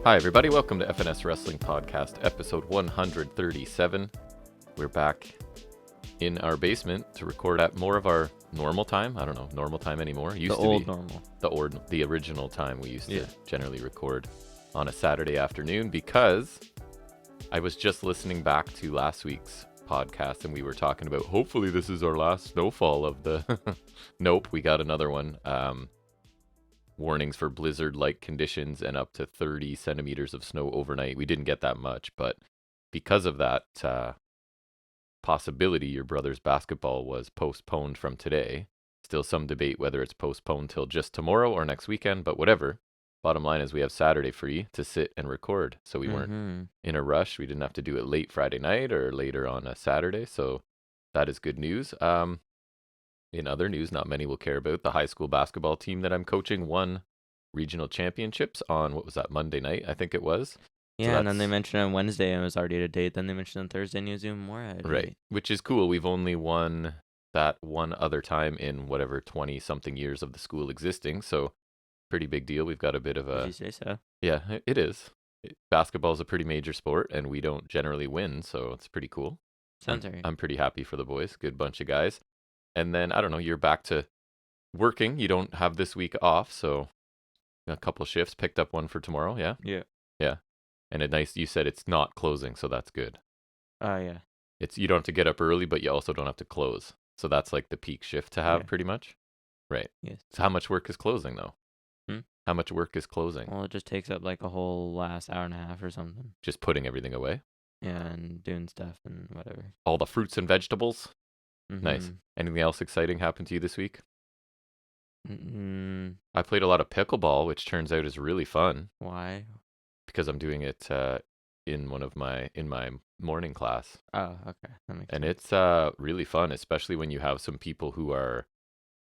Hi, everybody. Welcome to FNS Wrestling Podcast, episode 137. We're back in our basement to record at more of our normal time. I don't know, normal time anymore. Used to be normal. The original time we used to generally record on a Saturday afternoon, because I was just listening back to last week's podcast and we were talking about hopefully this is our last snowfall of the... Nope, we got another one. Warnings for blizzard-like conditions and up to 30 centimeters of snow overnight. We didn't get that much, but because of that possibility, your brother's basketball was postponed from today. Still some debate whether it's postponed till just tomorrow or next weekend, but whatever. Bottom line is we have Saturday free to sit and record, so we weren't in a rush. We didn't have to do it late Friday night or later on a Saturday, so that is good news. In other news, not many will care about, the high school basketball team that I'm coaching won regional championships on, what was that, Monday night, I think it was. Yeah, so and then they mentioned on Wednesday and it was already at a date. Then they mentioned on Thursday and it was even more at a right, date. Which is cool. We've only won that one other time in whatever 20-something years of the school existing, so pretty big deal. We've got a bit of a... Did you say so? Yeah, it is. Basketball is a pretty major sport, and we don't generally win, so it's pretty cool. Sounds right. I'm pretty happy for the boys. Good bunch of guys. And then, I don't know, you're back to working. You don't have this week off, so a couple shifts. Picked up one for tomorrow, yeah? Yeah. And you said it's not closing, so that's good. Yeah. You don't have to get up early, but you also don't have to close. So that's like the peak shift to have, pretty much? Right. Yes. So how much work is closing, though? How much work is closing? Well, it just takes up like a whole last hour and a half or something. Just putting everything away? Yeah, and doing stuff and whatever. All the fruits and vegetables? Nice. Anything else exciting happened to you this week? I played a lot of pickleball, which turns out is really fun. Why? Because I'm doing it in my morning class. Oh, okay. That makes and sense. It's really fun, especially when you have some people who are...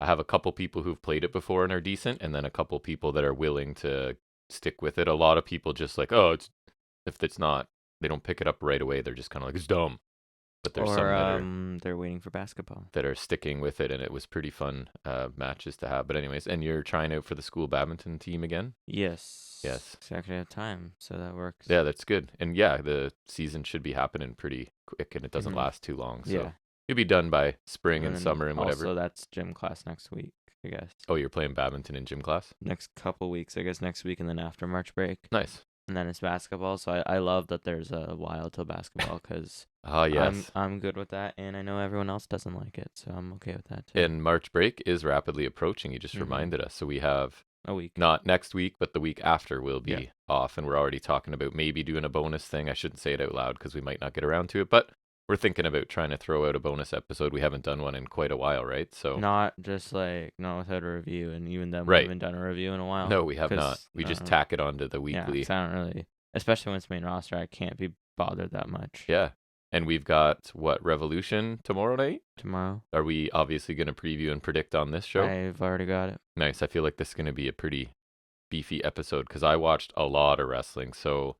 I have a couple people who've played it before and are decent, and then a couple people that are willing to stick with it. A lot of people just like, if it's not, they don't pick it up right away. They're just kind of like, it's dumb. But there's some that they're waiting for basketball that are sticking with it, and it was pretty fun matches to have. But anyways, and you're trying out for the school badminton team again? Yes. Yes. It's actually have time, so that works. Yeah, that's good. And yeah, the season should be happening pretty quick, and it doesn't last too long. So you'll be done by spring and summer and whatever. Also, that's gym class next week, I guess. Oh, you're playing badminton in gym class? Next couple weeks, I guess next week, and then after March break. Nice. And then it's basketball, so I love that there's a while till basketball, because yes. I'm good with that, and I know everyone else doesn't like it, so I'm okay with that too. And March break is rapidly approaching. You just reminded us. So we have a week. Not next week, but the week after we'll be off, and we're already talking about maybe doing a bonus thing. I shouldn't say it out loud because we might not get around to it, but we're thinking about trying to throw out a bonus episode. We haven't done one in quite a while, right? So not without a review, and even then we haven't done a review in a while. No, we have not. We just tack it onto the weekly. Yeah, I don't really, especially when it's main roster, I can't be bothered that much. Yeah. And we've got, Revolution tomorrow night? Tomorrow. Are we obviously going to preview and predict on this show? I've already got it. Nice. I feel like this is going to be a pretty beefy episode because I watched a lot of wrestling. So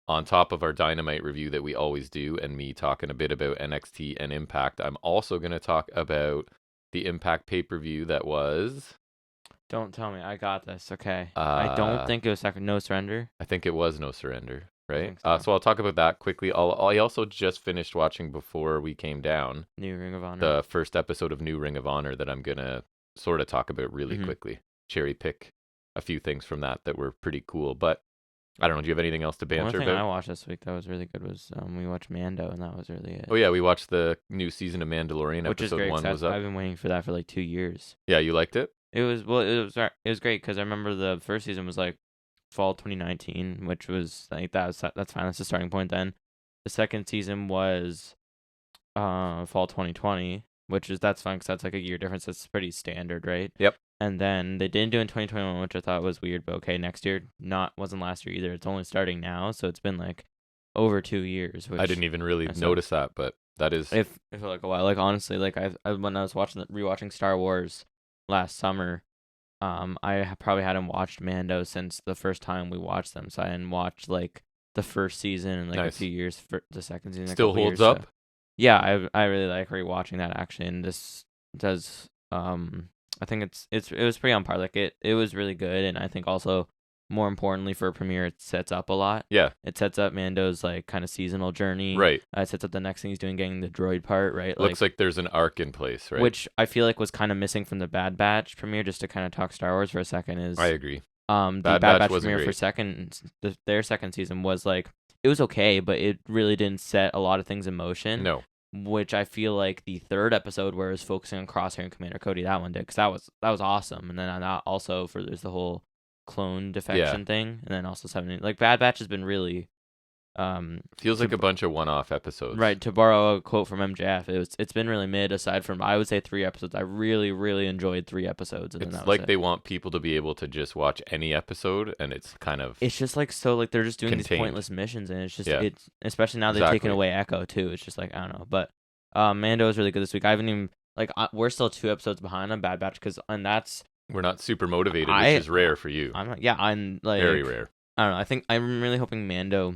on top of our Dynamite review that we always do and me talking a bit about NXT and Impact, I'm also going to talk about the Impact pay-per-view that was... Don't tell me. I got this. Okay. I don't think it was No Surrender. I think it was No Surrender, right? So I'll talk about that quickly. I also just finished watching before we came down. New Ring of Honor. The first episode of New Ring of Honor that I'm going to sort of talk about really quickly. Cherry pick a few things from that were pretty cool. But I don't know. Do you have anything else to banter about? One thing I watched this week that was really good was we watched Mando, and that was really it. Oh, yeah. We watched the new season of Mandalorian. Which episode is great, 1 was up. I've been waiting for that for like 2 years. Yeah, you liked it? It was great because I remember the first season was like fall 2019, which was like that's fine. That's the starting point. Then the second season was fall 2020, that's fine because that's like a year difference. That's pretty standard, right? Yep. And then they didn't do it in 2021, which I thought was weird. But okay, next year wasn't last year either. It's only starting now, so it's been like over 2 years. Which I didn't even really notice that, but that is. I feel like a while. Like honestly, like when I was rewatching Star Wars last summer, I probably hadn't watched Mando since the first time we watched them. So I hadn't watched like the first season in like a few years. For the second season still holds up. So, yeah, I really like rewatching that actually, and this does. I think it was pretty on par. Like it was really good, and I think also more importantly for a premiere, it sets up a lot. Yeah. It sets up Mando's like kind of seasonal journey. Right. It sets up the next thing he's doing, getting the droid part, right? Looks like there's an arc in place, right? Which I feel like was kind of missing from the Bad Batch premiere. Just to kind of talk Star Wars for a second, is I agree. the Bad Batch premiere for their second season was like, it was okay, but it really didn't set a lot of things in motion. No. Which I feel like the third episode, where it was focusing on Crosshair and Commander Cody, that one did, because that was awesome. And then also there's the whole clone defection thing, and then also 7 like Bad Batch has been really feels like a bunch of one-off episodes. Right, to borrow a quote from MJF, it's been really mid, aside from, I would say, 3 episodes. I really, really enjoyed 3 episodes. And it's like they want people to be able to just watch any episode, and it's kind of it's just like, so like they're just doing contained. These pointless missions, and it's just it's, especially now they've taken away Echo too. It's just like, I don't know, but Mando is really good this week. I haven't even we're still 2 episodes behind on Bad Batch, and that's we're not super motivated, which is rare for you. I'm like very rare. I don't know. I think I'm really hoping Mando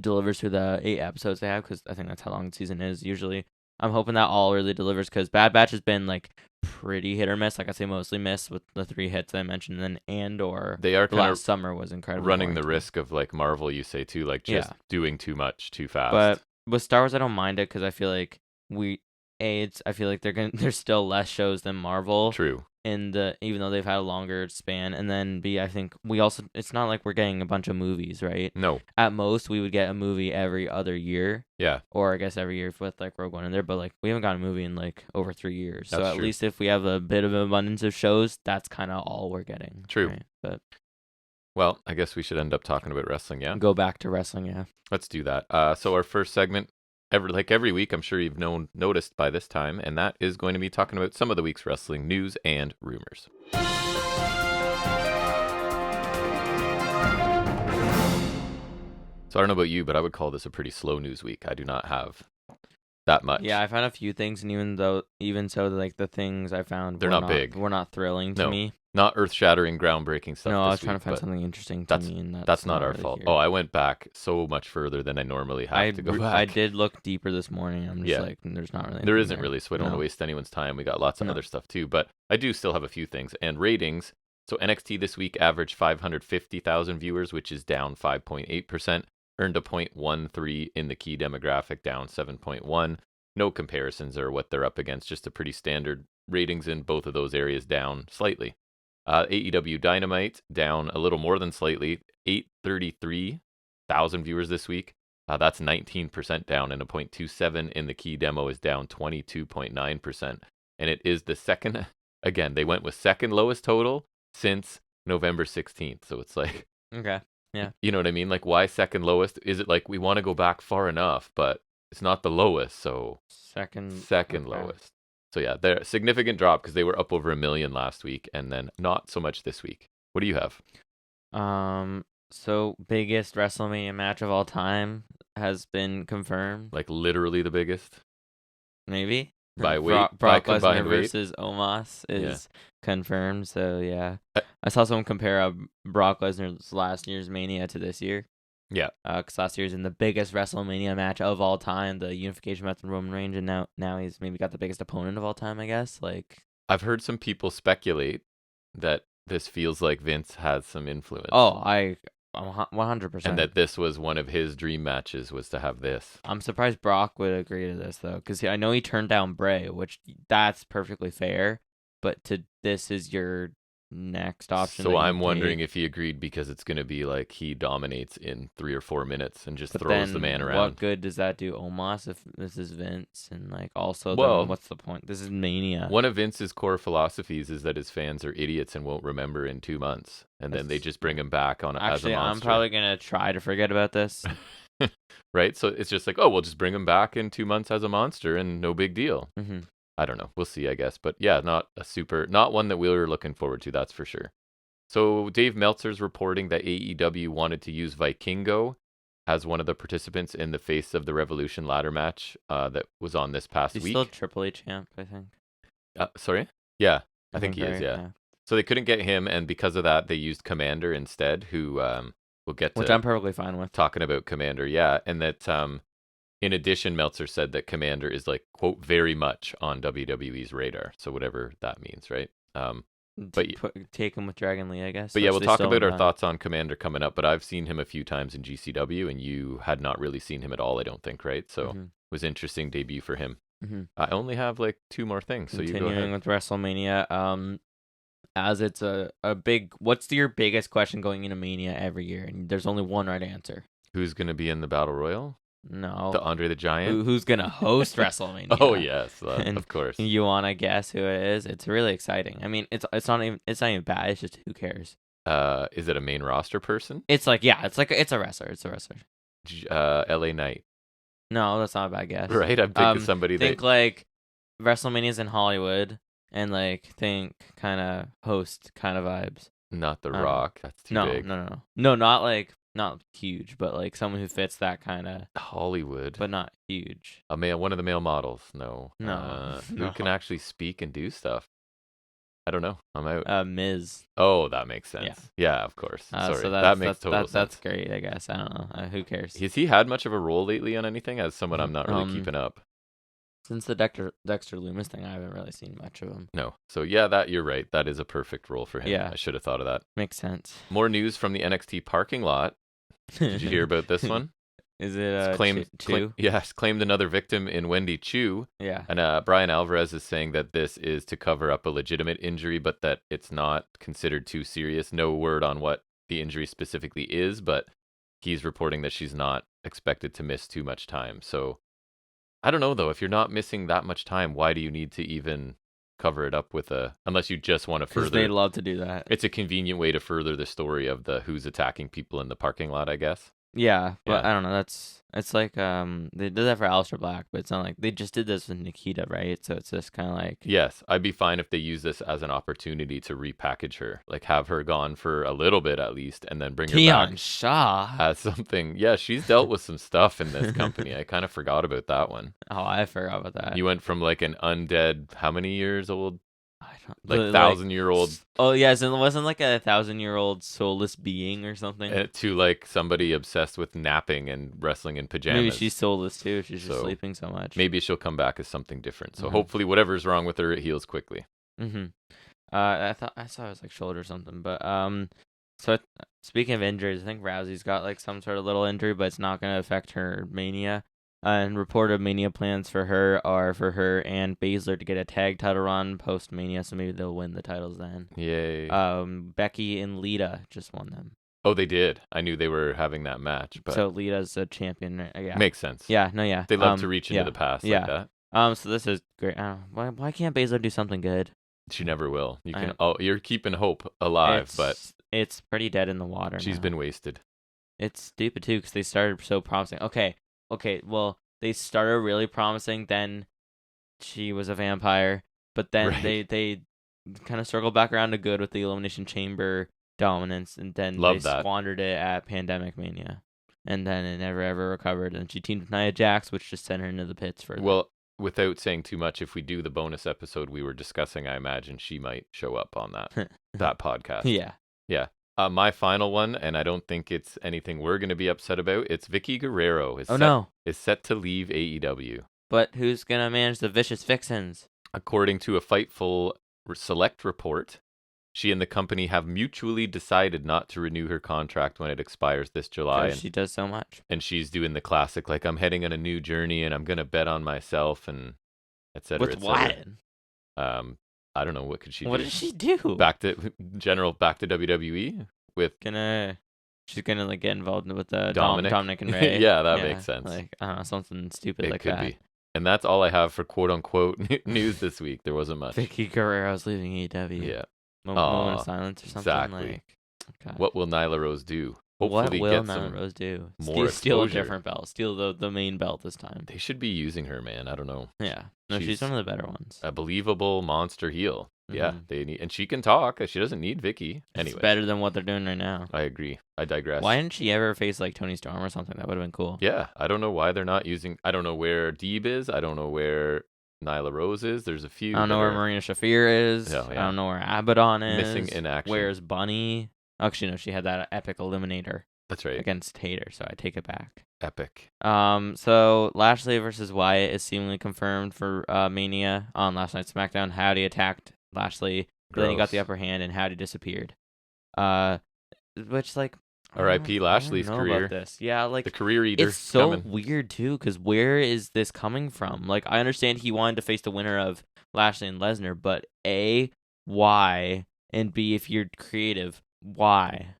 delivers through the 8 episodes they have, because I think that's how long the season is usually. I'm hoping that all really delivers, because Bad Batch has been like pretty hit or miss. Like I say, mostly miss with the 3 hits I mentioned. And then Andor, they are kind of last summer was incredible. Running the risk of like Marvel, you say too, like just doing too much too fast. But with Star Wars, I don't mind it, because I feel like I feel like there's still less shows than Marvel. True. Even though they've had a longer span, and then I think it's not like we're getting a bunch of movies, right? No. At most, we would get a movie every other year. Yeah. Or I guess every year with like Rogue One in there, but like we haven't got a movie in like over 3 years. That's so at true. least if we have a bit of an abundance of shows, that's kind of all we're getting. True. Right? But well, I guess we should end up talking about wrestling, yeah? Go back to wrestling, yeah. Let's do that. So our first segment, every week, I'm sure you've noticed by this time, and that is going to be talking about some of the week's wrestling news and rumors. So I don't know about you, but I would call this a pretty slow news week. I do not have that much. Yeah, I found a few things, and even so, like the things I found, they're not big. Were not thrilling to me. Not earth-shattering, groundbreaking stuff. No, I was this trying week, to find something interesting to me, and that's not our really fault. here. Oh, I went back so much further than I normally have to go back. I did look deeper this morning. I'm just like, there's not really. There isn't really, so I don't want to waste anyone's time. We got lots of other stuff too, but I do still have a few things. And ratings. So NXT this week averaged 550,000 viewers, which is down 5.8%. Earned a 0.13 in the key demographic, down 7.1. No comparisons or what they're up against, just a pretty standard ratings in both of those areas, down slightly. AEW Dynamite down a little more than slightly, 833,000 viewers this week. That's 19% down, and a 0.27 in the key demo is down 22.9%. And it is the second, again, they went with second lowest total since November 16th. So it's like, okay, yeah. You know what I mean? Like, why second lowest? Is it like we want to go back far enough, but it's not the lowest, so second lowest. So yeah, they're a significant drop, because they were up over 1 million last week, and then not so much this week. What do you have? So biggest WrestleMania match of all time has been confirmed. Like literally the biggest? Maybe. By weight? Brock Lesnar versus Omos is confirmed, so yeah. I saw someone compare Brock Lesnar's last year's Mania to this year. Yeah. Because last year's in the biggest WrestleMania match of all time, the unification match in Roman Reigns, and now he's maybe got the biggest opponent of all time, I guess. Like, I've heard some people speculate that this feels like Vince has some influence. Oh, 100%. And that this was one of his dream matches, was to have this. I'm surprised Brock would agree to this, though, because I know he turned down Bray, which that's perfectly fair, but this is your next option. So I'm wondering if he agreed because it's going to be like he dominates in 3 or 4 minutes and just throws the man around. What good does that do Omos if this is Vince? And like also, what's the point? This is Mania. One of Vince's core philosophies is that his fans are idiots and won't remember in 2 months, and then they just bring him back as a monster. I'm probably gonna try to forget about this. Right? So it's just like, oh, we'll just bring him back in 2 months as a monster, and no big deal. Mm-hmm. I don't know. We'll see, I guess. But yeah, not one that we were looking forward to, that's for sure. So Dave Meltzer's reporting that AEW wanted to use Vikingo as one of the participants in the Face of the Revolution ladder match that was on this past week. He's still Triple H champ, I think. Sorry? Yeah, I think he is, yeah. So they couldn't get him, and because of that, they used Commander instead, who we'll get to. Which I'm perfectly fine with. Talking about Commander, yeah. And that in addition, Meltzer said that Commander is like, quote, very much on WWE's radar. So whatever that means, right? But take him with Dragon Lee, I guess. But yeah, we'll talk about our thoughts on Commander coming up. But I've seen him a few times in GCW, and you had not really seen him at all, I don't think, right? So it was interesting debut for him. I only have like 2 more things, so you go ahead. Continuing with WrestleMania, as it's a big. What's your biggest question going into Mania every year? And there's only one right answer. Who's gonna be in the Battle Royal? No. The Andre the Giant? Who's going to host WrestleMania? Oh, yes. Of course. You want to guess who it is? It's really exciting. I mean, it's not even bad. It's just who cares? Is it a main roster person? It's like, yeah, it's a wrestler. It's a wrestler. LA Knight. No, that's not a bad guess. Right? I'm thinking somebody think like WrestleMania's in Hollywood and like think kind of host kind of vibes. Not The Rock. That's too big. No, not huge, but like someone who fits that kind of Hollywood, but not huge. One of the male models. No. No. Who can actually speak and do stuff? I don't know. I'm out. Miz. Oh, that makes sense. Yeah, of course. Sorry, so that makes total sense. That's great. I guess I don't know. Who cares? Has he had much of a role lately on anything? As someone I'm not really keeping up. Since the Dexter Loomis thing, I haven't really seen much of him. No. So yeah, you're right. That is a perfect role for him. Yeah. I should have thought of that. Makes sense. More news from the NXT parking lot. Did you hear about this one? Is it Chu? Yes, claimed another victim in Wendy Chu. Yeah. And Brian Alvarez is saying that this is to cover up a legitimate injury, but that it's not considered too serious. No word on what the injury specifically is, but he's reporting that she's not expected to miss too much time. So I don't know, though. If you're not missing that much time, why do you need to even cover it up with unless you just want to further? Because they love to do that. It's a convenient way to further the story of the who's attacking people in the parking lot, I guess. Yeah, but I don't know. It's like they did that for Aleister Black, but it's not like they just did this with Nikita, right? So it's just kind of like yes, I'd be fine if they use this as an opportunity to repackage her, like have her gone for a little bit at least, and then bring her back Shaw as something. Yeah, she's dealt with some stuff in this company. I kind of forgot about that one. Oh, I forgot about that. You went from like an undead, how many years old? Like 1,000-year-old. Oh yes, and it wasn't like a 1,000-year-old soulless being or something. To like somebody obsessed with napping and wrestling in pajamas. Maybe she's soulless too. She's just sleeping so much. Maybe she'll come back as something different. So hopefully, whatever's wrong with her, it heals quickly. I saw it was like shoulder or something, but So speaking of injuries, I think Rousey's got like some sort of little injury, but it's not going to affect her Mania. And reported Mania plans for her are for her and Baszler to get a tag title run post Mania, so maybe they'll win the titles then. Yay! Becky and Lita just won them. Oh, they did. I knew they were having that match, but so Lita's a champion. Yeah, makes sense. Yeah, they love to reach into the past like that. So this is great. Why can't Baszler do something good? She never will. You can. You're keeping hope alive, but it's pretty dead in the water. She's been wasted. It's stupid too because they started so promising. Okay, well, they started really promising, then she was a vampire, but then they kind of circled back around to good with the Elimination Chamber dominance, and then squandered it at Pandemic Mania, and then it never ever recovered, and she teamed with Nia Jax, which just sent her into the pits further. Well, without saying too much, if we do the bonus episode we were discussing, I imagine she might show up on that podcast. Yeah. My final one, and I don't think it's anything we're going to be upset about, it's Vicky Guerrero is set to leave AEW. But who's going to manage the Vicious Vixens? According to a Fightful Select report, she and the company have mutually decided not to renew her contract when it expires this July. Because she does so much. And she's doing the classic, like, I'm heading on a new journey and I'm going to bet on myself and et cetera. With what? I don't know, what could she do? What did she do? Back to WWE with she's gonna like get involved with Dominic and Ray. Yeah, that makes sense. Like I don't know, something stupid it like could that. Be. And that's all I have for quote unquote news this week. There wasn't much. Vicky Guerrero's leaving AEW. Yeah. Moment of silence or something. Exactly. Like, God. What will Nyla Rose do? Hopefully what will Nyla Rose do? Steal a different belt. Steal the main belt this time. They should be using her, man. I don't know. Yeah. No, she's one of the better ones. A believable monster heel. Yeah, they need, and she can talk. She doesn't need Vicky. Anyway, it's better than what they're doing right now. I agree. I digress. Why didn't she ever face like Tony Storm or something? That would have been cool. Yeah, I don't know why they're not using. I don't know where Deeb is. I don't know where Nyla Rose is. There's a few. I don't know where Marina Shafir is. I don't know where Abaddon is. Missing in action. Where's Bunny? Actually, no, she had that epic eliminator. That's right. Against Tater, so I take it back. Epic. So Lashley versus Wyatt is seemingly confirmed for Mania on last night's SmackDown. Howdy attacked Lashley But then he got the Gross. upper hand and Howdy disappeared. Which like R.I.P. Lashley's I don't know career. about this. Yeah, like The career eater it's so coming. weird too, because where is this coming from? Like I understand he wanted to face the winner of Lashley and Lesnar, but A, why? And B, if you're creative, why?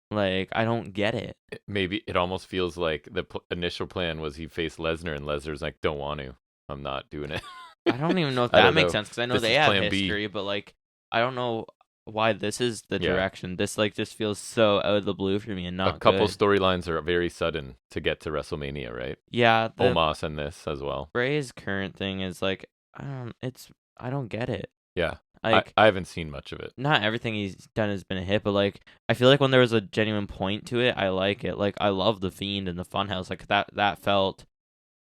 Like I don't get it. Maybe it almost feels like the initial plan was he faced Lesnar, and Lesnar's like, don't want to. I'm not doing it. I don't even know if I that don't makes know. sense because I know This they is have plan B. history, but like I don't know why this is the Yeah. direction. This like just feels so out of the blue for me and not A couple good. storylines are very sudden to get to WrestleMania, right? Yeah, the Omos and this as well. Bray's current thing is like I don't get it. Yeah. Like I haven't seen much of it. not everything he's done has been a hit, but like I feel like when there was a genuine point to it, I like it. Like I love the Fiend and the Funhouse. Like that felt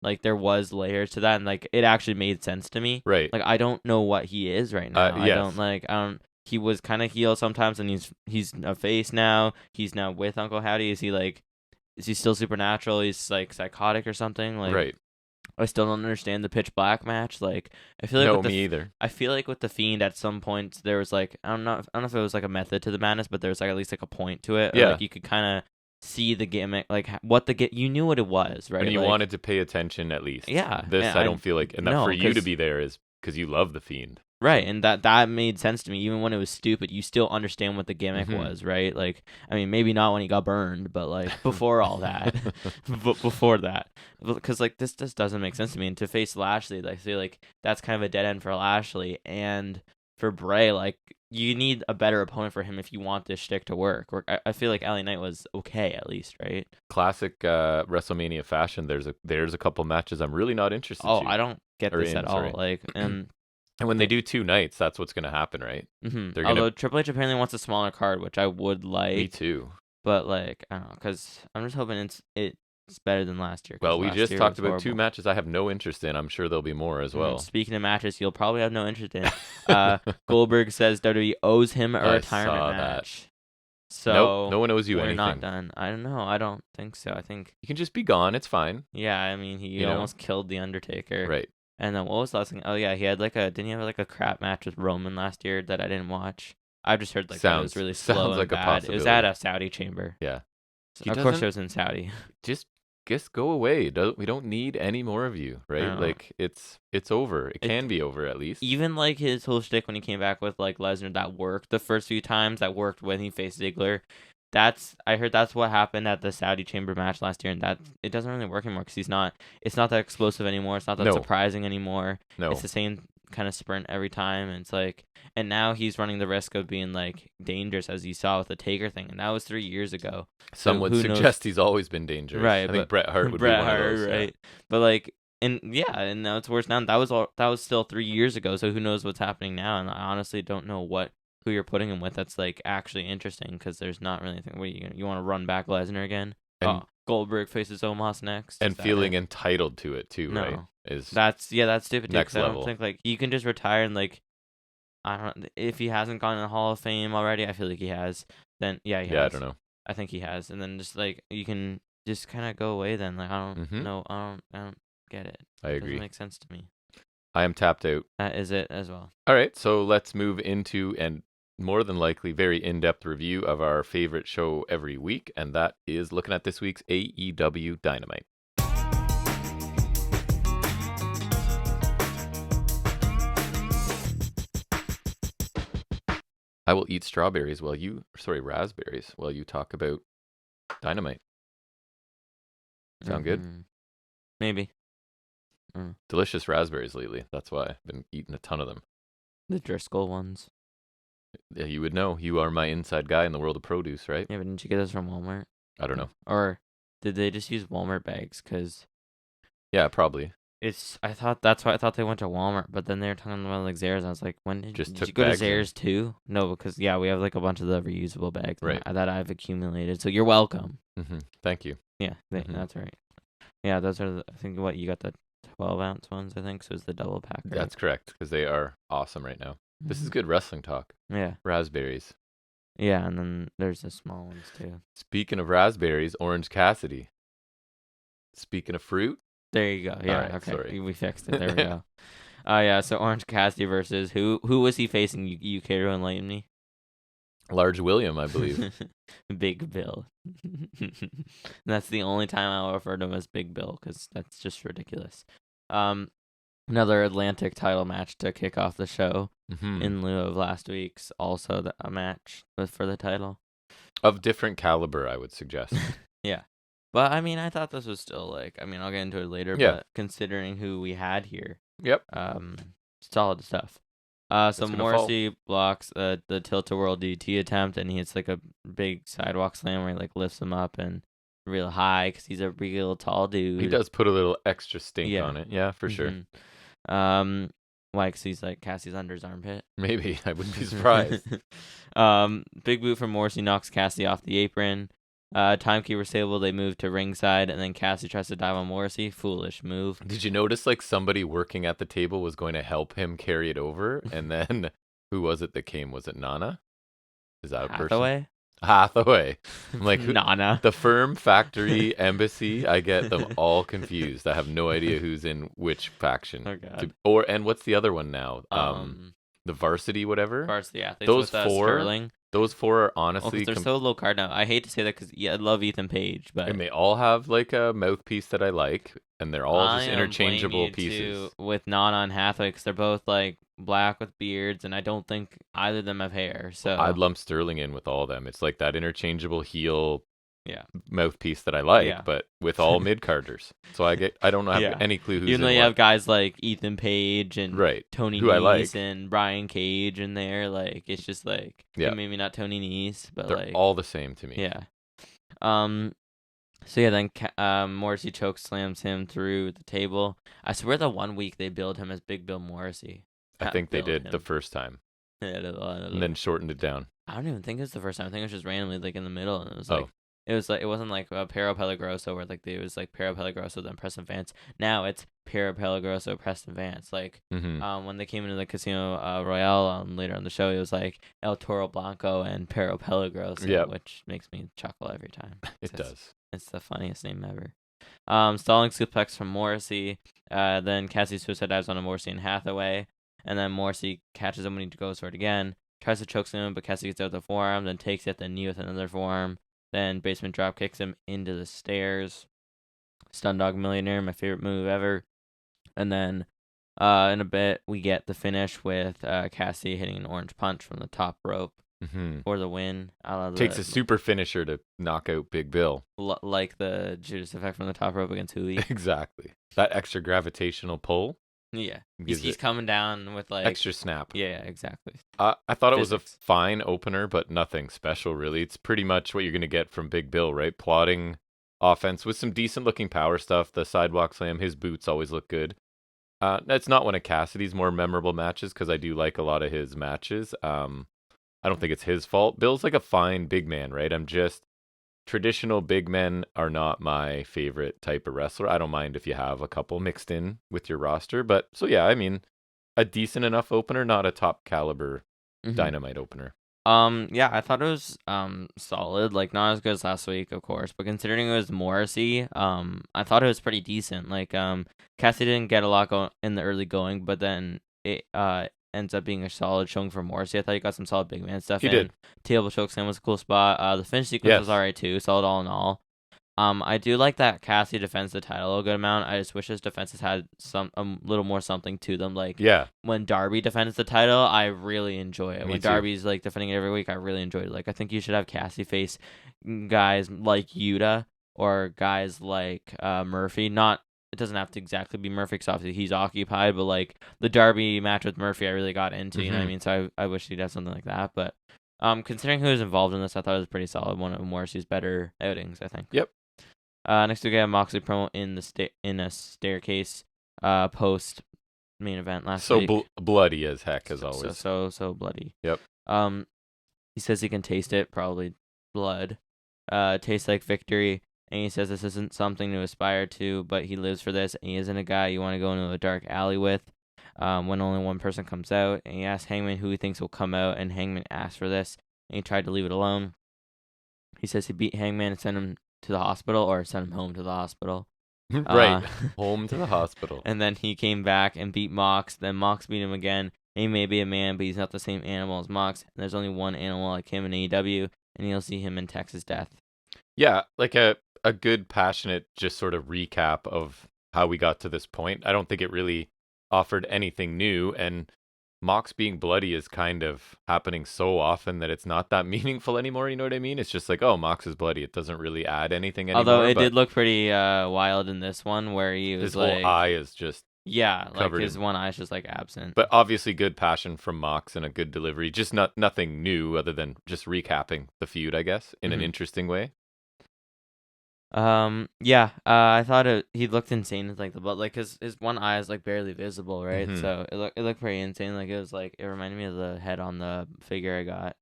like there was layers to that, and like it actually made sense to me. Right. Like I don't know what he is right now. I yes. don't. He was kind of heel sometimes, and he's a face now. He's now with Uncle Howdy. Is he still supernatural? He's like psychotic or something. Like Right. I still don't understand the Pitch Black match. Like I feel like No, with me either. I feel like with the Fiend at some point there was like I don't know if it was like a method to the madness, but there was like at least like a point to it. Or, Yeah. like you could kind of see the gimmick, like what you knew what it was, right? And you like, wanted to pay attention at least. Yeah. This and I don't feel like, and that no, for you to 'cause- be there is because you love the Fiend. Right, and that made sense to me. Even when it was stupid, you still understand what the gimmick Mhm. was, right? Like, I mean, maybe not when he got burned, but like before all that, before that, because like this just doesn't make sense to me. And to face Lashley, I feel like that's kind of a dead end for Lashley, and for Bray, like you need a better opponent for him if you want this shtick to work. I feel like LA Knight was okay at least, right? Classic WrestleMania fashion. There's a couple matches I'm really not interested. Oh, to. I don't get Or this in, at all. sorry. Like, And when they do 2 nights, that's what's going to happen, right? mm-hmm. They're Although Triple H apparently wants a smaller card, which I would like. Me too. But like I don't know, because I'm just hoping it's better than last year. Well, we last just year talked was about 2 horrible. matches I have no interest in. I'm sure there'll be more as well. Speaking of matches, you'll probably have no interest in. Goldberg says WWE owes him a retirement saw that. match. So Nope, no one owes you we're anything. not done. I don't know. I don't think so. I think You can just be gone. It's fine. yeah. I mean, he You know? almost killed the Undertaker. Right. And then what was the last thing? Oh yeah, he had didn't he have like a crap match with Roman last year that I didn't watch? I've just heard like that it was really slow sounds and like a bad. It was at possibility. a Saudi chamber. Yeah. He Of course, doesn't- it was in Saudi. Just go away. We don't need any more of you, right? No. Like it's over. It can be over at least. Even like his whole shtick when he came back with like Lesnar, that worked the first few times. That worked when he faced Ziggler. I heard that's what happened at the Saudi Chamber match last year, and that it doesn't really work anymore because it's not that explosive anymore. It's not that No. surprising anymore. No. It's the same kind of sprint every time, and it's like, and now he's running the risk of being like dangerous, as you saw with the Taker thing, and that was 3 years ago. Some would who knows? suggest he's always been dangerous. Right, I think but Bret Hart would Bret be one Hart, of those. yeah. right? But like, and yeah, and now it's worse now. That was still 3 years ago. So who knows what's happening now? And I honestly don't know who you're putting him with. That's like actually interesting because there's not really anything. What are you want to run back Lesnar again? And- Goldberg faces Omos next, And Is that feeling it? entitled to it too, No. right? Is That's stupid. Next I level. don't think like you can just retire and like I don't. If he hasn't gone in the Hall of Fame already, I feel like he has. Then yeah, he I has. don't know. I think he has. And then just like you can just kind of go away. Then like I don't Mhm. know. I don't get it. I It agree. doesn't make sense to me. I am tapped out. That is it as well. All right, so let's move into and more than likely very in-depth review of our favorite show every week, and that is looking at this week's AEW Dynamite. I will eat raspberries while you talk about Dynamite. Sound good? Mhm. Maybe Delicious raspberries lately. That's why I've been eating a ton of them. the Driscoll ones. Yeah, you would know. You are my inside guy in the world of produce, right? Yeah, but didn't you get those from Walmart? I don't know. Or did they just use Walmart bags? Because Yeah, probably. I thought that's why I thought they went to Walmart, but then they were talking about like Zayres. I was like, when did Just you took go to bags in. Zayres too? No, because yeah, we have like a bunch of the reusable bags Right. that I've accumulated. So you're welcome. Thank you. Yeah, Mhm. that's right. Yeah, those are I think what you got the 12-ounce ones. I think so. It's the double pack. Right? That's correct, because they are awesome right now. This is good wrestling talk. Yeah, Raspberries. yeah, and then there's the small ones too. Speaking of raspberries, Orange Cassidy. Speaking of fruit, There you go. Yeah, right, okay, sorry. we fixed it. There we go. Yeah. So Orange Cassidy versus who? Who was he facing? You care to enlighten me? Large William, I believe. Big Bill. That's the only time I'll refer to him as Big Bill because that's just ridiculous. Another Atlantic title match to kick off the show in lieu of last week's. Also a match for the title. Of different caliber, I would suggest. Yeah. But, I mean, I thought this was still, like, I mean, I'll get into it later, but considering who we had here, Yep. solid stuff. So Morrissey blocks the tilt-a-whirl DT attempt, and he hits, like, a big sidewalk slam where he, like, lifts him up and real high because he's a real tall dude. He does put a little extra stink on it. Yeah, for sure. Why? Because he's, like, Cassie's under his armpit. Maybe. I wouldn't be surprised. Big boot from Morrissey knocks Cassie off the apron. Timekeeper stable, they move to ringside, and then Cassie tries to dive on Morrissey. Foolish move. Did you notice, like, somebody working at the table was going to help him carry it over? And then, who was it that came? Was it Nana? Is that a person? Hathaway. I'm like, Nana. The firm, factory, embassy, I get them all confused. I have no idea who's in which faction. Oh, God. And what's the other one now? The varsity, whatever? Varsity athletes. Those with, four. Sterling. Those four are honestly... they're so low card now. I hate to say that because I love Ethan Page, but... And they all have, like, a mouthpiece that I like, and they're all just interchangeable pieces. With Nana and Hathaway, because they're both, like, black with beards, and I don't think either of them have hair, so... I'd lump Sterling in with all of them. It's like that interchangeable heel mouthpiece that I like, but with all mid-carders. So I don't have any clue who's even though you have guys like Ethan Page and Tony Nese and Brian Cage in there, like, it's just like... Maybe not Tony Nese, but they're like... all the same to me. Yeah. So yeah, then Morrissey choke slams him through the table. I swear the 1 week they billed him as Big Bill Morrissey. I think they did the first time. And then shortened it down. I don't even think it was the first time. I think it was just randomly like in the middle, and it was like it wasn't like Pero Pelagroso where like it was like Pero Pelagroso then Preston Vance. Now it's Pero Pelagroso Preston Vance. Like when they came into the Casino Royale later on the show, it was like El Toro Blanco and Pero Pelagroso, which makes me chuckle every time. It does. It's the funniest name ever. Stalling suplex from Morrissey. Then Cassie suicide dives on a Morrissey and Hathaway. And then Morrissey catches him when he goes for it again. Tries to choke him, but Cassie gets out the forearm. Then takes it, then knee with another forearm. Then basement drop kicks him into the stairs. Stun Dog Millionaire, my favorite move ever. And then in a bit, we get the finish with Cassie hitting an orange punch from the top rope. For the win. Takes a super finisher to knock out Big Bill. Like the Judas effect from the top rope against Hui. Exactly. That extra gravitational pull. Yeah. He's coming down with like... Extra snap. Yeah, exactly. I thought it was a fine opener, but nothing special really. It's pretty much what you're going to get from Big Bill, right? Plotting offense with some decent looking power stuff. The sidewalk slam, his boots always look good. That's not one of Cassidy's more memorable matches because I do like a lot of his matches. I don't think it's his fault. Bill's like a fine big man, right? Traditional big men are not my favorite type of wrestler. I don't mind if you have a couple mixed in with your roster. But so yeah, I mean, a decent enough opener, not a top caliber Dynamite opener. Yeah, I thought it was solid. Like not as good as last week, of course, but considering it was Morrissey, I thought it was pretty decent. Like Cassie didn't get a lot in the early going, but then it ends up being a solid showing for Morrissey. I thought he got some solid big man stuff. He did. Table choke slam was a cool spot. The finish sequence was alright too. Solid all in all. I do like that Cassie defends the title a good amount. I just wish his defenses had a little more something to them. Like when Darby defends the title, I really enjoy it. When Darby's like defending it every week, I really enjoyed it. Like I think you should have Cassie face guys like Yuta or guys like Murphy. It doesn't have to exactly be Murphy because obviously he's occupied, but like the Darby match with Murphy, I really got into. You know what I mean? So I wish he'd have something like that. But considering who was involved in this, I thought it was pretty solid. One of Morrissey's better outings, I think. Yep. Next we got Moxley promo in a staircase post main event last week. So bloody as heck as always. So bloody. Yep. He says he can taste it, probably blood. Tastes like victory. And he says this isn't something to aspire to, but he lives for this, and he isn't a guy you want to go into a dark alley with when only one person comes out. And he asks Hangman who he thinks will come out, and Hangman asked for this, and he tried to leave it alone. He says he beat Hangman and sent him to the hospital, or sent him home to the hospital. Right. Home to the hospital. And then he came back and beat Mox. Then Mox beat him again. He may be a man, but he's not the same animal as Mox. And there's only one animal like him in AEW, and you'll see him in Texas Death. Yeah, like a good, passionate, just sort of recap of how we got to this point. I don't think it really offered anything new, and Mox being bloody is kind of happening so often that it's not that meaningful anymore. You know what I mean? It's just like, oh, Mox is bloody. It doesn't really add anything anymore. Although it did look pretty wild in this one, where he was his like, whole eye is just like his one eye's just like absent. But obviously, good passion from Mox and a good delivery. Just nothing new other than just recapping the feud, I guess, in an interesting way. I thought he looked insane with like the blood, like his one eye is like barely visible, right? So it looked pretty insane. Like it reminded me of the head on the figure I got.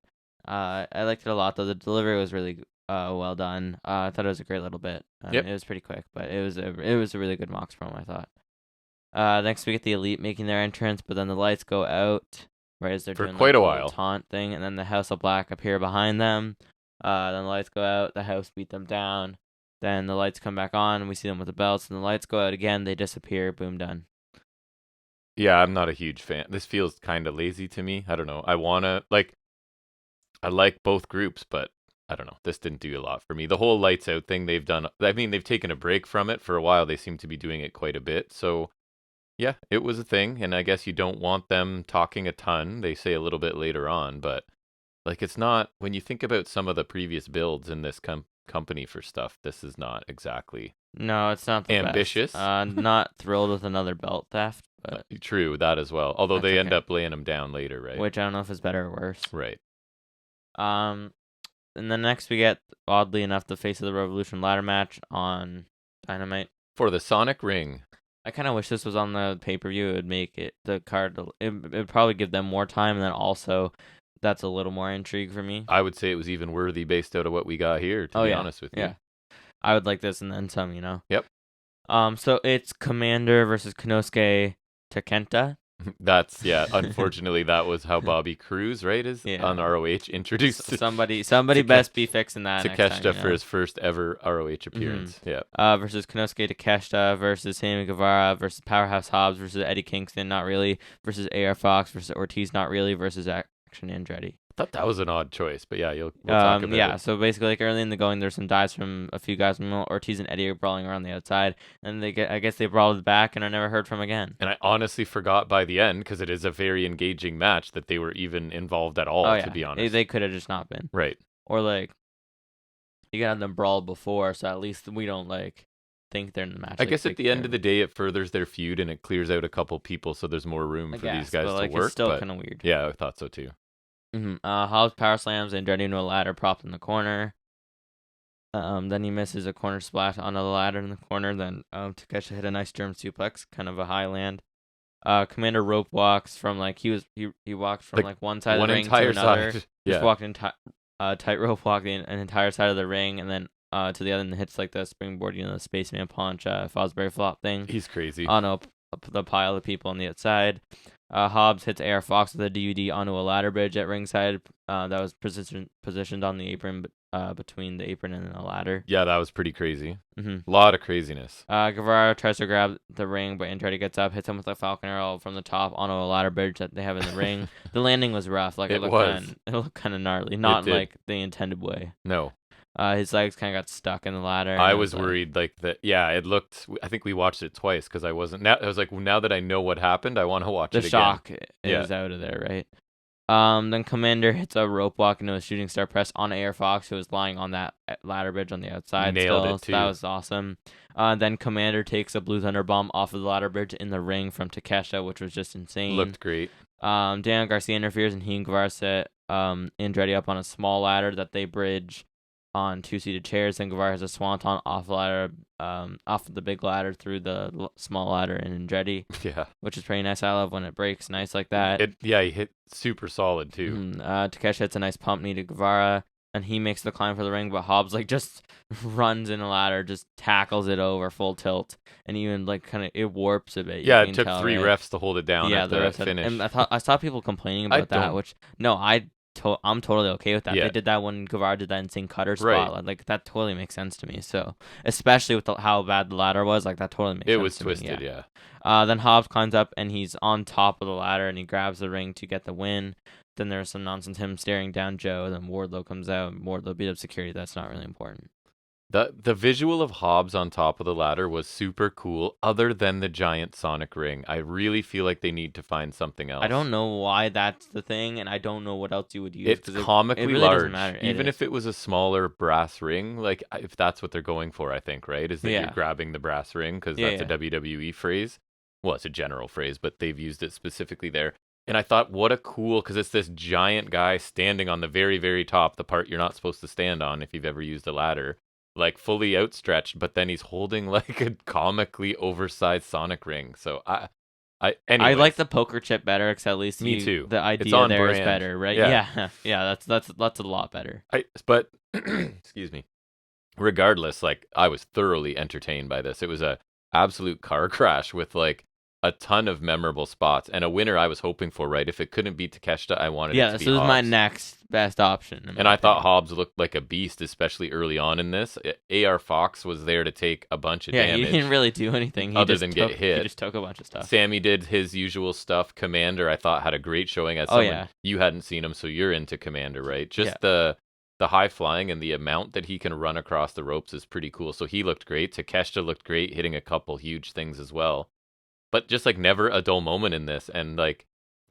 I liked it a lot though. The delivery was really well done. I thought it was a great little bit. It was pretty quick, but it was a really good Mox promo, I thought. Next we get the Elite making their entrance, but then the lights go out right as they're doing quite a the while taunt thing, and then the House of Black appear behind them. Then the lights go out. The House beat them down. Then the lights come back on, and we see them with the belts, and the lights go out again. They disappear. Boom, done. Yeah, I'm not a huge fan. This feels kind of lazy to me. I don't know. I like both groups, but I don't know. This didn't do a lot for me. The whole lights out thing they've done, I mean, they've taken a break from it for a while. They seem to be doing it quite a bit. So, yeah, it was a thing, and I guess you don't want them talking a ton. They say a little bit later on, but like it's not, when you think about some of the previous builds in this company for stuff, this is not exactly it's not the ambitious. Not thrilled with another belt theft, but true, that as well, although they end up laying them down later, right? Which I don't know if it's better or worse, right? And then next we get, oddly enough, the Face of the Revolution ladder match on Dynamite for the Sonic ring. I kind of wish this was on the pay-per-view. It would make it the card, it would probably give them more time, and then also that's a little more intrigue for me. I would say it was even worthy based out of what we got here, to be honest with you. Yeah. I would like this and then some, Yep. So it's Commander versus Konosuke Takenta. That's, unfortunately, that was how Bobby Cruz, right, is on ROH introduced. Somebody best be fixing that Takeshita for his first ever ROH appearance. Versus Konosuke Takeshita versus Sammy Guevara versus Powerhouse Hobbs versus Eddie Kingston, not really, versus AR Fox versus Ortiz, not really, versus Action Andretti. I thought that was an odd choice, but yeah, we'll talk about it. So basically, like early in the going, there's some dives from a few guys. Ortiz and Eddie are brawling around the outside, and I guess they brawled back and are never heard from again. And I honestly forgot by the end, because it is a very engaging match, that they were even involved at all, to be honest. They could have just not been. Right. Or like, you got them brawled before, so at least we don't like think they're in the match. I guess at the end of the day, it furthers their feud and it clears out a couple people, so there's more room for these guys to work. It's still kind of weird. Yeah, I thought so too. Hobbs power slams Andretti into a ladder propped in the corner. Then he misses a corner splash onto the ladder in the corner. Then Takeshita hit a nice German suplex, kind of a high land. Commander rope walks from he walked from one side of the ring to another. Just walked in tightrope walk an entire side of the ring, and then to the other and hits like the springboard, the spaceman punch, Fosbury flop thing. He's crazy. On up the pile of people on the outside. Hobbs hits AR Fox with a DUD onto a ladder bridge at ringside. That was positioned on the apron, between the apron and the ladder. Yeah, that was pretty crazy. A lot of craziness. Guevara tries to grab the ring, but Andretti gets up, hits him with a Falcon Arrow from the top onto a ladder bridge that they have in the ring. The landing was rough. It looked kind of gnarly, not in the intended way. No. His legs kind of got stuck in the ladder. I was worried that. Yeah, it looked. I think we watched it twice because I wasn't. Now I was like, now that I know what happened, I want to watch it again. The shock is out of there, right? Then Commander hits a rope walk into a shooting star press on AR Fox, who was lying on that ladder bridge on the outside. Nailed it too. So that was awesome. Then Commander takes a Blue Thunder bomb off of the ladder bridge in the ring from Takeshita, which was just insane. Looked great. Daniel Garcia interferes, and he and Guevara set Andretti up on a small ladder that they bridge on two-seated chairs. Then Guevara has a swanton off the ladder, off the big ladder through the small ladder in Andretti. Yeah, which is pretty nice. I love when it breaks nice like that. He hit super solid too. Takeshita hits a nice pump knee to Guevara, and he makes the climb for the ring, but Hobbs just runs in a ladder, just tackles it over full tilt, and even it warps a bit. Yeah, it took three refs to hold it down. Yeah, the finish. And I saw people complaining about that, which no, I I'm totally okay with that. Yeah. They did that when Guevara did that insane cutter Right. spot. Like that totally makes sense to me. So especially with how bad the ladder was, like that totally makes sense. It was to twisted, me. yeah. Then Hobbs climbs up and he's on top of the ladder and he grabs the ring to get the win. Then there's some nonsense him staring down Joe. Then Wardlow comes out. Wardlow beat up security. That's not really important. The visual of Hobbs on top of the ladder was super cool, other than the giant Sonic ring. I really feel like they need to find something else. I don't know why that's the thing, and I don't know what else you would use. It's comically it really large. doesn't matter. Even if it was a smaller brass ring, like if that's what they're going for, I think, right? Is that Yeah. you're grabbing the brass ring because that's a WWE phrase. Well, it's a general phrase, but they've used it specifically there. And I thought, what a cool, because it's this giant guy standing on the very, very top, the part you're not supposed to stand on if you've ever used a ladder, like fully outstretched, but then he's holding like a comically oversized Sonic ring. So I like the poker chip better, because at least Me too. The idea It's on there is brand. better, right? Yeah. Yeah. That's a lot better. But excuse me. Regardless, like I was thoroughly entertained by this. It was a absolute car crash with like a ton of memorable spots and a winner I was hoping for, right? If it couldn't be Takeshita, I wanted it to be this was my Hobbs. next best option. And I thought Hobbs looked like a beast, especially early on in this. AR Fox was there to take a bunch of damage. he didn't really do anything. Other than get hit. He just took a bunch of stuff. Sammy did his usual stuff. Commander, I thought, had a great showing. As someone, you hadn't seen him, so you're into Commander, right? Just the high flying and the amount that he can run across the ropes is pretty cool. So he looked great. Takeshita looked great, hitting a couple huge things as well. But just like never a dull moment in this. And like,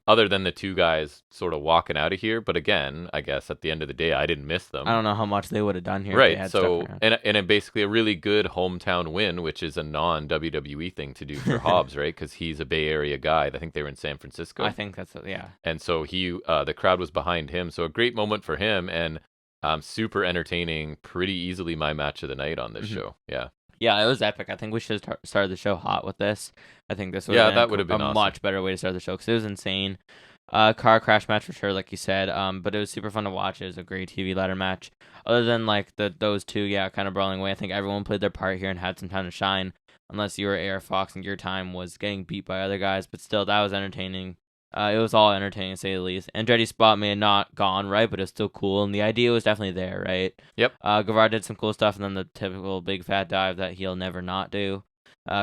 other than the two guys sort of walking out of here. But again, I guess at the end of the day, I didn't miss them. I don't know how much they would have done here. Right. If they had So, stuff and basically a really good hometown win, which is a non-WWE thing to do for Hobbs, right? Because he's a Bay Area guy. I think they were in San Francisco. I think that's, And so the crowd was behind him. So a great moment for him, and super entertaining, pretty easily my match of the night on this show. Yeah. Yeah, it was epic. I think we should have started the show hot with this. I think this would that would have been a awesome. much better way to start the show, because it was insane. Car crash match for sure, like you said. But it was super fun to watch. It was a great TV ladder match. Other than like those two, kind of brawling away. I think everyone played their part here and had some time to shine. Unless you were AR Fox and your time was getting beat by other guys, but still, that was entertaining. It was all entertaining, to say the least. Andretti's spot may have not gone right, but it's still cool, and the idea was definitely there, right? Yep. Guevara did some cool stuff, and then the typical big fat dive that he'll never not do.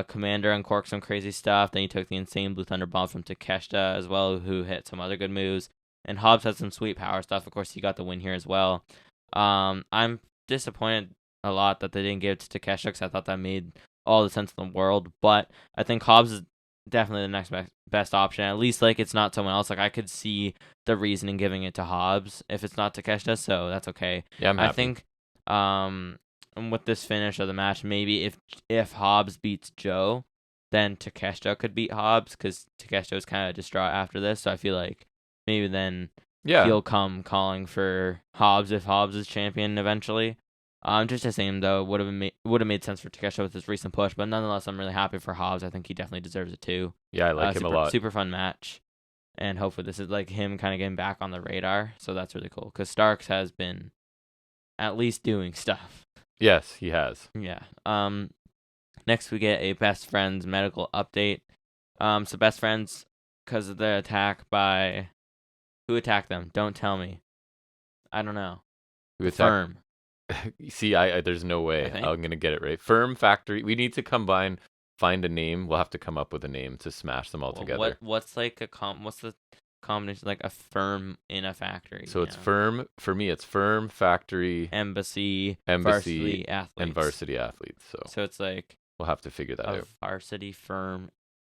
Commander uncorked some crazy stuff. Then he took the insane Blue Thunder Bomb from Takeshita as well, who hit some other good moves. And Hobbs had some sweet power stuff. Of course, he got the win here as well. I'm disappointed a lot that they didn't give it to Takeshita, because I thought that made all the sense in the world. But I think Hobbs is definitely the next best option. At least like it's not someone else. Like I could see the reason in giving it to Hobbs if it's not Takeshita, so that's okay. Yeah, I'm happy. I think with this finish of the match, maybe if Hobbs beats Joe, then Takeshita could beat Hobbs, because Takeshita was kind of distraught after this. So I feel like maybe then he'll come calling for Hobbs if Hobbs is champion eventually. Just the same though, would have made sense for Takeshita with his recent push, but nonetheless, I'm really happy for Hobbs. I think he definitely deserves it too. Yeah, I like him a lot. Super fun match, and hopefully this is like him kind of getting back on the radar. So that's really cool, because Starks has been at least doing stuff. Yes, he has. Yeah. Next we get a Best Friends medical update. So Best Friends, because of the attack by who attacked them? Don't tell me. I don't know. Who attacked? Firm. See, I there's no way I'm gonna get it right. Firm Factory. We need to find a name. We'll have to come up with a name to smash them all together. What's like what's the combination, like a firm in a factory? So it's Firm. For me, it's Firm Factory, Embassy, varsity athletes, and varsity athletes. So it's like we'll have to figure that out. Varsity firm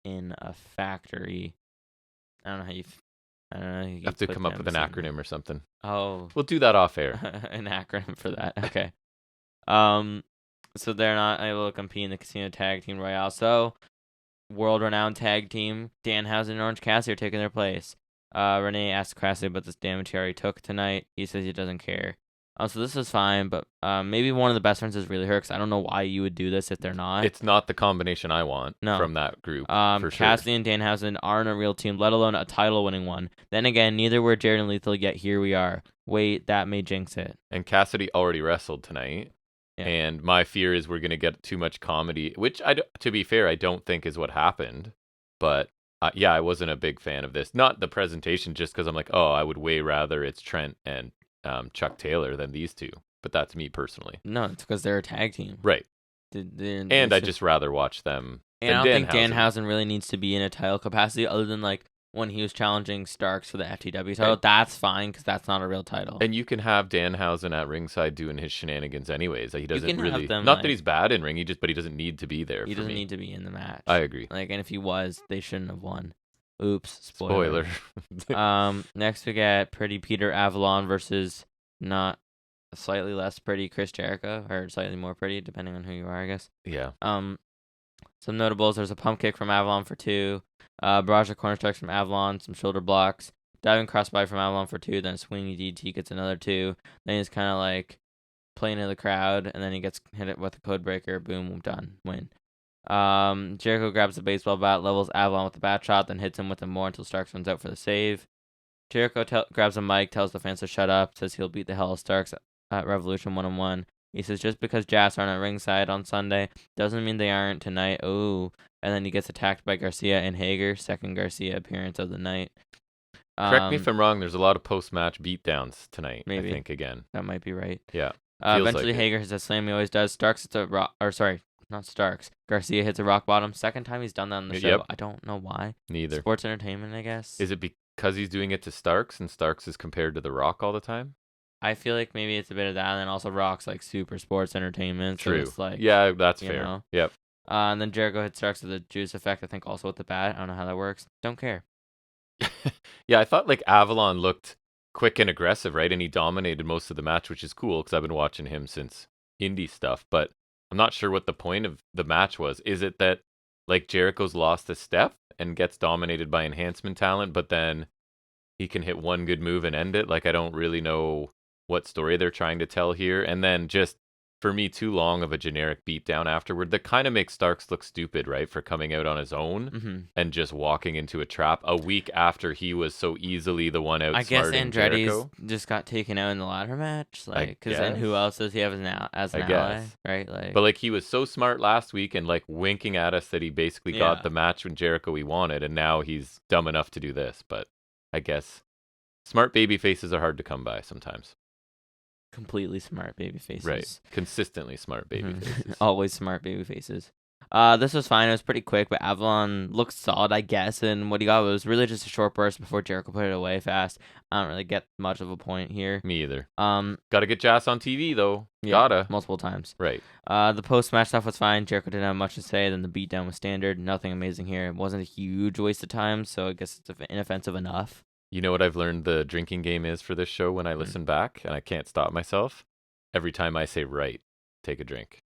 in a factory. I don't know how you. I don't know. You have to come up with an acronym or something. Oh, we'll do that off air. An acronym for that. Okay. So they're not able to compete in the Casino Tag Team Royale. So, world-renowned tag team Danhausen and Orange Cassidy are taking their place. Renee asked Cassidy about this damage he already took tonight. He says he doesn't care. So this is fine, but maybe one of the Best Friends is really hurt, because I don't know why you would do this if they're not. It's not the combination I want from that group, for sure. Cassidy and Danhausen aren't a real team, let alone a title-winning one. Then again, neither were Jared and Lethal, yet here we are. Wait, that may jinx it. And Cassidy already wrestled tonight. Yeah. And my fear is we're going to get too much comedy, which, to be fair, I don't think is what happened. But Yeah, I wasn't a big fan of this. Not the presentation, just because I'm like, oh, I would way rather it's Trent and Chuck Taylor than these two. But that's me personally. No, it's because they're a tag team. Right. And I'd just rather watch them And I than don't think Danhausen. Danhausen really needs to be in a title capacity other than like when he was challenging Starks for the FTW title. That's fine because that's not a real title. And you can have Danhausen at ringside doing his shenanigans anyways. He doesn't really. Them, not that he's bad in ring. But he doesn't need to be there. He doesn't need to be in the match. I agree. Like, and if he was, they shouldn't have won. Oops, spoiler. Next we get Pretty Peter Avalon versus not slightly less pretty Chris Jericho, or slightly more pretty, depending on who you are, I guess. Yeah. Some notables: there's a pump kick from Avalon for 2, barrage of corner strikes from Avalon, some shoulder blocks, diving crossbody from Avalon for 2, then a swinging DT gets another 2. Then he's kind of like playing to the crowd, and then he gets hit with a code breaker. Boom, done, win. Jericho grabs the baseball bat, levels Avalon with the bat shot, then hits him with it more until Starks runs out for the save. Jericho grabs a mic, tells the fans to shut up, says he'll beat the hell of Starks at Revolution 1-on-1. He says just because Jazz aren't at ringside on Sunday doesn't mean they aren't tonight. Oh, and then he gets attacked by Garcia and Hager, second Garcia appearance of the night. Correct me if I'm wrong. There's a lot of post-match beatdowns tonight. Maybe. I think again. That might be right. Yeah. Eventually, Hager hits a slam he always does. Starks hits a rock, or sorry, not Starks. Garcia hits a rock bottom. Second time he's done that on the show. Yep. I don't know why. Neither. Sports entertainment, I guess. Is it because he's doing it to Starks and Starks is compared to The Rock all the time? I feel like maybe it's a bit of that, and then also Rock's like super sports entertainment. True. So it's like, yeah, that's fair. Know? Yep. And then Jericho hits Starks with the juice effect, I think also with the bat. I don't know how that works. Don't care. Yeah, I thought like Avalon looked quick and aggressive, right? And he dominated most of the match, which is cool because I've been watching him since indie stuff. But I'm not sure what the point of the match was. Is it that like Jericho's lost a step and gets dominated by enhancement talent, but then he can hit one good move and end it? Like, I don't really know what story they're trying to tell here. And then just, for me, too long of a generic beatdown afterward that kind of makes Starks look stupid, right? For coming out on his own and just walking into a trap a week after he was so easily the one outsmarting I guess Andretti's Jericho. Just got taken out in the ladder match. Like, because then who else does he have as an ally? Right? Like, but like he was so smart last week and like winking at us that he basically got the match with Jericho he wanted. And now he's dumb enough to do this. But I guess smart baby faces are hard to come by sometimes. Completely smart baby faces. Right. Consistently smart baby faces. Always smart baby faces. This was fine. It was pretty quick, but Avalon looked solid, I guess. And what he got was really just a short burst before Jericho put it away fast. I don't really get much of a point here. Me either. Gotta get Jazz on TV, though. Yeah, Gotta. multiple times. Right. The post-match stuff was fine. Jericho didn't have much to say. Then the beatdown was standard. Nothing amazing here. It wasn't a huge waste of time, so I guess it's inoffensive enough. You know what I've learned the drinking game is for this show when I listen back, and I can't stop myself? Every time I say right, take a drink.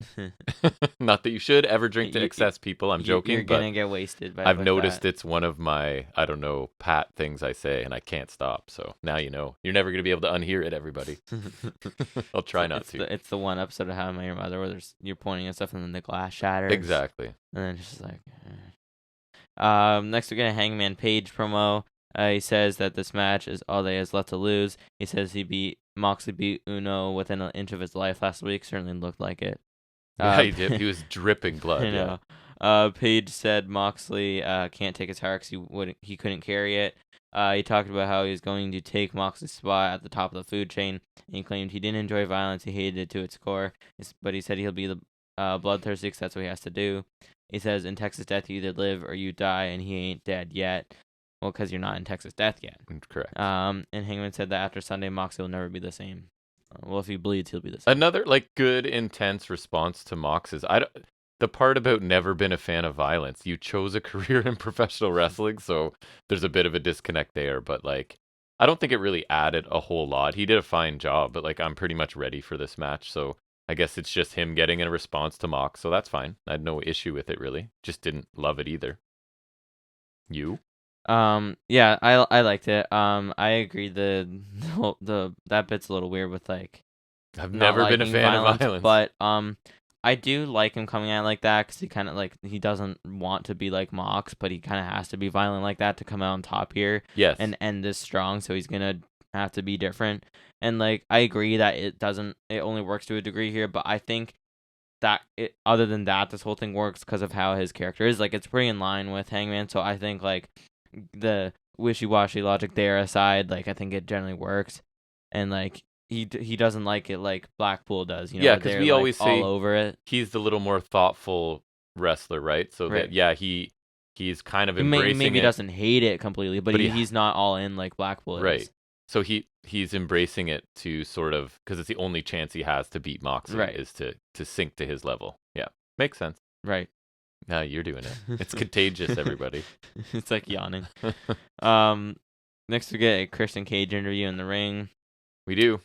Not that you should ever drink to excess, people. I'm joking. You're going to get wasted. I've noticed it's one of my, I don't know, pat things I say, and I can't stop. So now you know. You're never going to be able to unhear it, everybody. I'll try not to. It's the one episode of How I Met Your Mother where you're pointing at stuff and then the glass shatters. Exactly. And then it's just like... Next, we get a Hangman Page promo. He says that this match is all they has left to lose. He says Moxley beat Uno within an inch of his life last week. Certainly looked like it. Yeah, he did. He was dripping blood. I know. Page said Moxley can't take his heart because he couldn't carry it. He talked about how he was going to take Moxley's spot at the top of the food chain. And he claimed he didn't enjoy violence. He hated it to its core. But he said he'll be the bloodthirsty because that's what he has to do. He says, in Texas Death, you either live or you die, and he ain't dead yet. Well, because you're not in Texas Death yet. Correct. And Hangman said that after Sunday, Moxley will never be the same. Well, if he bleeds, he'll be the same. Another good, intense response to Mox's. The part about never been a fan of violence. You chose a career in professional wrestling, so there's a bit of a disconnect there. But I don't think it really added a whole lot. He did a fine job, but I'm pretty much ready for this match. So I guess it's just him getting a response to Mox, so that's fine. I had no issue with it really. Just didn't love it either. You? Yeah, I liked it. I agree that bit's a little weird with I've never been a fan of violence, but I do like him coming out like that because he kind of he doesn't want to be like Mox, but he kind of has to be violent like that to come out on top here. Yes, and end this strong, so he's gonna have to be different. And I agree that it only works to a degree here, but I think other than that, this whole thing works because of how his character is. Like, it's pretty in line with Hangman, so I think, like, the wishy-washy logic there aside, like, I think it generally works. And, like, he doesn't like it like Blackpool does, Yeah, where because they're, we like, always all say over it. he's the little more thoughtful wrestler, right? So Right. that he's kind of He embracing maybe it. doesn't hate it completely, but But he's not all in like Blackpool right. is. So he's embracing it to sort of, because it's the only chance he has to beat Moxley Right. is to sink to his level. Yeah, makes sense. Right. Now you're doing it. It's contagious, everybody. It's like yawning. Next we get a Christian Cage interview in the ring. We do.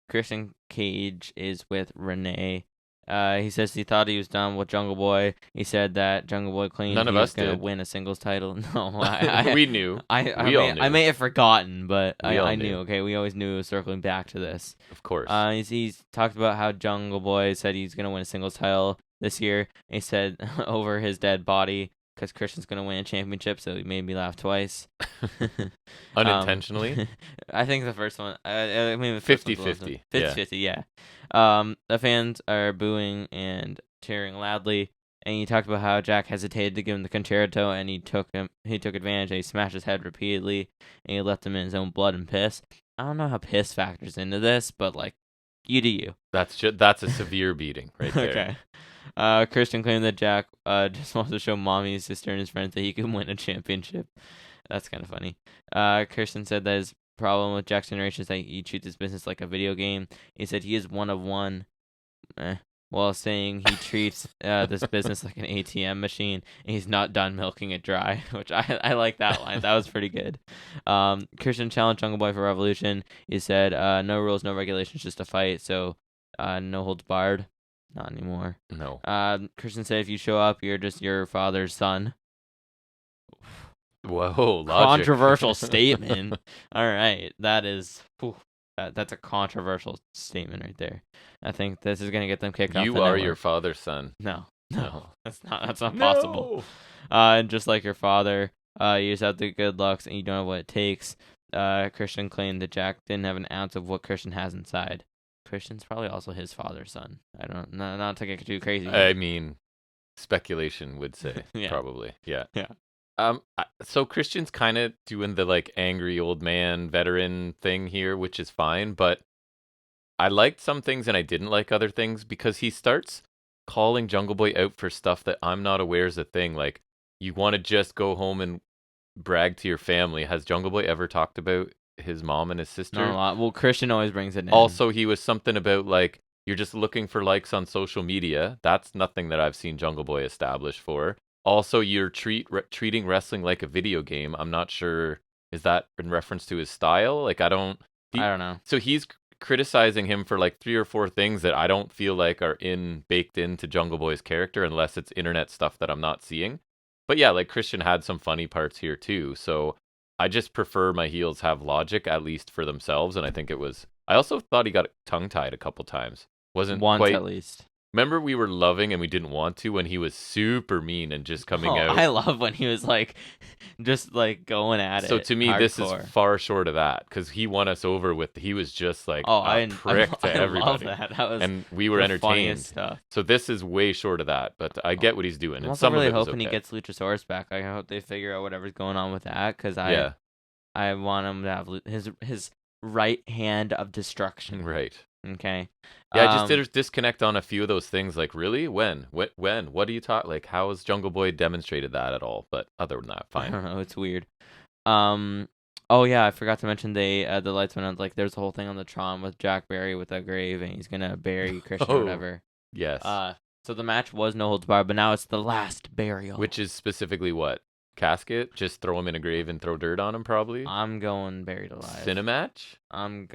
Christian Cage is with Renee. He says he thought he was done with Jungle Boy. He said that Jungle Boy claimed None of he was us going to did. win a singles title. No, we knew. We all knew. I may have forgotten, but We all I knew. knew. Okay, we always knew it was circling back to this. Of course. He's talked about how Jungle Boy said he's going to win a singles title this year. He said over his dead body because Christian's going to win a championship, so he made me laugh twice. Unintentionally? I think the first one, I mean, 50-50. 50-50, yeah. The fans are booing and cheering loudly, and he talked about how Jack hesitated to give him the concerto, and he took advantage, and he smashed his head repeatedly, and he left him in his own blood and piss. I don't know how piss factors into this, but, like, you do you. That's a severe beating right there. Okay. Christian claimed that Jack just wants to show mommy, his sister, and his friends that he can win a championship. That's kind of funny. Christian said that his problem with Jack's generation is that he treats his business like a video game. He said he is one of one, while saying he treats this business like an ATM machine, and he's not done milking it dry, which I like that line. That was pretty good. Christian challenged Jungle Boy for Revolution. He said, no rules, no regulations, just a fight, so no holds barred. Not anymore. No. Christian said if you show up, you're just your father's son. Whoa, logic. Controversial statement. All right, that is that's a controversial statement right there. I think this is gonna get them kicked off. You are your father's son. No, that's not possible. And just like your father, you just have the good looks and you don't have what it takes. Christian claimed that Jack didn't have an ounce of what Christian has inside. Christian's probably also his father's son. I don't know, not to get too crazy. I mean, speculation would say Yeah. probably. Yeah. Yeah. So Christian's kind of doing the like angry old man veteran thing here, which is fine, but I liked some things and I didn't like other things because he starts calling Jungle Boy out for stuff that I'm not aware is a thing. Like, you want to just go home and brag to your family. Has Jungle Boy ever talked about his mom and his sister? Not a lot. Well, Christian always brings it in. Also, he was something about like, you're just looking for likes on social media. That's nothing that I've seen Jungle Boy establish for. Also, you're treating wrestling like a video game. I'm not sure, is that in reference to his style? Like, I don't know. So he's criticizing him for like 3 or 4 things that I don't feel like are baked into Jungle Boy's character, unless it's internet stuff that I'm not seeing. But yeah, like Christian had some funny parts here too. So I just prefer my heels have logic, at least for themselves. And I think I also thought he got tongue-tied a couple times. Wasn't once quite, at least. Remember we were loving and we didn't want to when he was super mean and just coming out. I love when he was like, just like going at it. So to me, hardcore. This is far short of that because he won us over with. He was just like a prick to everybody. I love that. That was and we were entertained. Stuff. So this is way short of that, but I get what he's doing. I'm and also some really of it was hoping he okay. gets Luchasaurus back. I hope they figure out whatever's going on with that because I want him to have his right hand of destruction. Right. Okay. Yeah, I just did a disconnect on a few of those things. Like, really? When? What do you talk? Like, how has Jungle Boy demonstrated that at all? But other than that, fine. I don't know. It's weird. Oh yeah, I forgot to mention the lights went on. Like, there's a whole thing on the Tron with Jack Barry with a grave, and he's gonna bury Christian or whatever. Yes. So the match was no holds barred, but now it's the last burial. Which is specifically what? Casket? Just throw him in a grave and throw dirt on him, probably. I'm going buried alive. Cinematch? I'm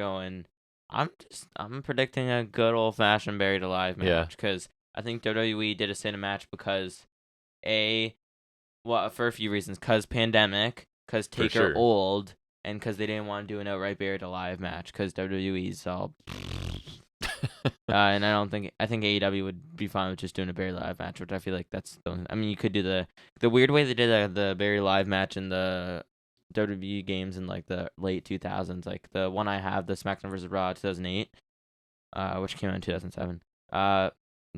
predicting a good old fashioned buried alive match because I think WWE did a cinematch because for a few reasons, because pandemic, because Taker old, and because they didn't want to do an outright buried alive match because WWE's all. And I think AEW would be fine with just doing a buried alive match, which I feel like that's the only. I mean, you could do the weird way they did the buried alive match in the WWE games in like the late 2000s, like the one I have, the SmackDown vs. Raw 2008, which came out in 2007.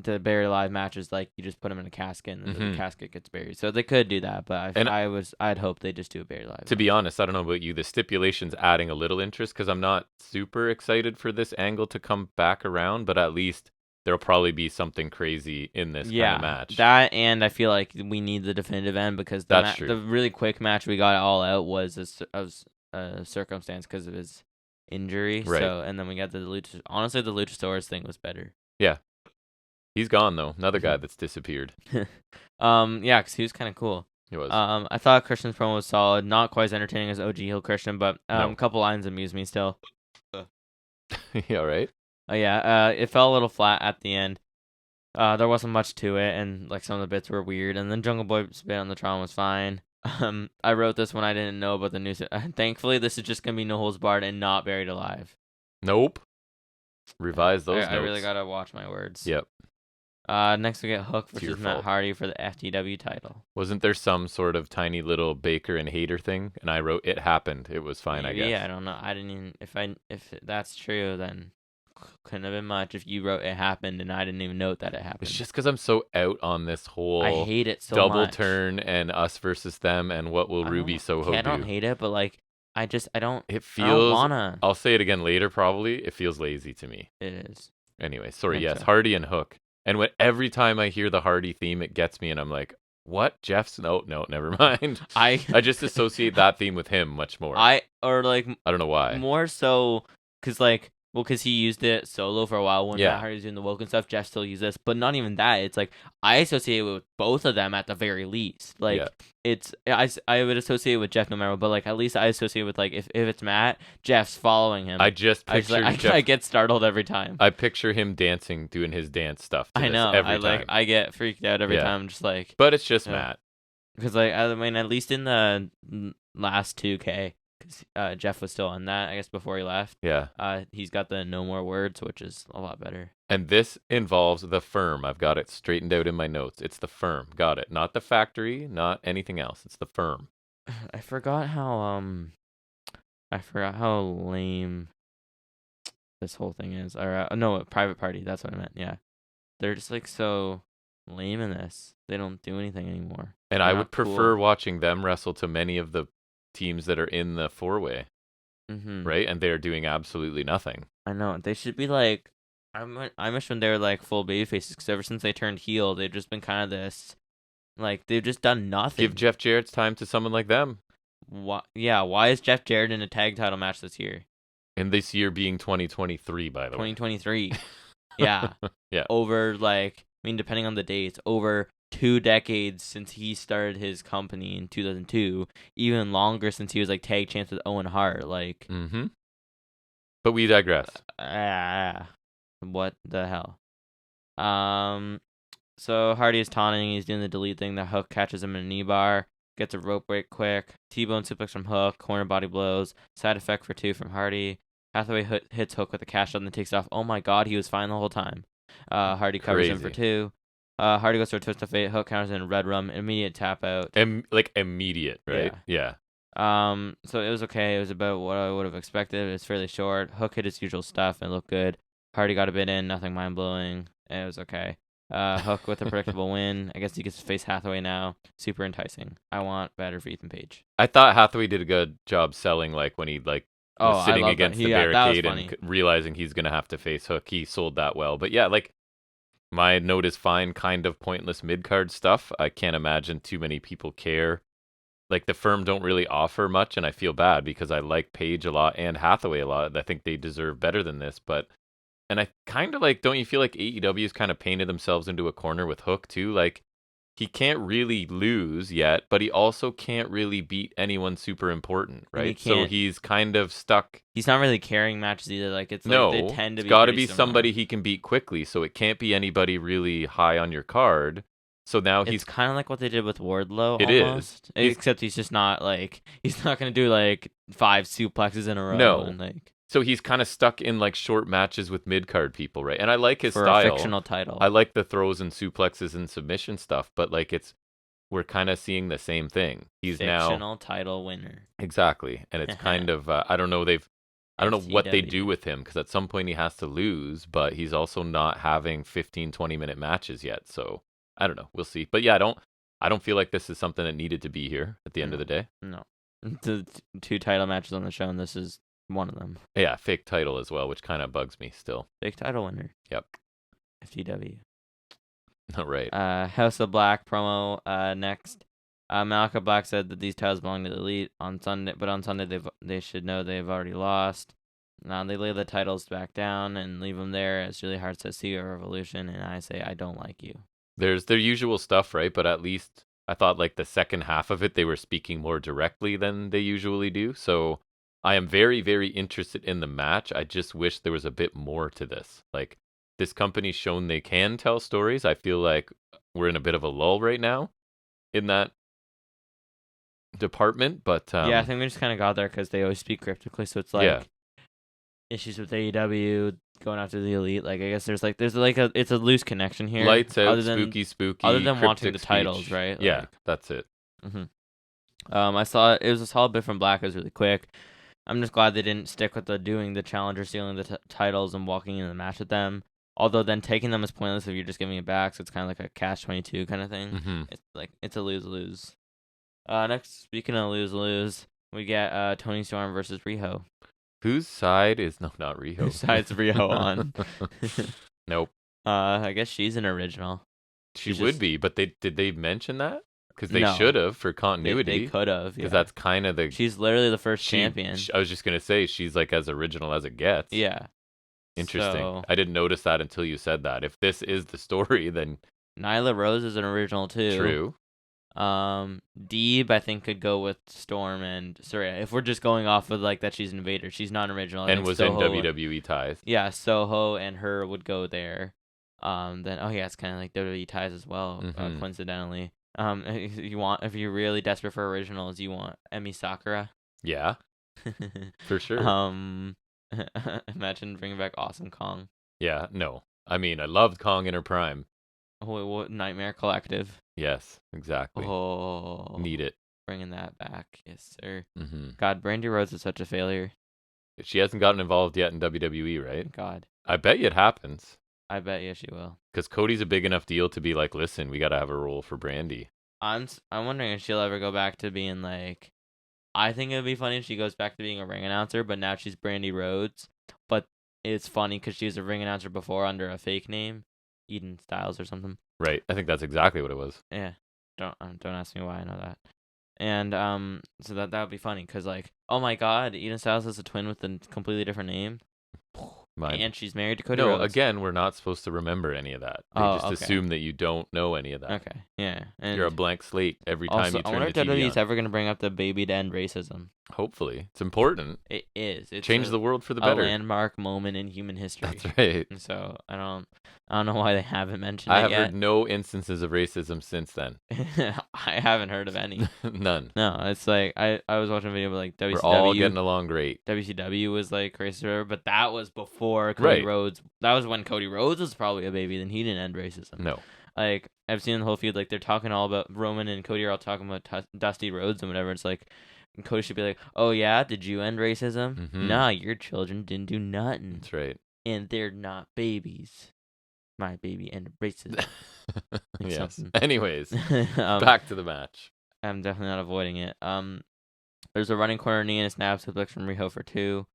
the buried alive matches, like you just put them in a casket and the casket gets buried. So they could do that, but I'd hope they just do a buried alive. To be honest, I don't know about you. The stipulation's adding a little interest because I'm not super excited for this angle to come back around, but at least there'll probably be something crazy in this kind of match. That, and I feel like we need the definitive end because the really quick match we got all out was a circumstance because of his injury. Right. So, and then we got the Luchasaurus. Honestly, the Luchasaurus thing was better. Yeah. He's gone, though. Another guy that's disappeared. Yeah, because he was kind of cool. He was. I thought Christian's promo was solid. Not quite as entertaining as OG Hill Christian, but a couple lines amused me still. Yeah, right? Oh, yeah. It fell a little flat at the end. There wasn't much to it, and like some of the bits were weird. And then Jungle Boy spit on the Tron was fine. I wrote this when I didn't know about the news. Thankfully, this is just gonna be no holds barred and not buried alive. Nope. Revise those notes. I really gotta watch my words. Yep. Next we get Hook versus Matt Hardy for the FTW title. Wasn't there some sort of tiny little Baker and Hater thing? And I wrote, it happened. It was fine, I guess. Yeah, I don't know. I didn't even, if that's true, then couldn't have been much if you wrote it happened and I didn't even note that it happened. It's just because I'm so out on this whole I hate it so double much. turn and us versus them and what will Ruby Soho do. I don't hate it, but like, I don't wanna. I'll say it again later probably. It feels lazy to me. It is. Anyway, sorry, yes, so. Hardy and Hook. And every time I hear the Hardy theme, it gets me and I'm like, what? Jeff's? No, never mind. I just associate that theme with him much more. I don't know why. More so, because he used it solo for a while when Matt Hardy was doing the Woken stuff. Jeff still used this, but not even that. It's like I associate it with both of them at the very least. It's I would associate it with Jeff no matter what, but like at least I associate with like if it's Matt, Jeff's following him. I just picture Jeff, I get startled every time. I picture him dancing, doing his dance stuff. I know. Every time. I get freaked out every time. I'm just like, but it's just Matt. Because I mean, at least in the last 2K. Because Jeff was still on that, I guess, before he left. Yeah. He's got the no more words, which is a lot better. And this involves the firm. I've got it straightened out in my notes. It's the firm. Got it. Not the factory, not anything else. It's the firm. I forgot how lame this whole thing is. Or no, Private Party. That's what I meant. Yeah. They're just like so lame in this. They don't do anything anymore. And I would prefer watching them wrestle to many of the teams that are in the four-way, right? And they're doing absolutely nothing. I know. They should be like, I wish when they were like full baby faces, because ever since they turned heel, they've just been kind of this, like, they've just done nothing. Give Jeff Jarrett's time to someone like them. Why is Jeff Jarrett in a tag title match this year? And this year being 2023, by the way. 2023. Yeah. Yeah. Over, like, I mean, depending on the dates, over 2 decades since he started his company in 2002, even longer since he was like tag champs with Owen Hart. Like, but we digress. What the hell? So Hardy is taunting. He's doing the delete thing. The Hook catches him in a knee bar. Gets a rope break quick. T-bone suplex from Hook. Corner body blows. Side effect for 2 from Hardy. Hathaway hits Hook with a cash out and then takes off. Oh my God, he was fine the whole time. Hardy covers him for 2. Hardy goes for a twist of fate. Hook counters in Red Rum. Immediate tap out. Immediate, right? Yeah. So it was okay. It was about what I would have expected. It was fairly short. Hook hit his usual stuff and looked good. Hardy got a bit in. Nothing mind blowing. It was okay. Hook with a predictable win. I guess he gets to face Hathaway now. Super enticing. I want better for Ethan Page. I thought Hathaway did a good job selling, like when he was sitting against the barricade and realizing he's gonna have to face Hook. He sold that well. But yeah, like. My note is fine, kind of pointless mid-card stuff. I can't imagine too many people care. Like, the firm don't really offer much, and I feel bad because I like Page a lot and Hathaway a lot. I think they deserve better than this, and I kind of like, don't you feel like AEW's kind of painted themselves into a corner with Hook, too? Like, he can't really lose yet, but he also can't really beat anyone super important, right? So he's kind of stuck. He's not really carrying matches either. Like they tend to be. It's got to be somebody he can beat quickly. So it can't be anybody really high on your card. So now it's kind of like what they did with Wardlow. It almost. Is, except he's just not like he's not gonna do like 5 suplexes in a row. No. And, like, so he's kind of stuck in like short matches with mid-card people, right? And I like his for style. A fictional title. I like the throws and suplexes and submission stuff, but like we're kind of seeing the same thing. He's fictional now title winner. Exactly, and it's kind of I don't know. I don't know what they do FTW. with him, because at some point he has to lose, but he's also not having 15, 20-minute matches yet. So I don't know. We'll see. But yeah, I don't feel like this is something that needed to be here at the end of the day. No. The two title matches on the show, and this is one of them. Yeah, fake title as well, which kind of bugs me still. Big title winner. Yep. FTW. All right. House of Black promo next. Malachi Black said that these titles belong to the Elite on Sunday, but on Sunday they should know they've already lost. Now they lay the titles back down and leave them there. As Julie Hart says, "See you at Revolution," and I say, "I don't like you." There's their usual stuff, right? But at least I thought like the second half of it, they were speaking more directly than they usually do. So I am very, very interested in the match. I just wish there was a bit more to this. Like, this company's shown they can tell stories. I feel like we're in a bit of a lull right now in that department. But yeah, I think we just kind of got there because they always speak cryptically. So it's like issues with AEW going after the Elite. Like, I guess there's it's a loose connection here. Lights out, other than, spooky. Other than wanting cryptic the speech. titles, right? Yeah, like, that's it. I saw it was a solid bit from Black. It was really quick. I'm just glad they didn't stick with doing the challenger, stealing the titles, and walking into the match with them. Although then taking them is pointless if you're just giving it back. So it's kind of like a catch-22 kind of thing. It's a lose-lose. Next, speaking of lose-lose, we get Tony Storm versus Riho. Whose side is not Riho? Whose side's Riho on? Nope. I guess she's an original. She would be, but did they mention that? Because they should have for continuity. They could have, because that's kind of the. She's literally the first champion. I was just gonna say she's like as original as it gets. Yeah. Interesting. So, I didn't notice that until you said that. If this is the story, then Nyla Rose is an original too. True. Deeb, I think, could go with Storm and Soraya. If we're just going off of like that, she's an Invader. She's not an original. And was Soho, in WWE ties. Yeah, Soho and her would go there. Then it's kind of like WWE ties as well. Coincidentally. If you're really desperate for originals, you want Emi Sakura. Yeah. For sure. Imagine bringing back Awesome Kong. Yeah. No. I mean, I loved Kong in her prime. What Nightmare Collective? Yes, exactly. Oh, need it. Bringing that back, yes, sir. God, Brandy Rose is such a failure. She hasn't gotten involved yet in WWE, right? God, I bet you it happens. I bet you she will. Because Cody's a big enough deal to be like, listen, we got to have a role for Brandy. I'm wondering if she'll ever go back to being like. I think it would be funny if she goes back to being a ring announcer, but now she's Brandy Rhodes. But it's funny because she was a ring announcer before under a fake name, Eden Styles or something. Right. I think that's exactly what it was. Yeah. Don't ask me why I know that. And so that would be funny because like, oh my God, Eden Styles has a twin with a completely different name. And she's married to Cody Rhodes. Again, we're not supposed to remember any of that. They just assume that you don't know any of that. Okay, yeah. And you're a blank slate every time you turn the TV on. I wonder if WWE's ever going to bring up the baby to end racism. Hopefully. It's important. It is. It's change the world for the better. A landmark moment in human history. That's right. And so I don't know why they haven't mentioned it yet. I have heard no instances of racism since then. I haven't heard of any. None. No, it's like I was watching a video with like WCW. We're all getting along great. WCW was like racist, but that was before Cody Rhodes. That was when Cody Rhodes was probably a baby. Then he didn't end racism. No. Like I've seen the whole feud. Like they're talking all about Roman and Cody are all talking about Dusty Rhodes and whatever. It's like. And Cody should be like, oh yeah, did you end racism? Nah, your children didn't do nothing. That's right. And they're not babies. My baby ended racism. Yes. Anyways, back to the match. I'm definitely not avoiding it. There's a running corner knee and a snap suplex from Riho for 2.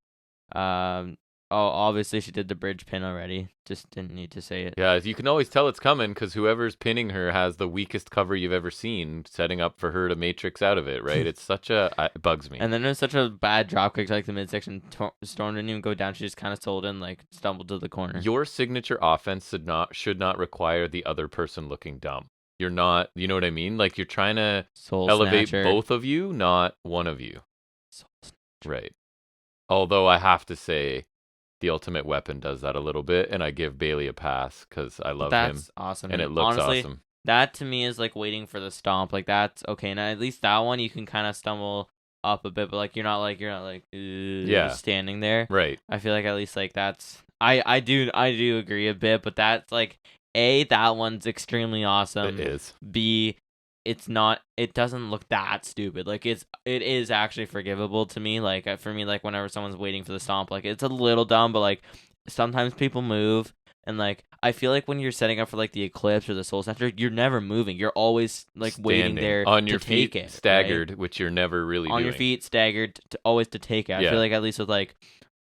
Obviously she did the bridge pin already. Just didn't need to say it. Yeah, you can always tell it's coming because whoever's pinning her has the weakest cover you've ever seen, setting up for her to matrix out of it, right? It's such it bugs me. And then there's such a bad dropkick, like the midsection. Storm didn't even go down. She just kind of sold in, like stumbled to the corner. Your signature offense should not require the other person looking dumb. You're not, you know what I mean? Like you're trying to elevate both of you, not one of you. Soul snatcher. Right. Although I have to say, the Ultimate Weapon does that a little bit, and I give Bailey a pass because I love him. That's awesome. And it looks honestly, awesome. That to me is like waiting for the stomp. Like that's okay. Now at least that one you can kind of stumble up a bit, but like you're not like standing there. Right. I feel like at least like that's I do agree a bit, but that's like A, that one's extremely awesome. It is. B, it's not. It doesn't look that stupid. Like it is actually forgivable to me. Like for me, like whenever someone's waiting for the stomp, like it's a little dumb, but like sometimes people move. And, like, I feel like when you're setting up for, like, the Eclipse or the Soul Snatcher, you're never moving. You're always, like, waiting there on your to feet, take it. staggered, right? which you're never really on doing. your feet, staggered, always to take it. I feel like at least with, like,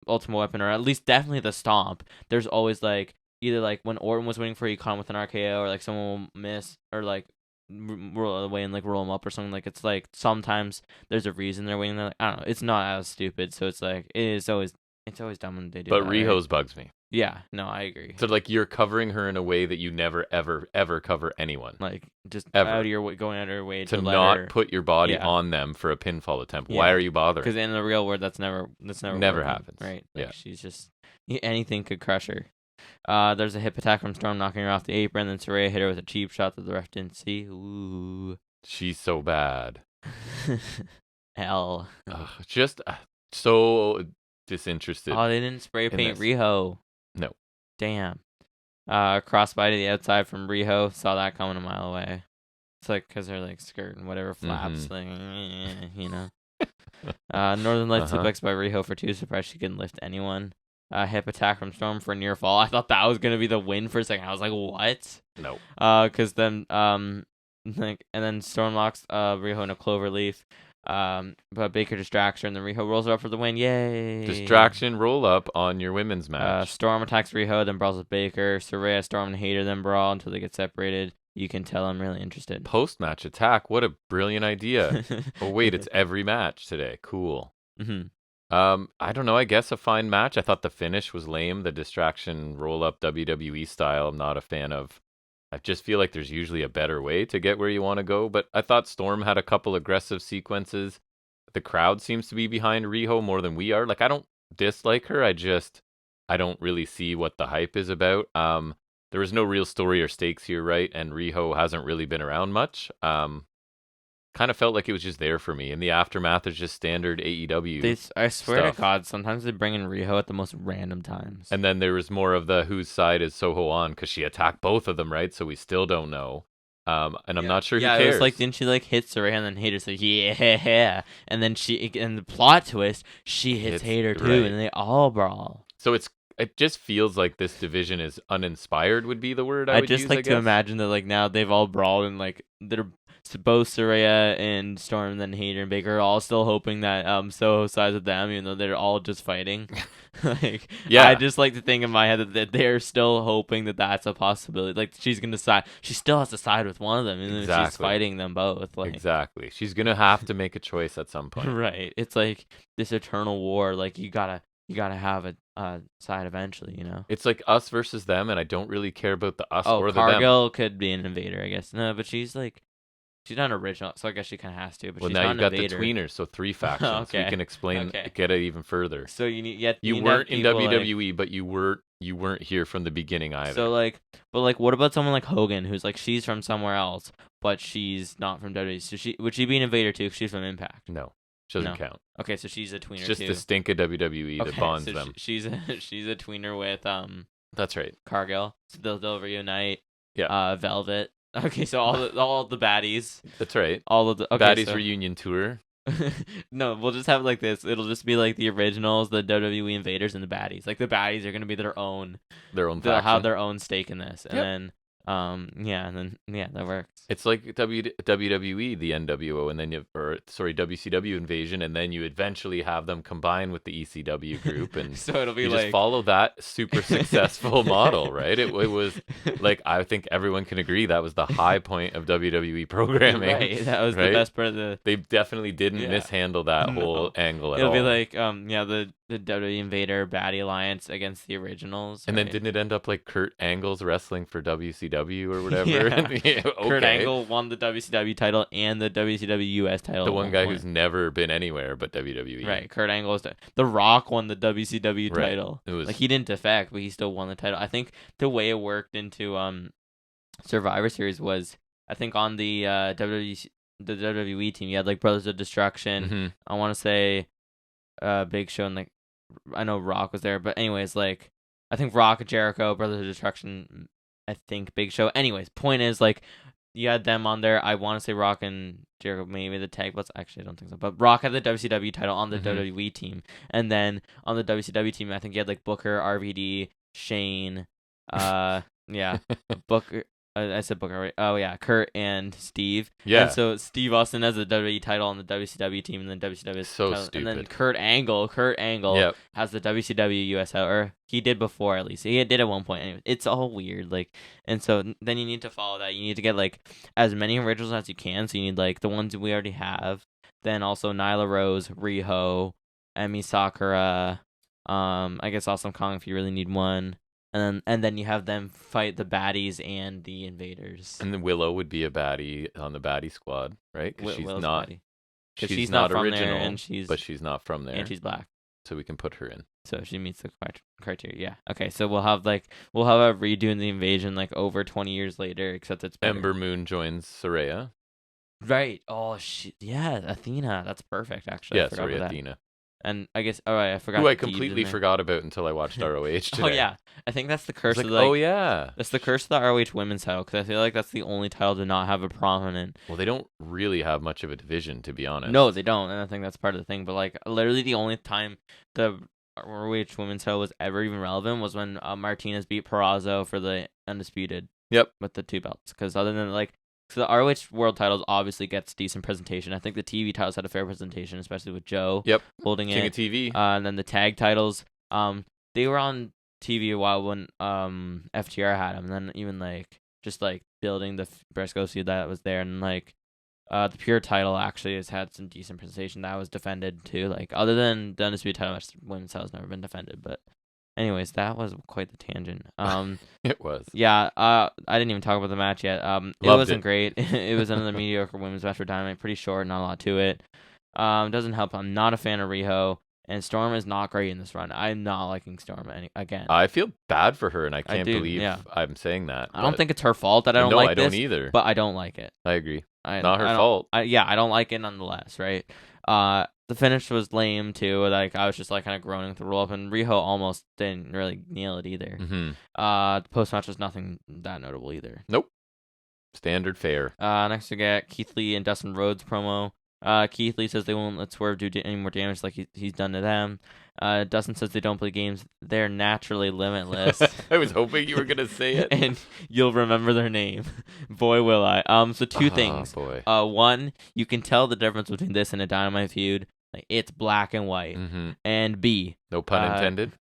Ultimate Weapon, or at least definitely the Stomp, there's always, like, either, like, when Orton was waiting for you, caught him with an RKO, or, like, someone will miss, or, like, roll away and, like, roll him up or something. Like, it's, like, sometimes there's a reason they're waiting there. Like, I don't know. It's not as stupid, so it's, like, it's always dumb when they do that. But Riho's right? bugs me. Yeah, no, I agree. So, like, you're covering her in a way that you never, ever, ever cover anyone. Like, just ever. out of your way, going out of your way to let not her... put your body on them for a pinfall attempt. Yeah. Why are you bothering? Because in the real world, that's never happens. Right? Like, yeah. She's just... Anything could crush her. There's a hip attack from Storm, knocking her off the apron. Then Saraya hit her with a cheap shot that the ref didn't see. Ooh. She's so bad. Hell. Just so disinterested. Oh, they didn't spray paint Riho. No. Damn. Crossbody to the outside from Riho. Saw that coming a mile away. It's like because her like skirt and whatever flaps, like, you know. Northern Lights suplex by Riho for 2. Surprised she couldn't lift anyone. Hip attack from Storm for near fall. I thought that was gonna be the win for a second. I was like, what? No. Because then like, and then Storm locks Riho in a clover leaf. But Baker distracts her, and then Riho rolls her up for the win. Yay! Distraction roll up on your women's match. Storm attacks Riho, then brawls with Baker. Saraya, Storm, and Hayter then brawl until they get separated. You can tell I'm really interested. Post-match attack. What a brilliant idea. Oh, wait, it's every match today. Cool. I don't know. I guess a fine match. I thought the finish was lame. The distraction roll-up WWE style, I'm not a fan of. I just feel like there's usually a better way to get where you want to go. But I thought Storm had a couple aggressive sequences. The crowd seems to be behind Riho more than we are. Like, I don't dislike her. I don't really see what the hype is about. There was no real story or stakes here, right? And Riho hasn't really been around much. Kind of felt like it was just there for me. In the aftermath, there's just standard AEW. I swear stuff. to God, sometimes they bring in Riho at the most random times. And then there was more of the whose side is Soho on, because she attacked both of them, right? So we still don't know. And I'm not sure who cares. Yeah, it was like, didn't she like hit Saraya and then Hayter said, yeah. And then and the plot twist, she hits Hayter too, right. And they all brawl. So it just feels like this division is uninspired would be the word I would use, like to imagine that like now they've all brawled and like they're both Saraya and Storm and then Hayter and Baker are all still hoping that Soho sides with them, even though they're all just fighting. Like, yeah, I just like to think in my head that they're still hoping that that's a possibility. Like, she's gonna side, she still has to side with one of them, and then she's fighting them both. Like, exactly, she's gonna have to make a choice at some point. Right? It's like this eternal war. Like, you gotta have a side eventually. You know, it's like us versus them, and I don't really care about the us or the them. Cargill could be an invader, I guess. No, but she's like. She's not original, so I guess she kind of has to. But well, she's now not you've got invader. the tweeners, so 3 factions. We can explain, get it even further. So you weren't in WWE, but you weren't here from the beginning either. So but what about someone like Hogan, who's like she's from somewhere else, but she's not from WWE? So would she be an invader too? Because she's from Impact. No, she doesn't count. Okay, so she's a tweener. It's just too. the stink of WWE that bonds them. She's a tweener with That's right. Cargill. So they'll reunite. Yeah. Velvet. Okay, so all the baddies. That's right. All of the baddies reunion tour. No, we'll just have it like this. It'll just be like the originals, the WWE invaders, and the baddies. Like the baddies are gonna be their own. They'll have their own stake in this, and then that works. It's like WWE, the NWO, and then WCW invasion, and then you eventually have them combine with the ECW group, and so it'll be you just follow that super successful model, right? It was like, I think everyone can agree that was the high point of WWE programming. Right, that was the best part of the. They definitely didn't mishandle that whole angle at all. It'll be like the WWE Invader Baddie Alliance against the originals. And then didn't it end up like Kurt Angle's wrestling for WCW or whatever? Okay. Kurt Angle won the WCW title and the WCW US title. The one guy who's never been anywhere but WWE. Right. Kurt Angle is The Rock won the WCW title. It was... Like, he didn't defect, but he still won the title. I think the way it worked into Survivor Series was, I think on the WWE team, you had like Brothers of Destruction. Mm-hmm. I want to say Big Show and like I know Rock was there, but anyways, like I think Rock, Jericho, Brothers of Destruction, I think Big Show. Anyways, point is like you had them on there. I want to say Rock and Jericho maybe the tag belts. Actually, I don't think so. But Rock had the WCW title on the WWE team, and then on the WCW team, I think you had like Booker, RVD, Shane, yeah, Booker. I said Booker, right? Oh yeah, Kurt and Steve. Yeah. And so Steve Austin has the WWE title on the WCW team, and then WCW So title, stupid. and then Kurt Angle Yep. has the WCW US title, or he did before at least. He did at one point. Anyway, it's all weird, like, and so then you need to follow that. You need to get like as many originals as you can. So you need like the ones we already have. Then also Nyla Rose, Riho, Emi Sakura. I guess Awesome Kong if you really need one. And then you have them fight the baddies and the invaders. And then Willow would be a baddie on the baddie squad, right? Because she's not from original, there, and but she's not from there, and she's black, so we can put her in. So she meets the criteria. Yeah. Okay. So we'll have a redo in the invasion like over 20 years later, except it's better. Ember Moon joins Saraya. Right. Oh shit. Yeah, Athena. That's perfect. Actually. Yeah, Saraya Athena. And I guess I forgot. Who I completely forgot about until I watched ROH today. Oh yeah, I think that's the curse of that's the curse of the ROH women's title, because I feel like that's the only title to not have a prominent. Well, they don't really have much of a division, to be honest. No, they don't, and I think that's part of the thing. But like literally the only time the ROH women's title was ever even relevant was when Martinez beat Perazo for the undisputed. Yep. With the 2 belts, because other than like. So the ROH World Titles obviously gets decent presentation. I think the TV titles had a fair presentation, especially with Joe holding King it. of TV. And then the tag titles, they were on TV a while when FTR had them. And then even like just like building the Briscoe feud that was there, and like the Pure title actually has had some decent presentation that was defended too. Like other than the Undisputed title match, women's title has never been defended, but. Anyways, that was quite the tangent. It was. Yeah, I didn't even talk about the match yet. It wasn't great. It was another mediocre women's match for Dynamite. Pretty short, not a lot to it. Doesn't help. I'm not a fan of Riho, and Storm is not great in this run. I'm not liking Storm again. I feel bad for her, and I can't believe I'm saying that. I don't think it's her fault that I don't like this. No, I don't either. But I don't like it. I agree. Not her fault. I don't like it nonetheless, right? The finish was lame too. Like I was just like kind of groaning with the roll up, and Riho almost didn't really nail it either. Mm-hmm. The post match was nothing that notable either. Nope. Standard fare. Next we get Keith Lee and Dustin Rhodes promo. Keith Lee says they won't let Swerve do any more damage like he's done to them. Dustin says they don't play games. They're naturally limitless. I was hoping you were going to say it. And you'll remember their name. Boy, will I. So two things. Boy. One, you can tell the difference between this and a Dynamite feud. Like, it's black and white. Mm-hmm. And B. No pun intended.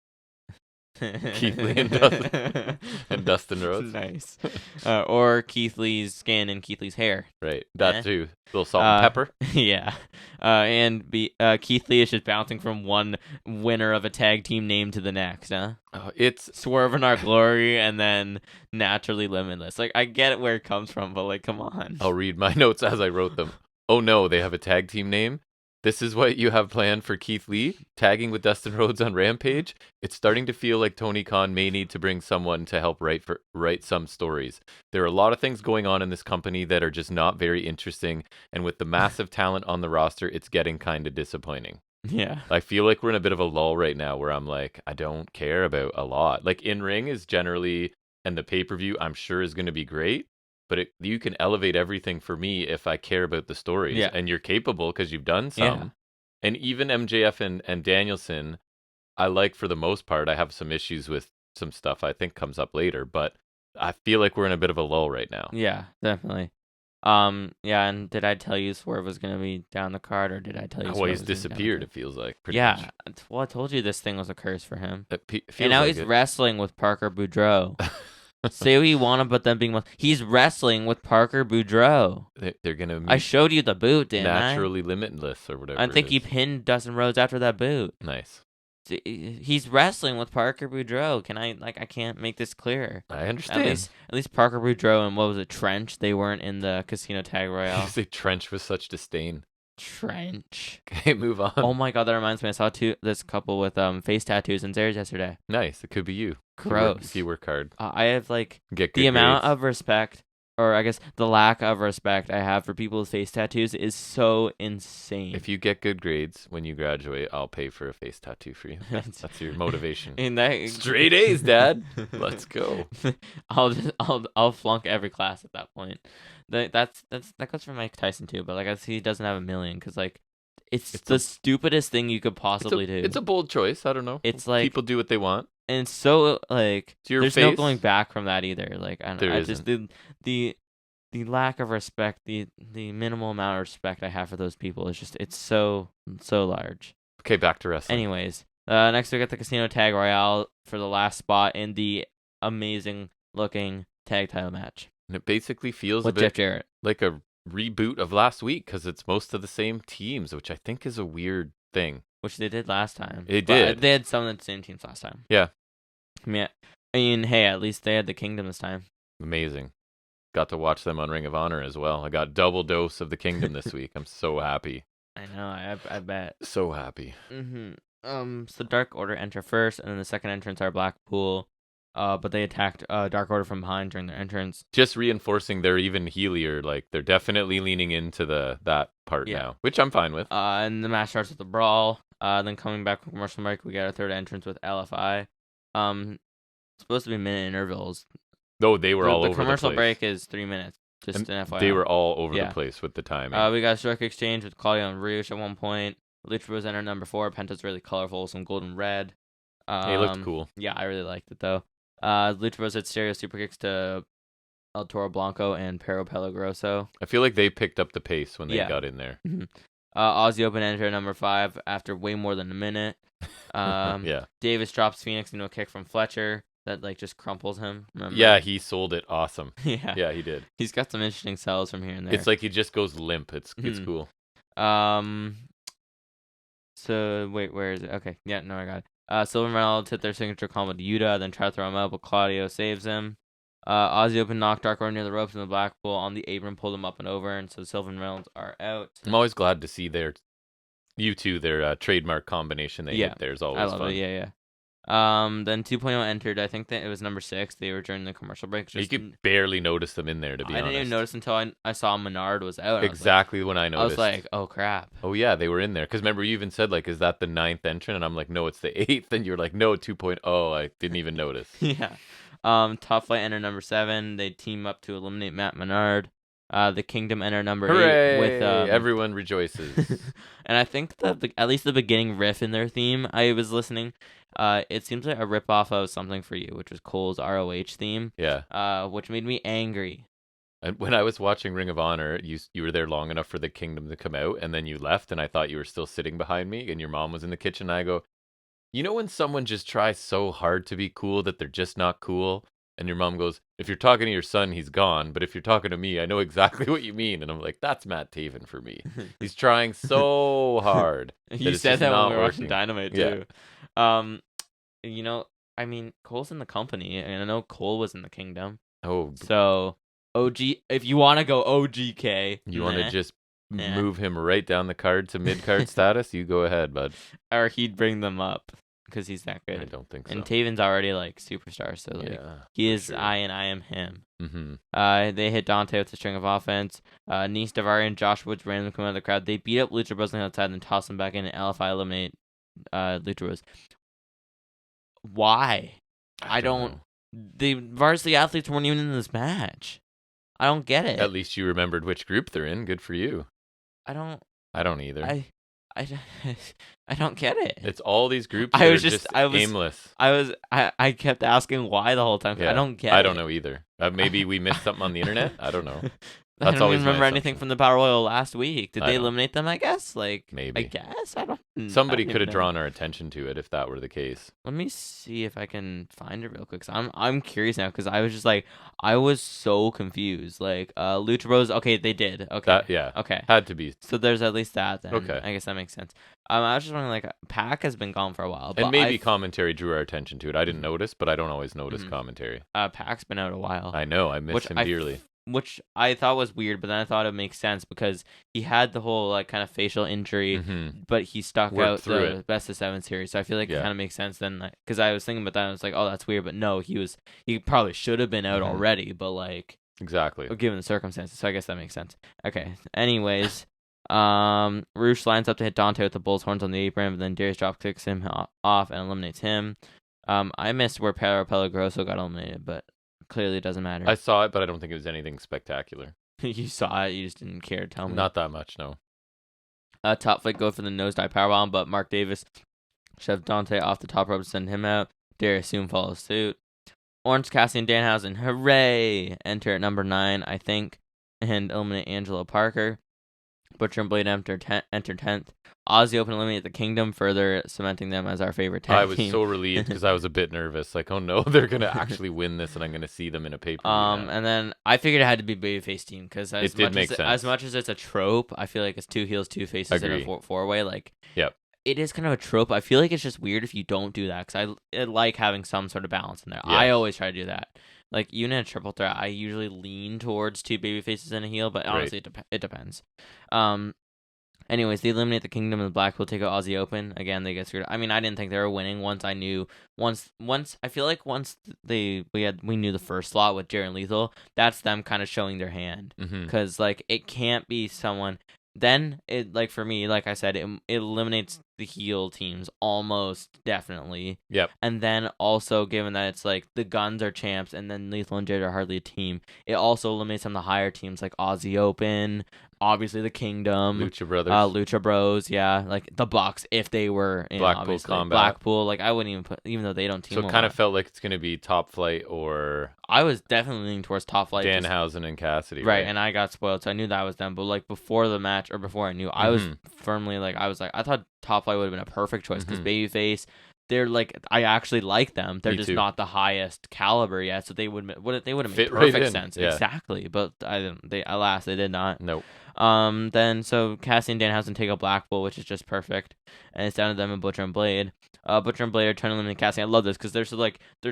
Keith Lee and Dustin Rhodes. Nice. Or Keith Lee's skin and Keith Lee's hair. Right. That too. A little salt and pepper. Yeah. And B. Keith Lee is just bouncing from one winner of a tag team name to the next, huh? It's Swerve in Our Glory and then Naturally Limitless. Like, I get where it comes from, but like, come on. I'll read my notes as I wrote them. Oh no, they have a tag team name? This is what you have planned for Keith Lee, tagging with Dustin Rhodes on Rampage? It's starting to feel like Tony Khan may need to bring someone to help write some stories. There are a lot of things going on in this company that are just not very interesting, and with the massive talent on the roster, it's getting kind of disappointing. Yeah. I feel like we're in a bit of a lull right now where I'm like, I don't care about a lot. Like, in-ring is generally, and the pay-per-view I'm sure is going to be great. But you can elevate everything for me if I care about the stories. Yeah. And you're capable because you've done some. Yeah. And even MJF and Danielson, I like for the most part. I have some issues with some stuff I think comes up later. But I feel like we're in a bit of a lull right now. Yeah, definitely. Yeah, and did I tell you Swerve was going to be down the card, or did I tell you Swerve he's disappeared, it feels like. Pretty much. Much. Well, I told you this thing was a curse for him. And now like he's wrestling with Parker Boudreaux. Say what you want, but then he's wrestling with Parker Boudreaux. They're gonna. I showed you the boot, didn't naturally limitless or whatever. I think he pinned Dustin Rhodes after that boot. Nice. He's wrestling with Parker Boudreaux. I can't make this clearer. I understand. At least Parker Boudreaux and what was it, Trench? They weren't in the Casino Tag Royale. You say Trench with such disdain. Trench. Okay, move on. Oh my god, that reminds me. I saw this couple with face tattoos in Zares yesterday. Nice. It could be you. Gross. If you work hard. I have get the amount of respect or I guess the lack of respect I have for people with face tattoos is so insane. If you get good grades when you graduate, I'll pay for a face tattoo for you. That's your motivation. And that Straight A's, Dad. Let's go. I'll flunk every class at that point. That goes for Mike Tyson too, but like I see he doesn't have a million because like it's the stupidest thing you could possibly do. It's a bold choice. I don't know. It's like people do what they want. And it's so like there's no face? going back from that either. Like I just isn't. the lack of respect, the minimal amount of respect I have for those people is just it's so large. Okay, back to wrestling. Anyways, next we got the Casino Tag Royale for the last spot in the amazing looking tag title match. And it basically feels with a bit Jeff Jarrett. like a reboot of last week because it's most of the same teams, which I think is a weird thing. Which they did last time. They did. They had some of the same teams last time. Yeah. I mean, hey, at least they had the Kingdom this time. Amazing. Got to watch them on Ring of Honor as well. I got double dose of the Kingdom this week. I'm so happy. I know. I bet. So happy. So Dark Order enter first, and then the second entrants are Blackpool. But they attacked Dark Order from behind during their entrance. Just reinforcing they're even heelier. Like they're definitely leaning into that part now, which I'm fine with. And the match starts with a brawl. Then coming back from commercial break, we got our third entrance with LFI. Supposed to be minute intervals. No, they were all over the place. The commercial break is 3 minutes. Just an FYI. They were all over the place with the timing. We got a stroke exchange with Claudio and Roosh at one point. Lucha Bros enter number 4. Penta's really colorful, some golden red. It looked cool. Yeah, I really liked it though. Lucha Bros had stereo super kicks to El Toro Blanco and Pero Pelagroso. I feel like they picked up the pace when they got in there. Aussie Open enter number 5 after way more than a minute. Davis drops Phoenix into a kick from Fletcher that like just crumples him. Remember? Yeah, he sold it awesome. Yeah, he did. He's got some interesting sells from here and there. It's like he just goes limp. It's cool. So wait, where is it? Okay, yeah, no, I got it. Silver and Reynolds hit their signature combo to Yuta, then try to throw him out, but Claudio saves him. Aussie Open knocked Dark Order near the ropes, and the Blackpool on the apron pulled him up and over, and so Silver and Reynolds are out. I'm always glad to see their trademark combination they hit there is always fun. I love it, yeah. Then 2.0 entered. I think that it was number 6. They were during the commercial break. You could barely notice them in there, to be honest. I didn't even notice until I saw Menard was out. Exactly when I noticed. I was like, oh, crap. Oh, yeah, they were in there. Because remember, you even said, like, is that the 9th entrant? And I'm like, no, it's the 8th. And you're like, no, 2.0. I didn't even notice. Yeah. Top Flight enter number 7. They team up to eliminate Matt Menard. The Kingdom enter number 8 with everyone rejoices. And I think at least the beginning riff in their theme, I was listening. It seems like a ripoff of Something for You, which was Cole's ROH theme. Yeah. Which made me angry. And when I was watching Ring of Honor, you were there long enough for the Kingdom to come out, and then you left, and I thought you were still sitting behind me, and your mom was in the kitchen. And I go, you know when someone just tries so hard to be cool that they're just not cool? And your mom goes, if you're talking to your son, he's gone. But if you're talking to me, I know exactly what you mean. And I'm like, that's Matt Taven for me. He's trying so hard. You said that when we were watching working. Dynamite, too. I mean, Cole's in the company. And I know Cole was in the Kingdom. Oh. So, OG, if you want to go OGK. You want to just move him right down the card to mid-card status? You go ahead, bud. Or he'd bring them up. Because he's that good. I don't think so. And Taven's already like superstar, so like he is sure. I and I am him. They hit Dante with a string of offense. Nice, Davari, and Josh Woods randomly come out of the crowd. They beat up Lucha Bros on the outside and toss them back in, and LFI eliminate Lucha Bros. Why? I don't know. The varsity athletes weren't even in this match. I don't get it. At least you remembered which group they're in. Good for you. I don't either. I don't get it. It's all these groups I was aimless. I kept asking why the whole time. Yeah, I don't get it. I don't know either. Maybe we missed something on the internet. I don't know. I don't even remember anything from the Battle Royal last week. Did they eliminate them, I guess? Maybe. I guess? I don't Somebody could have drawn our attention to it if that were the case. Let me see if I can find it real quick. I'm curious now because I was just I was so confused. Lucha Bros, okay, they did. Okay. Okay. Had to be. So there's at least that then. Okay. I guess that makes sense. I was just wondering, Pac has been gone for a while. And maybe commentary drew our attention to it. I didn't notice, but I don't always notice commentary. Pac's been out a while. I know. I miss him dearly. Which I thought was weird, but then I thought it makes sense because he had the whole kind of facial injury, but he stuck out the best of 7 series. So I feel like it kind of makes sense then, because I was thinking about that and I was like, oh, that's weird, but no, he probably should have been out already, but Exactly. given the circumstances. So I guess that makes sense. Okay. Anyways, Roosh lines up to hit Dante with the bull's horns on the apron, but then Darius drop kicks him off and eliminates him. I missed where Pedro Pelagroso got eliminated, but clearly it doesn't matter. I saw it, but I don't think it was anything spectacular. You saw it, you just didn't care to tell me. Not that much, no. Top Flight go for the nosedive powerbomb, but Mark Davis shoved Dante off the top rope to send him out. Darius soon follows suit. Orange Cassidy and Danhausen, hooray! Enter at number 9, I think, and eliminate Angelo Parker. Butcher and Blade enter 10th. Aussie Open eliminate the Kingdom, further cementing them as our favorite tag I was team. so relieved because I was a bit nervous. Like, oh no, they're going to actually win this and I'm going to see them in a pay-per-view now. And then I figured it had to be babyface team because It did make sense. as much as it's a trope, I feel like it's 2 heels, 2 faces in a four-way. Like, yep. It is kind of a trope. I feel like it's just weird if you don't do that because I like having some sort of balance in there. Yes. I always try to do that. Like, even in a triple threat, I usually lean towards 2 baby faces and a heel, but honestly, it depends. Anyways, they eliminate the Kingdom and the Blackpool, take out Aussie Open. Again, they get screwed. I mean, I didn't think they were winning once I knew. Once I feel like once we knew the first slot with Jarrett and Lethal, that's them kind of showing their hand. Because, like, it can't be someone. Then, it like for me, like I said, it eliminates the heel teams almost definitely. Yep. And then also, given that it's like the Guns are champs and then Lethal and Jarrett are hardly a team, it also eliminates some of the higher teams like Aussie Open, obviously the Kingdom, Lucha Brothers, Lucha Bros, yeah, like the Bucks if they were in Blackpool Combat. Blackpool, like I wouldn't even put, even though they don't team. So it kind of felt like it's going to be Top Flight or I was definitely leaning towards Top Flight. Danhausen and Cassidy. Right, and I got spoiled, so I knew that was them. But like before the match or before I knew, I was firmly like I thought Top Flight would have been a perfect choice because babyface. They're like I actually like them. They're just not the highest caliber yet, so they would have made perfect sense. Yeah. Exactly, but alas they did not. Nope. Then so Cassie and Danhausen take out Blackpool, which is just perfect, and it's down to them and Butcher and Blade. Butcher and Blade are trying to eliminate Cassie. I love this because they're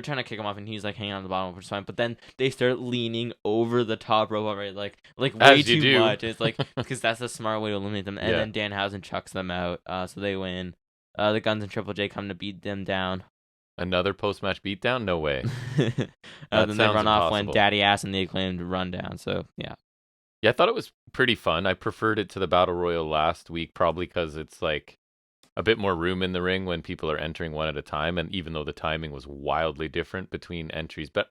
trying to kick him off, and he's like hanging on the bottom, which is fine. But then they start leaning over the top rope already, like way too much. It's like because that's a smart way to eliminate them. And then Danhausen chucks them out, so they win. The Guns and Triple J come to beat them down. Another post-match beatdown? No way. Then they run off when Daddy Ass and the Acclaimed run down. So yeah. Yeah, I thought it was pretty fun. I preferred it to the Battle Royal last week, probably because it's like a bit more room in the ring when people are entering one at a time, and even though the timing was wildly different between entries. But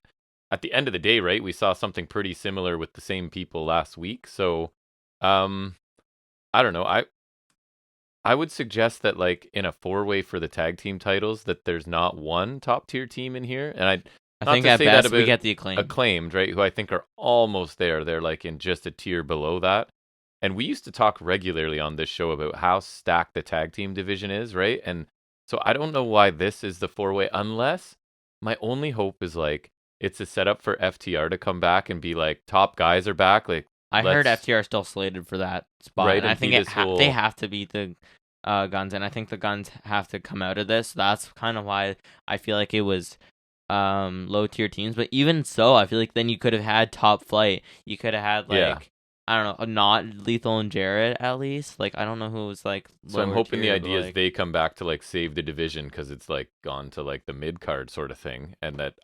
at the end of the day, right, we saw something pretty similar with the same people last week. So, I don't know. I would suggest that, like, in a 4-way for the tag team titles, that there's not one top-tier team in here. And I think at best we get the Acclaimed, right, who I think are almost there. They're, like, in just a tier below that. And we used to talk regularly on this show about how stacked the tag team division is, right? And so I don't know why this is the 4-way, unless my only hope is, like, it's a setup for FTR to come back and be like, top guys are back, like, I heard FTR is still slated for that spot, right, and I think they have to beat the Guns, and I think the Guns have to come out of this. That's kind of why I feel like it was low tier teams. But even so, I feel like then you could have had Top Flight. You could have had I don't know, not Lethal and Jarrett at least. Like I don't know who was like. So I'm hoping the idea is they come back to like save the division because it's like gone to like the mid card sort of thing, and that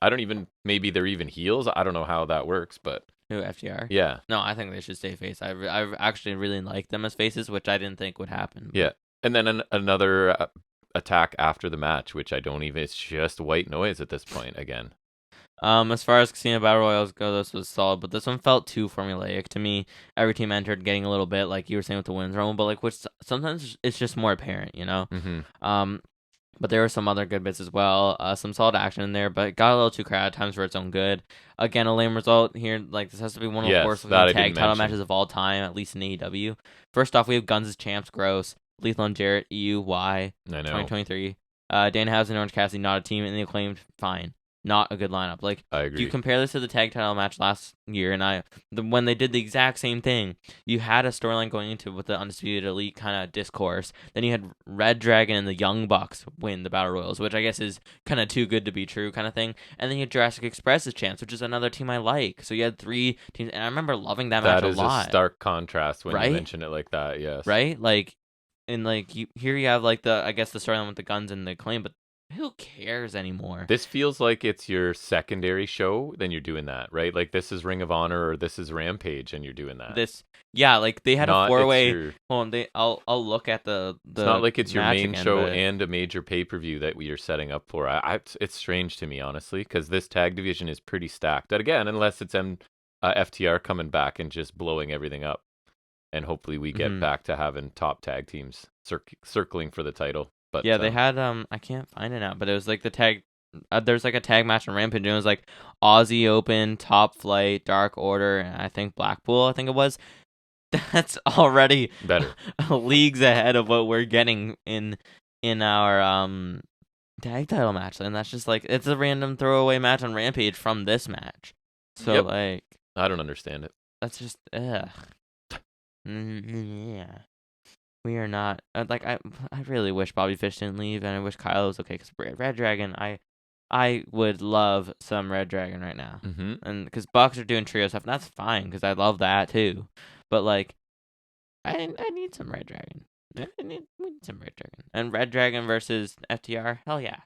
maybe they're even heels. I don't know how that works, but. Who, FTR? Yeah. No, I think they should stay face. I actually really like them as faces, which I didn't think would happen. Yeah. And then another attack after the match, which it's just white noise at this point again. As far as Casino Battle Royals go, this was solid, but this one felt too formulaic to me. Every team entered getting a little bit, like you were saying with the Women's Rumble, but like which sometimes it's just more apparent, you know? But there were some other good bits as well. Some solid action in there, but it got a little too crowded at times for its own good. Again, a lame result here. Like, this has to be one of the worst tag title matches of all time, at least in AEW. First off, we have Guns as champs, gross. Lethal and Jarrett, EUY, 2023. Danhausen and Orange Cassidy, not a team, and the Acclaimed, fine. Not a good lineup. Like, I agree. Do you compare this to the tag title match last year, and when they did the exact same thing, you had a storyline going into with the Undisputed Elite kind of discourse. Then you had Red Dragon and the Young Bucks win the Battle Royals, which I guess is kind of too good to be true kind of thing. And then you had Jurassic Express's chance, which is another team I like. So you had 3 teams, and I remember loving that match a lot. That is a stark contrast when you mention it like that, yes. Right? Like, and like, here you have like the storyline with the Guns and the Acclaim, but who cares anymore? This feels like it's your secondary show, then you're doing that, right? Like this is Ring of Honor or this is Rampage, and you're doing that. Like they had a Not it's 4-way. your. Hold on, I'll look at the It's not like it's your match main again, show but and a major pay-per-view that we are setting up for. It's strange to me, honestly, because this tag division is pretty stacked. And again, unless it's FTR coming back and just blowing everything up, and hopefully we get back to having top tag teams circling for the title. But yeah, they had I can't find it now, but it was like the tag. There's like a tag match on Rampage, and it was like Aussie Open, Top Flight, Dark Order, and I think Blackpool. I think it was. That's already better leagues ahead of what we're getting in our tag title match, and that's just like it's a random throwaway match on Rampage from this match. So like, I don't understand it. That's just ugh. Yeah. We are not like I really wish Bobby Fish didn't leave, and I wish Kyle was okay because Red Dragon. I would love some Red Dragon right now, and because Bucks are doing trio stuff, and that's fine because I love that too. But like, I need some Red Dragon. We need some Red Dragon, and Red Dragon versus FTR. Hell yeah.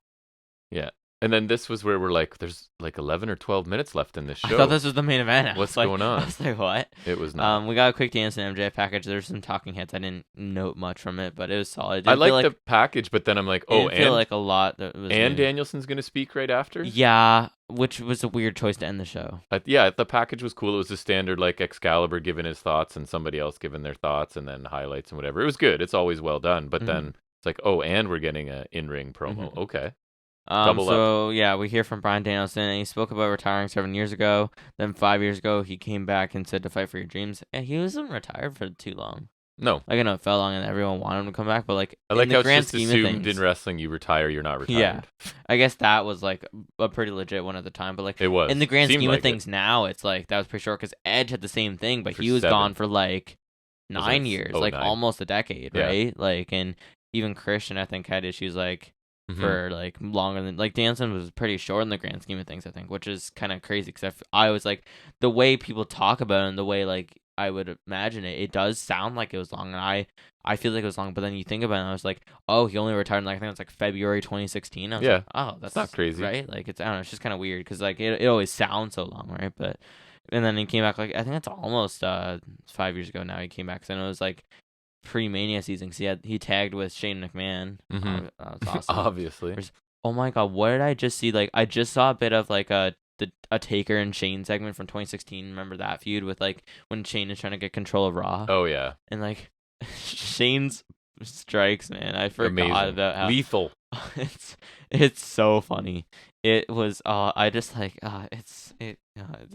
Yeah. And then this was where we're like, there's like 11 or 12 minutes left in this show. I thought this was the main event. What's going on? I was like, what? It was not. We got a quick dance and MJF package. There's some talking heads. I didn't note much from it, but it was solid. I like the package, but then I'm like, oh, and feel like a lot that was. And Danielson's gonna speak right after. Yeah, which was a weird choice to end the show. Yeah, the package was cool. It was a standard like Excalibur giving his thoughts and somebody else giving their thoughts and then highlights and whatever. It was good. It's always well done. But then it's like, oh, and we're getting a in-ring promo. Okay. Yeah, we hear from Bryan Danielson, and he spoke about retiring 7 years ago. Then 5 years ago, he came back and said to fight for your dreams. And he wasn't retired for too long. No, like I know it felt long, and everyone wanted him to come back, but like I like in the how grand it's just scheme of assumed things, in wrestling you retire, you're not retired. Yeah, I guess that was like a pretty legit one at the time, but like it was in the grand scheme like of things now, it's like that was pretty short because Edge had the same thing, but he was 7. gone for like 9 years, like 9. almost a decade, right? Like, and even Christian I think had issues like. For like longer than like Danson was pretty short in the grand scheme of things, I think, which is kind of crazy because I was like the way people talk about it and the way like I would imagine it does sound like it was long, and I feel like it was long, but then you think about it and I was like, oh, he only retired in like I think it was like February 2016. I was like, oh, that's not crazy, right? Like it's I don't know, it's just kind of weird because like it always sounds so long, right? But and then he came back like I think it's almost 5 years ago now he came back because I know it was like pre-Mania season because he tagged with Shane McMahon. That's awesome. Obviously. Oh my god, what did I just see? Like I just saw a bit of like a Taker and Shane segment from 2016. Remember that feud with like when Shane is trying to get control of Raw? Oh yeah. And like Shane's strikes, man. I forgot about how lethal. It's so funny. It was I just like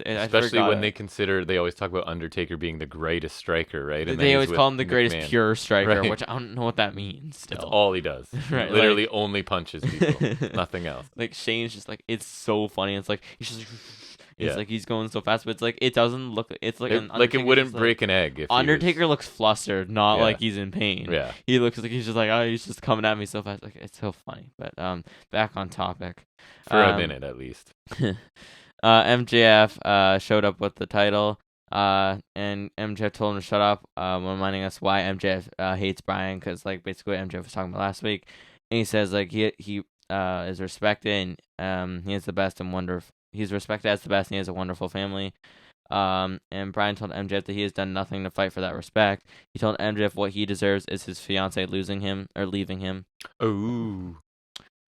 especially when they always talk about Undertaker being the greatest striker, right? And they always call him the greatest McMahon. pure striker, right. Which I don't know what that means. Still, that's all he does. Right, literally like, only punches people, nothing else. Like Shane's just like it's so funny. It's like he's just. It's yeah. like he's going so fast, but it's like it doesn't look. It's like it wouldn't break an egg. If Undertaker looks flustered, not like he's in pain. Yeah, he looks like he's just like he's just coming at me so fast. Like it's so funny. But back on topic for a minute at least. MJF showed up with the title. And MJF told him to shut up. Reminding us why MJF hates Bryan because like basically what MJF was talking about last week. And he says like he is respected and he is the best and wonderful. He's respected as the best and he has a wonderful family. And Bryan told MJF that he has done nothing to fight for that respect. He told MJF what he deserves is his fiance losing him or leaving him. Ooh.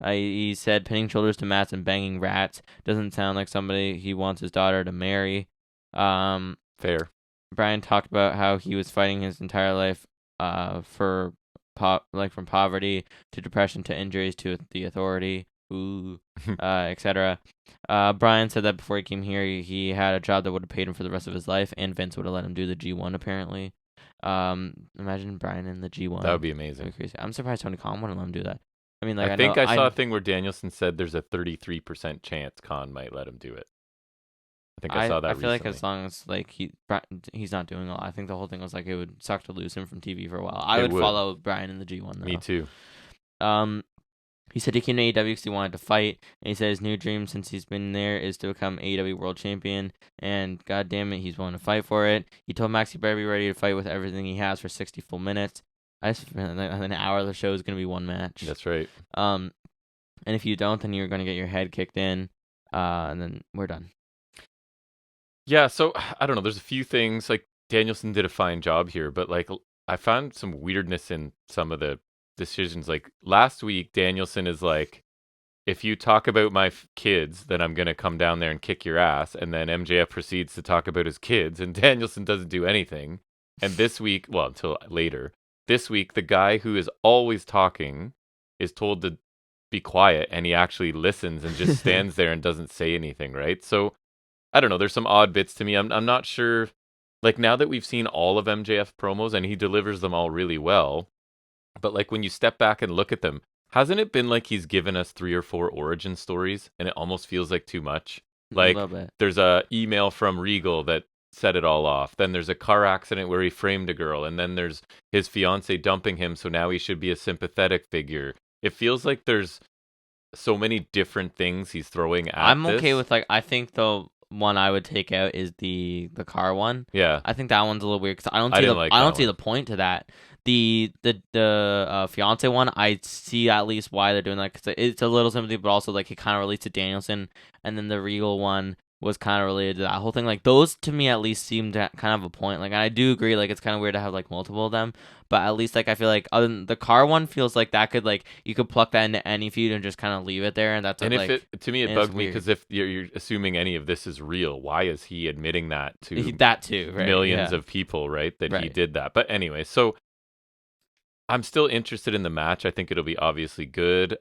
He said pinning shoulders to mats and banging rats doesn't sound like somebody he wants his daughter to marry. Fair. Bryan talked about how he was fighting his entire life from poverty to depression to injuries to the authority. Etc. Bryan said that before he came here, he had a job that would have paid him for the rest of his life, and Vince would have let him do the G1 apparently. Imagine Bryan in the G1. That would be amazing. That'd be crazy. I'm surprised Tony Khan wouldn't let him do that. I mean, like I think I saw a thing where Danielson said there's a 33% chance Khan might let him do it. I think I saw that. I feel recently. like as long as like he's not doing a lot. I think the whole thing was like it would suck to lose him from TV for a while. I would follow Bryan in the G1 though. Me too. He said he came to AEW because he wanted to fight, and he said his new dream since he's been there is to become AEW World Champion, and god damn it, he's willing to fight for it. He told Max he better be ready to fight with everything he has for 60 full minutes. I just feel like an hour of the show is going to be one match. That's right. And if you don't, then you're going to get your head kicked in, and then we're done. Yeah, so I don't know. There's a few things like Danielson did a fine job here, but like I found some weirdness in some of the decisions. Like last week, Danielson is like, if you talk about my kids, then I'm gonna come down there and kick your ass. And then MJF proceeds to talk about his kids, and Danielson doesn't do anything. And this week, well, until later, this week, the guy who is always talking is told to be quiet, and he actually listens and just stands there and doesn't say anything, right? So I don't know. There's some odd bits to me. I'm not sure. Like now that we've seen all of MJF promos and he delivers them all really well, but like when you step back and look at them, hasn't it been like he's given us 3 or 4 origin stories and it almost feels like too much? A Like little bit. there's a email from Regal that set it all off. Then there's a car accident where he framed a girl, and then there's his fiance dumping him, so now he should be a sympathetic figure. It feels like there's so many different things he's throwing at I'm okay this. with like I think the one I would take out is the car one. Yeah. I think that one's a little weird because I don't I see didn't the like I that don't see one. the point to that. The fiance one, I see at least why they're doing that because it's a little sympathy, but also like it kind of relates to Danielson, and then the Regal one was kind of related to that whole thing. Like those to me at least seem to kind of have a point. Like, and I do agree, like it's kind of weird to have like multiple of them, but at least like I feel like other than the car one feels like that could like you could pluck that into any feud and just kind of leave it there, and that's And like if it to me it and it's bugged me weird. because if you're assuming any of this is real, why is he admitting that to that too, right? millions Yeah. of people, right? That he Right. did that. But anyway, so I'm still interested in the match. I think it'll be obviously good.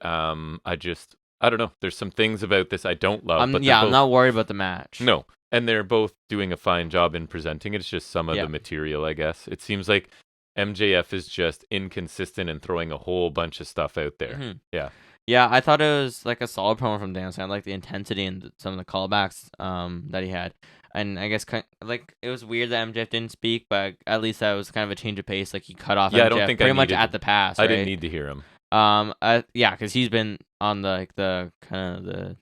I don't know. There's some things about this I don't love, but they're I'm both not worried about the match. no, and they're both doing a fine job in presenting it. It's just some of Yeah. the material, I guess. It seems like MJF is just inconsistent and throwing a whole bunch of stuff out there. Mhm. Yeah. Yeah, I thought it was like a solid promo from Dan. I like the intensity and some of the callbacks that he had, and I guess like it was weird that MJF didn't speak, but at least that was kind of a change of pace. Like he cut off Yeah, MJF I don't think I pretty much needed at the pass. I Right? didn't need to hear him. Yeah, because he's been on the kind of the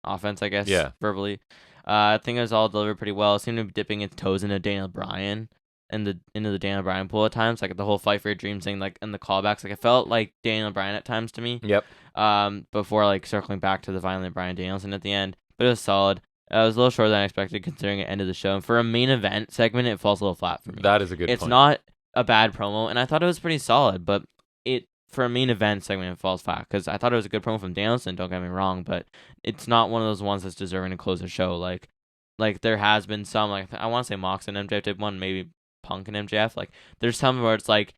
offense, I guess. Yeah. Verbally. I think it was all delivered pretty well. It seemed to be dipping its toes into Daniel Bryan into the Daniel Bryan pool at times, like the whole Fight for Your Dreams thing, like in the callbacks. Like it felt like Daniel Bryan at times to me. Yep. Before like circling back to the Violent Bryan Danielson at the end, but it was solid. It was a little shorter than I expected considering it ended the show. And for a main event segment, it falls a little flat for me. That is a good It's point. not a bad promo, and I thought it was pretty solid, but it for a main event segment it falls flat because I thought it was a good promo from Danielson. Don't get me wrong, but it's not one of those ones that's deserving to close a show. Like there has been some like I want to say Mox and MJF did one, maybe Punk and MJF. Like there's some where it's like,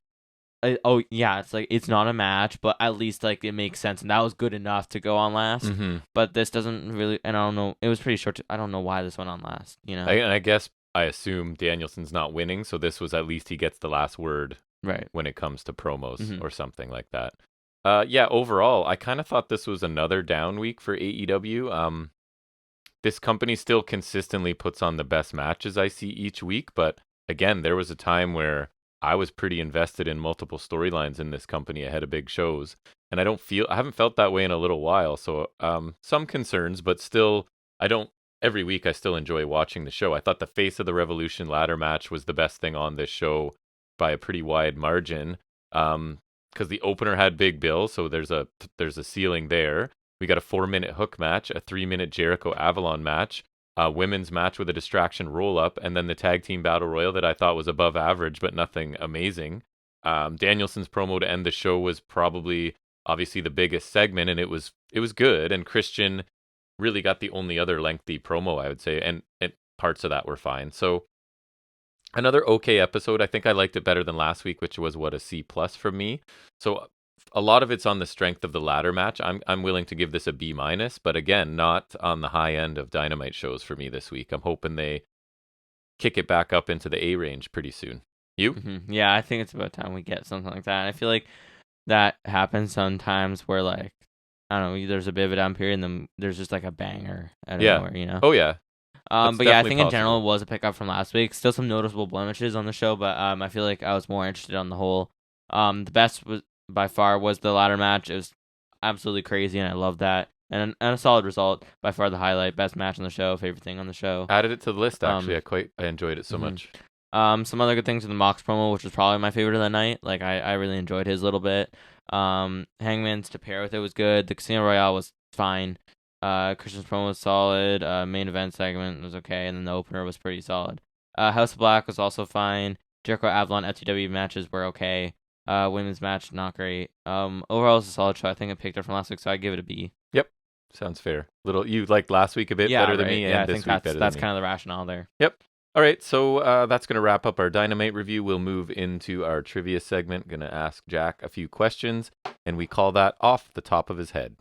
oh yeah, it's like it's not a match, but at least like it makes sense, and that was good enough to go on last. Mm-hmm. But this doesn't really, and I don't know. It was pretty short. I don't know why this went on last. You know, And I guess I assume Danielson's not winning, so this was at least he gets the last word right? when it comes to promos Mhm. or something like that. Yeah, overall, I kind of thought this was another down week for AEW. This company still consistently puts on the best matches I see each week, but again, there was a time where I was pretty invested in multiple storylines in this company ahead of big shows, and I haven't felt that way in a little while. So, some concerns, but still, I don't. Every week, I still enjoy watching the show. I thought the Face of the Revolution ladder match was the best thing on this show by a pretty wide margin. Because the opener had Big Bill, so there's a ceiling there. We got a 4-minute hook match, a 3-minute Jericho Avalon match, a women's match with a distraction roll up, and then the tag team battle royal that I thought was above average, but nothing amazing. Danielson's promo to end the show was probably obviously the biggest segment, and it was good. And Christian really got the only other lengthy promo, I would say, and parts of that were fine. So another okay episode. I think I liked it better than last week, which was a C+ from me. So a lot of it's on the strength of the ladder match. I'm willing to give this a B-, but again, not on the high end of Dynamite shows for me this week. I'm hoping they kick it back up into the A range pretty soon. You? Mm-hmm. Yeah, I think it's about time we get something like that. And I feel like that happens sometimes where like I don't know, there's a bit of a down period, and then there's just like a banger out of nowhere, you know. Oh yeah. That's But yeah, I definitely think in general possible. it was a pickup from last week. Still some noticeable blemishes on the show, but I feel like I was more interested on the whole. The best was by far was the ladder match. It was absolutely crazy, and I love that. And a solid result, by far the highlight, best match on the show, favorite thing on the show. Added it to the list actually. I enjoyed it so mhm. much. Some other good things in the Mox promo, which was probably my favorite of the night. Like I really enjoyed his a little bit. Hangman's to pair with it was good. The Casino Royale was fine. Christian's promo was solid. Main event segment was okay, and then the opener was pretty solid. House of Black was also fine. Jericho Avalon FTW matches were okay. Women's match not great. Overall it's a solid show. I think I picked it from last week, so I'd give it a B. Yep, sounds fair. You liked last week a bit better than me, and I this think week better that's than me. kind of the rationale there. Yep. All right, so that's going to wrap up our Dynamite review. We'll move into our trivia segment. Going to ask Jack a few questions, and we call that Off the Top of His Head.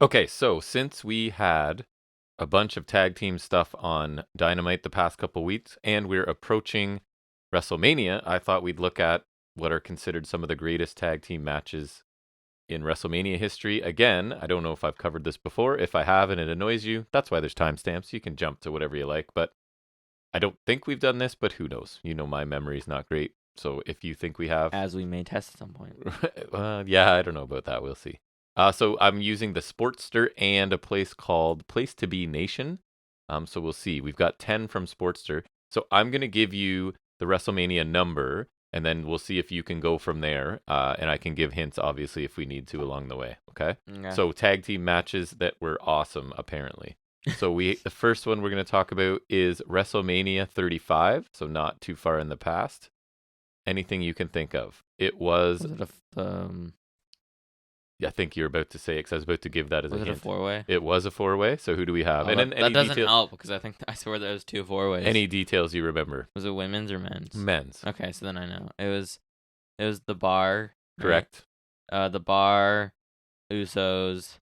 Okay, so since we had a bunch of tag team stuff on Dynamite the past couple weeks, and we're approaching WrestleMania, I thought we'd look at what are considered some of the greatest tag team matches in WrestleMania history. Again, I don't know if I've covered this before. If I have and it annoys you, that's why there's timestamps. You can jump to whatever you like, but I don't think we've done this, but who knows? You know, my memory's not great. So if you think we have... As we may test at some point. Yeah, I don't know about that. We'll see. So I'm using the Sportster and a place called Place to Be Nation. So we'll see. We've got 10 from Sportster. So I'm going to give you the WrestleMania number, and then we'll see if you can go from there. And I can give hints, obviously, if we need to along the way. Okay? So tag team matches that were awesome, apparently. So the first one we're going to talk about is WrestleMania 35. So not too far in the past. Anything you can think of. It was... Was it I think you're about to say it because I was about to give that as a hint. Was it a 4-way? It was a 4-way. So who do we have? Oh, that doesn't help because I swear there was 2 4-ways. Any details you remember? Was it women's or men's? Men's. Okay, so then I know. It was the Bar. Correct. Right? The Bar, Usos,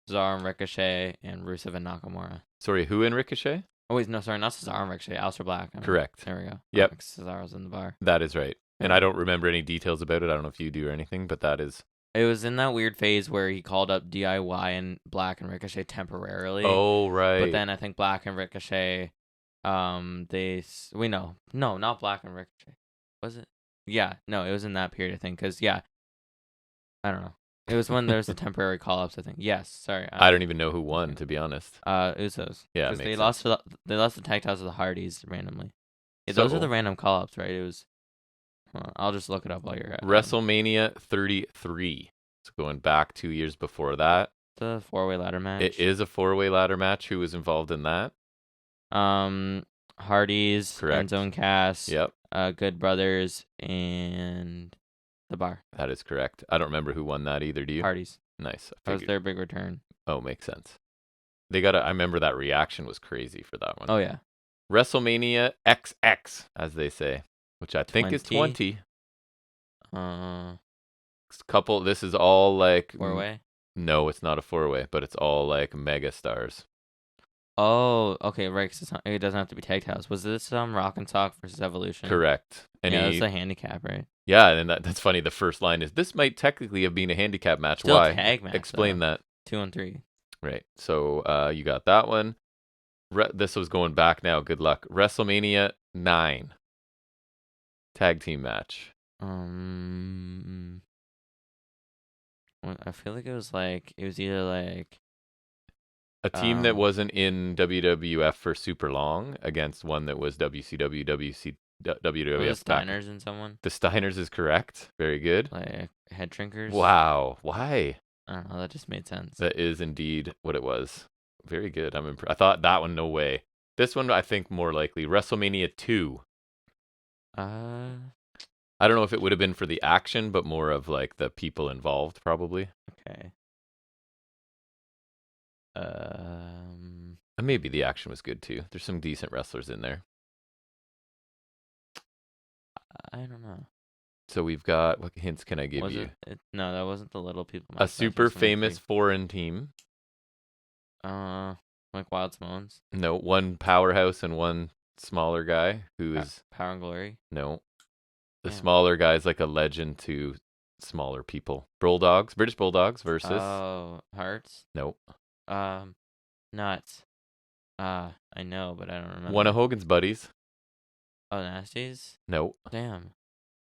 Cesaro and Ricochet, and Rusev and Nakamura. Sorry, who in Ricochet? Oh wait, no, sorry, not Cesaro and Ricochet. Aleister Black. Correct. There we go. Yep. Cesaro's in the Bar. That is right. And I don't remember any details about it. I don't know if you do or anything, but that is... It was in that weird phase where he called up DIY and Black and Ricochet temporarily. Oh, right. But then I think Black and Ricochet, not Black and Ricochet. Was it? Yeah, no, it was in that period, I think, because, I don't know. It was when there was the temporary call-ups, I think. Yes, sorry. I don't even know who won, to be honest. Usos. Yeah, because they lost the tag titles to the Hardys randomly. Yeah, those are the random call-ups, right? It was... I'll just look it up while you're at WrestleMania 33. So going back 2 years before that. The 4-way ladder match. It is a 4-way ladder match. Who was involved in that? Hardy's, Correct. Enzo and Cass. Yep. Good Brothers and the Bar. That is correct. I don't remember who won that either. Do you? Hardy's. Nice. That was their big return. Oh, makes sense. I remember that reaction was crazy for that one. Oh yeah. WrestleMania XX, as they say. Which I think is 20. This is all like... 4-way? No, it's not a 4-way, but it's all like mega stars. Oh, okay, right. It doesn't have to be tag titles. Was this Rock and Sock versus Evolution? Correct. Yeah, that's a handicap, right? Yeah, and that's funny. The first line is, this might technically have been a handicap match. Still Why? Tag match, Explain that. 2-on-3. Right. So you got that one. This was going back now. Good luck. WrestleMania 9. Tag team match. I feel like it was either like a team that wasn't in WWF for super long against one that was WCW, WWF. Was the Steiners and someone? The Steiners is correct. Very good. Like head shrinkers. Wow. Why? I don't know. That just made sense. That is indeed what it was. Very good. I'm impressed. I thought that one, no way. This one, I think more likely. WrestleMania 2. I don't know if it would have been for the action, but more of like the people involved, probably. Okay. And maybe the action was good too. There's some decent wrestlers in there. I don't know. So we've got, what hints can I give you? No, that wasn't the little people. A super famous foreign team. Like Wild Simones? No, one powerhouse and one smaller guy who is... Power and Glory? No. The smaller guy is like a legend to smaller people. British Bulldogs versus... Oh, Hearts? Nope. Nuts. I know, but I don't remember. One of Hogan's buddies. Oh, Nasties? Nope. Damn.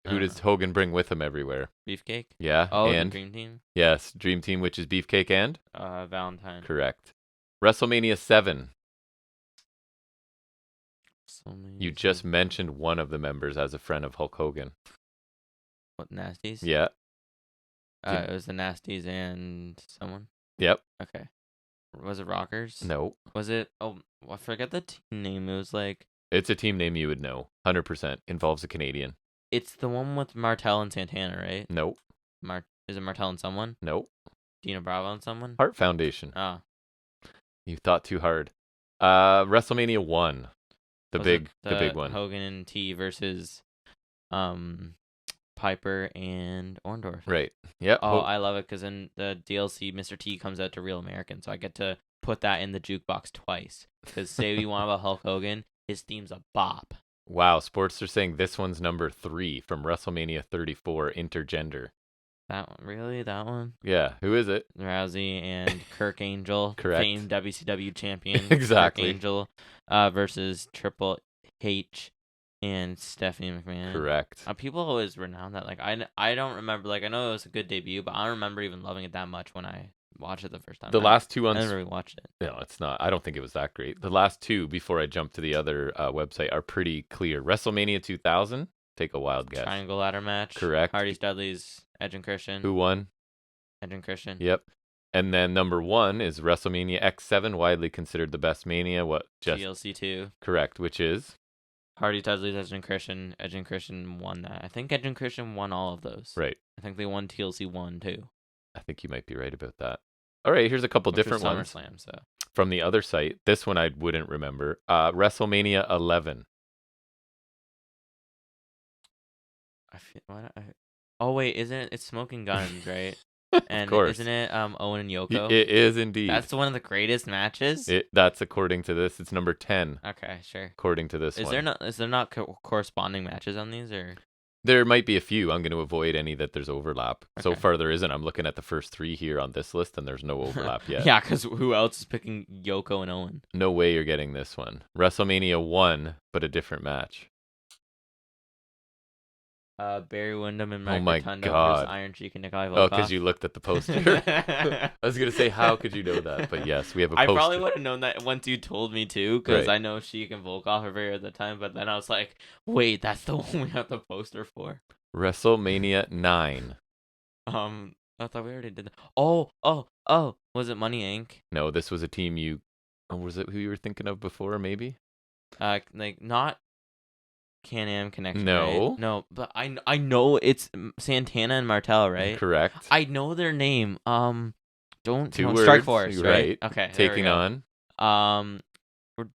Who does Hogan bring with him everywhere? Beefcake? Yeah. Oh, and the Dream Team? yes, Dream Team, which is Beefcake and? Valentine. Correct. WrestleMania 7. You just 7. mentioned one of the members as a friend of Hulk Hogan. What, Nasties? Yeah. It was the Nasties and someone? Yep. Okay. Was it Rockers? No. Was it... Oh, I forget the team name. It was like... It's a team name you would know. 100%. Involves a Canadian. It's the one with Martel and Santana, right? Nope. Is it Martel and someone? Nope. Dina Bravo and someone? Heart Foundation. Oh. You thought too hard. WrestleMania 1. The Was big one. Hogan and T versus Piper and Orndorff. Right. Yep. Oh, I love it because in the DLC, Mr. T comes out to Real American, so I get to put that in the jukebox twice. Because say we want about Hulk Hogan, his theme's a bop. Wow, sports are saying this one's number 3 from WrestleMania 34, Intergender. That one, really? That one? Yeah, who is it? Rousey and Kirk Angel, Correct. famed WCW champion. Exactly. Kirk Angel versus Triple H and Stephanie McMahon. Correct. People always renown that. Like I don't remember. Like I know it was a good debut, but I don't remember even loving it that much when I watched it the first time. The last two I ones. never really watched it. No, it's not. I don't think it was that great. The last two, before I jump to the other website, are pretty clear. WrestleMania 2000. Take a wild guess. Triangle ladder match. Correct. Hardy's, Dudley's, Edge and Christian. Who won? Edge and Christian. Yep. And then number 1 is WrestleMania X7, widely considered the best Mania. What? Just TLC 2. correct, which is Hardy, Dudley's, Edge and Christian. Edge and Christian won that. I think Edge and Christian won all of those. right. I think they won TLC 1 too. I think you might be right about that. All right, here's a couple Which different was ones SummerSlam, so. from the other site. This one I wouldn't remember. WrestleMania 11. Oh wait, isn't it? It's Smoking Guns, right? And Of course. isn't it Owen and Yoko? It is indeed. That's one of the greatest matches. That's according to this. It's number 10. Okay, sure. According to this Is one. there not corresponding matches on these, or? There might be a few. I'm going to avoid any that there's overlap. So Okay. far there isn't. I'm looking at the first 3 here on this list, and there's no overlap yet. Yeah, because who else is picking Yoko and Owen? No way you're getting this one. WrestleMania 1, but a different match. Barry Windham and Oh Mike my Rotundo God. versus Iron Sheik and Nikolai Volkov. Oh, because you looked at the poster. I was going to say, how could you know that? But yes, we have a I poster. probably would have known that once you told me to, because Right. I know Sheik and Volkov are very at the time. But then I was like, wait, that's the one we have the poster for. WrestleMania 9. I thought we already did that. Oh, was it Money Inc? No, this was a team you... Oh, was it who you were thinking of before, maybe? Like not Can-Am Connection. No. right? No, but I know it's Santana and Martel, right? Correct. I know their name. Don't Two tell me. words. Strike Force, You're right? right. Okay. there we Taking go. on...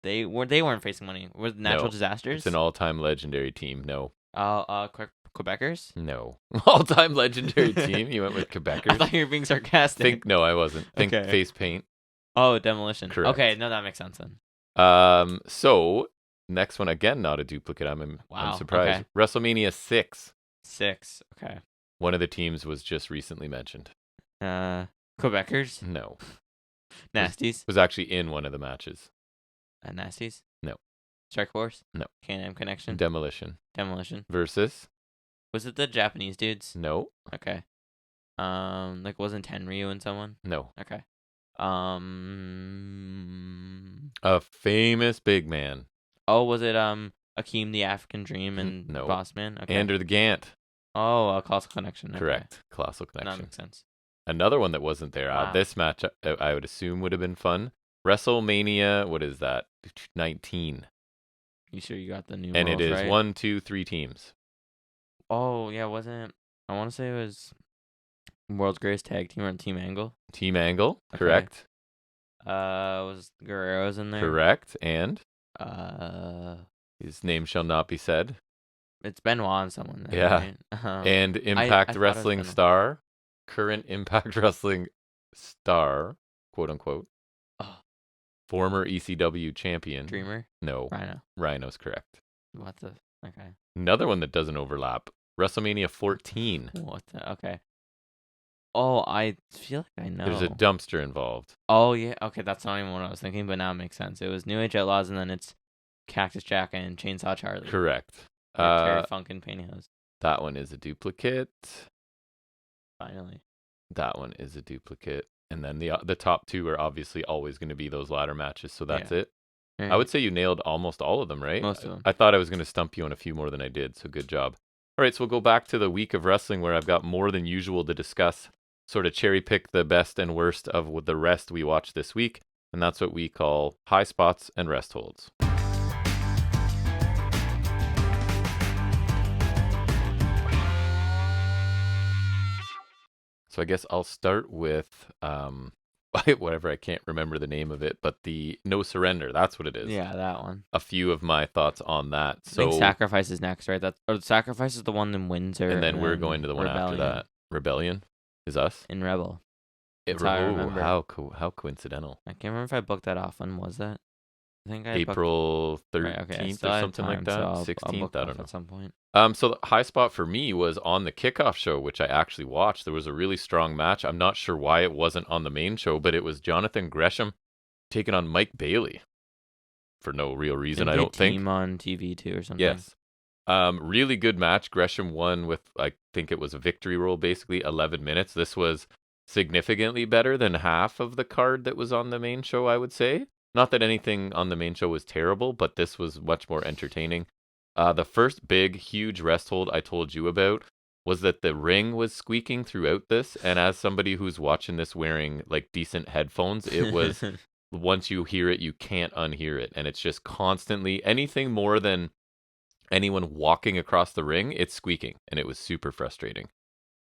They weren't facing Money. Were Natural No. Disasters? It's an all-time legendary team. No. Quebecers? No. All-time legendary team? You went with Quebecers? I thought you were being sarcastic. No, I wasn't. Think Okay. Face Paint. Oh, Demolition. Correct. Okay, no, that makes sense then. So next one again, not a duplicate. I'm Wow, surprised. okay. WrestleMania 6. 6. Okay. One of the teams was just recently mentioned. Quebecers? No. Nasties? Was actually in one of the matches. Nasties? No. Strike Force? No. Can-Am Connection? Demolition. Demolition. Versus? Was it the Japanese dudes? No. Okay. Like wasn't Tenryu and someone? No. Okay. A famous big man. Oh, was it Akeem the African Dream and No. Bossman? Okay. Andrew the Gant. Oh, a Colossal Connection. Okay. Correct. Colossal That Connection. makes sense. Another one that wasn't there. Wow. This match, I would assume, would have been fun. WrestleMania, what is that? 19. You sure you got the new? And it is right? 1, 2, 3 teams. Oh yeah, wasn't I want to say it was World's Greatest Tag Team or Team Angle? Team Angle, Okay. correct. Was Guerrero's in there? Correct. And his name shall not be said. It's Benoit and someone. There, Yeah. Right? And I Impact thought it was Wrestling Benoit. star, current Impact Wrestling star, quote unquote. Oh. Former ECW champion. Dreamer. No, Rhino. Rhino's correct. What the? Okay. Another one that doesn't overlap. WrestleMania 14. What the? Okay. Oh, I feel like I know. There's a dumpster involved. Oh yeah. Okay, that's not even what I was thinking, but now it makes sense. It was New Age Outlaws, and then it's Cactus Jack and Chainsaw Charlie. Correct. Or Terry Funk and Pantyhose. That one is a duplicate. Finally. That one is a duplicate. And then the top two are obviously always going to be those ladder matches. So that's it. I would say you nailed almost all of them, right? Most of them. I thought I was going to stump you on a few more than I did. So good job. All right. So we'll go back to the week of wrestling where I've got more than usual to discuss. Sort of cherry pick the best and worst of the rest we watched this week. And that's what we call Highspots and Restholds. So I guess I'll start with whatever, I can't remember the name of it, but the No Surrender. That's what it is. Yeah, that one. A few of my thoughts on that. So I think Sacrifice is next, right? Sacrifice is the one in Windsor. And then we're going to the one after that. Rebellion is us? In Rebel. I remember. How coincidental. I can't remember if I booked that off. When was that? I think I April 13th or something like that. So 16th, I don't know. At some point. So the high spot for me was on the kickoff show, which I actually watched. There was a really strong match. I'm not sure why it wasn't on the main show, but it was Jonathan Gresham taking on Mike Bailey for no real reason, I don't think. Team on TV too or something. Yes. Really good match. Gresham won with, I think it was a victory roll, basically 11 minutes. This was significantly better than half of the card that was on the main show, I would say. Not that anything on the main show was terrible, but this was much more entertaining. The first big, huge rest hold I told you about was that the ring was squeaking throughout this. And as somebody who's watching this wearing like decent headphones, it was, once you hear it, you can't unhear it. And it's just constantly, anything more than anyone walking across the ring, it's squeaking. And it was super frustrating.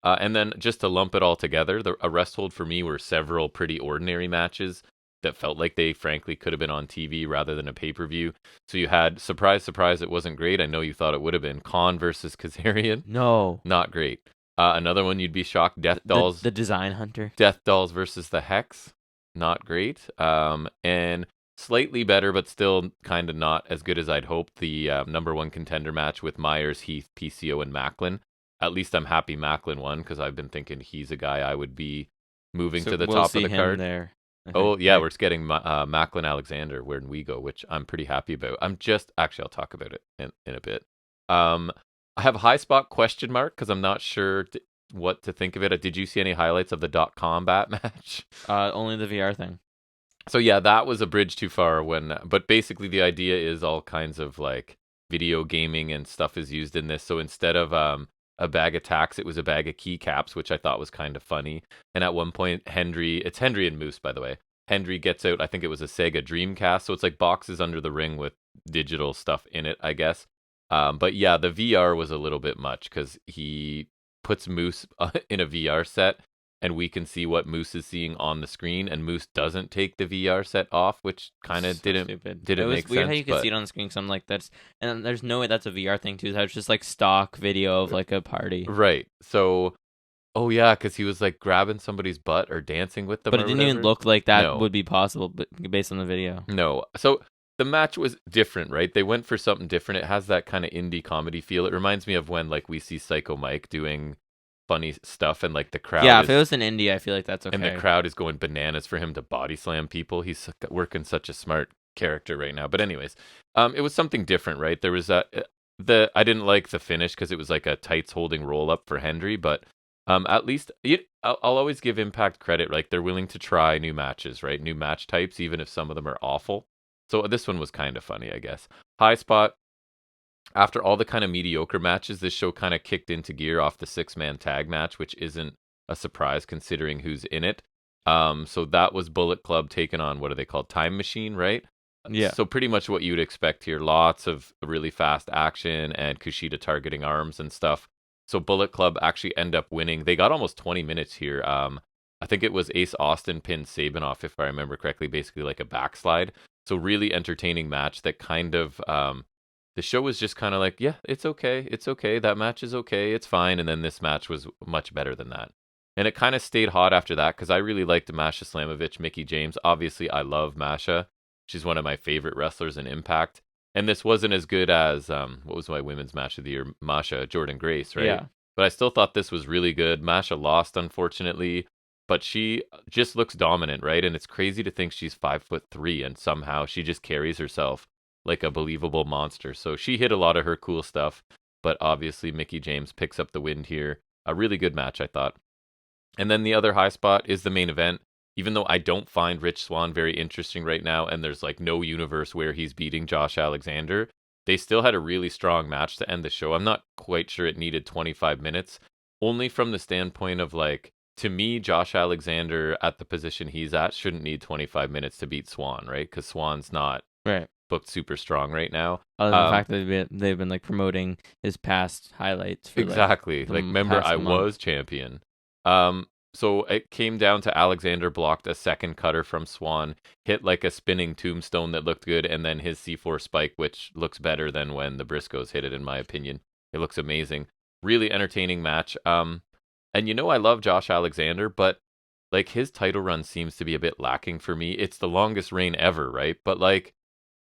And then just to lump it all together, a rest hold for me were several pretty ordinary matches that felt like they frankly could have been on TV rather than a pay-per-view. So you had, surprise, surprise, it wasn't great. I know you thought it would have been. Khan versus Kazarian. No. Not great. Another one you'd be shocked, Death Dolls. The Design Hunter. Death Dolls versus the Hex. Not great. And slightly better, but still kind of not as good as I'd hoped. The number one contender match with Myers, Heath, PCO, and Macklin. At least I'm happy Macklin won because I've been thinking he's a guy I would be moving to the top of the card. There. Oh, yeah, we're getting Macklin Alexander when we go, which I'm pretty happy about. Actually, I'll talk about it in a bit. I have a high spot question mark because I'm not sure what to think of it. Did you see any highlights of the .combat match? Only the VR thing. So yeah, that was a bridge too far but basically the idea is all kinds of like video gaming and stuff is used in this. So instead of a bag of tacks, it was a bag of keycaps, which I thought was kind of funny. And at one point, it's Hendry and Moose, by the way. Hendry gets out, I think it was a Sega Dreamcast, so it's like boxes under the ring with digital stuff in it, I guess. But yeah, the VR was a little bit much because he puts Moose in a VR set, and we can see what Moose is seeing on the screen, and Moose doesn't take the VR set off, which kind of didn't make sense. It was weird how you could see it on the screen, because I'm like, and there's no way that's a VR thing, too. That's just like stock video of like a party. Right. So, oh yeah, because he was like grabbing somebody's butt or dancing with them. But it didn't even look like that would be possible based on the video. No. So the match was different, right? They went for something different. It has that kind of indie comedy feel. It reminds me of when like we see Psycho Mike doing funny stuff and like the crowd if it was an indie, I feel like that's okay. And the crowd is going bananas for him to body slam people. He's working such a smart character right now. But anyways, it was something different, right? There was I didn't like the finish because it was like a tights holding roll up for Hendry, but at least I'll always give Impact credit. Like they're willing to try new matches, right? New match types, even if some of them are awful. So this one was kind of funny, I guess. High spot. After all the kind of mediocre matches, this show kind of kicked into gear off the 6-man tag match, which isn't a surprise considering who's in it. So that was Bullet Club taking on, what are they called? Time Machine, right? Yeah. So pretty much what you'd expect here. Lots of really fast action and Kushida targeting arms and stuff. So Bullet Club actually end up winning. They got almost 20 minutes here. I think it was Ace Austin pinned Sabinoff, if I remember correctly, basically like a backslide. So really entertaining match that kind of... the show was just kind of like, yeah, it's okay. It's okay. That match is okay. It's fine. And then this match was much better than that. And it kind of stayed hot after that because I really liked Masha Slamovich, Mickie James. Obviously, I love Masha. She's one of my favorite wrestlers in Impact. And this wasn't as good as, what was my women's match of the year? Masha, Jordan Grace, right? Yeah. But I still thought this was really good. Masha lost, unfortunately. But she just looks dominant, right? And it's crazy to think she's 5'3" and somehow she just carries herself like a believable monster. So she hit a lot of her cool stuff. but obviously Mickey James picks up the win here. A really good match, I thought. And then the other high spot is the main event. Even though I don't find Rich Swann very interesting right now, and there's like no universe where he's beating Josh Alexander, they still had a really strong match to end the show. I'm not quite sure it needed 25 minutes, only from the standpoint of like, to me, Josh Alexander at the position he's at shouldn't need 25 minutes to beat Swann, right? Because Swann's not Right. booked super strong right now. Other than the fact that they've been like promoting his past highlights. For, exactly. like remember, I month. was champion. So it came down to Alexander blocked a second cutter from Swann, hit like a spinning tombstone that looked good, and then his C4 spike, which looks better than when the Briscoes hit it, in my opinion. It looks amazing. Really entertaining match. And I love Josh Alexander, but like his title run seems to be a bit lacking for me. It's the longest reign ever, right? But like,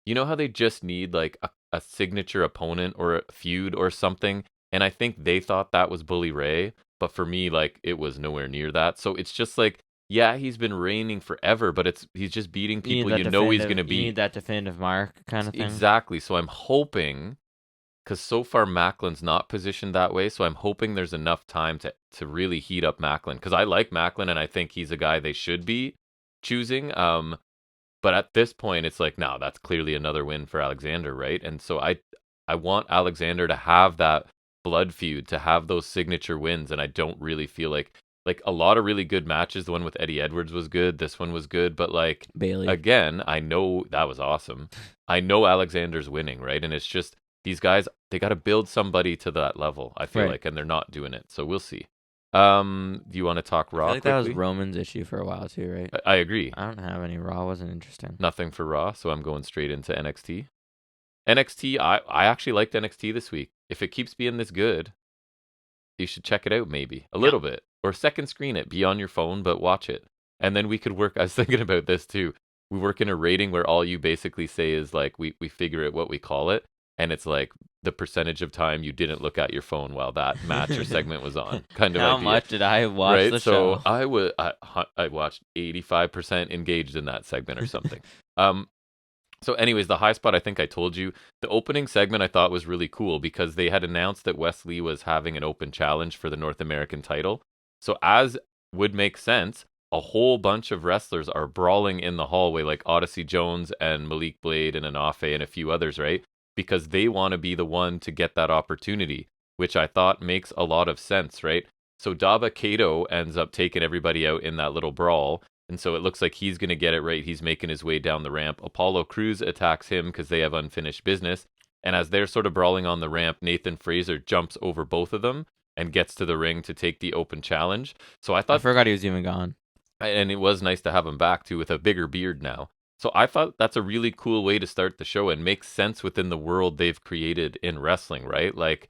how they just need like a signature opponent or a feud or something? And I think they thought that was Bully Ray. But for me, like, it was nowhere near that. So it's just like, yeah, he's been reigning forever, but he's just beating people he's going to beat. You need that definitive mark kind of thing. Exactly. So I'm hoping, because so far Macklin's not positioned that way, so I'm hoping there's enough time to really heat up Macklin. Because I like Macklin, and I think he's a guy they should be choosing. But at this point, it's like, no, that's clearly another win for Alexander, right? And so I want Alexander to have that blood feud, to have those signature wins, and I don't really feel like a lot of really good matches. The one with Eddie Edwards was good. This one was good, but like Bailey again, I know that was awesome. I know Alexander's winning, right? And it's just these guys, they got to build somebody to that level. I feel like, and they're not doing it. So we'll see. Do you want to talk Raw? I feel like that was Roman's issue for a while too, right? I agree. I don't have any Raw. Wasn't interesting. Nothing for Raw, so I'm going straight into NXT. NXT, I actually liked NXT this week. If it keeps being this good, you should check it out maybe a little bit, or second screen it, be on your phone, but watch it. And then we could work, I was thinking about this too. We work in a rating where all you basically say is like, we figure out what we call it. And it's like the percentage of time you didn't look at your phone while that match or segment was on. Kind of How idea. much did I watch the show? So I watched 85% engaged in that segment or something. So anyways, the high spot, I think I told you, the opening segment I thought was really cool because they had announced that Wes Lee was having an open challenge for the North American title. So as would make sense, a whole bunch of wrestlers are brawling in the hallway, like Odyssey Jones and Malik Blade and Anafe and a few others, right? Because they want to be the one to get that opportunity, which I thought makes a lot of sense, right? So Daba Kato ends up taking everybody out in that little brawl. And so it looks like he's going to get it right. He's making his way down the ramp. Apollo Crews attacks him because they have unfinished business. And as they're sort of brawling on the ramp, Nathan Fraser jumps over both of them and gets to the ring to take the open challenge. So I forgot he was even gone. And it was nice to have him back, too, with a bigger beard now. So I thought that's a really cool way to start the show and makes sense within the world they've created in wrestling, right? Like,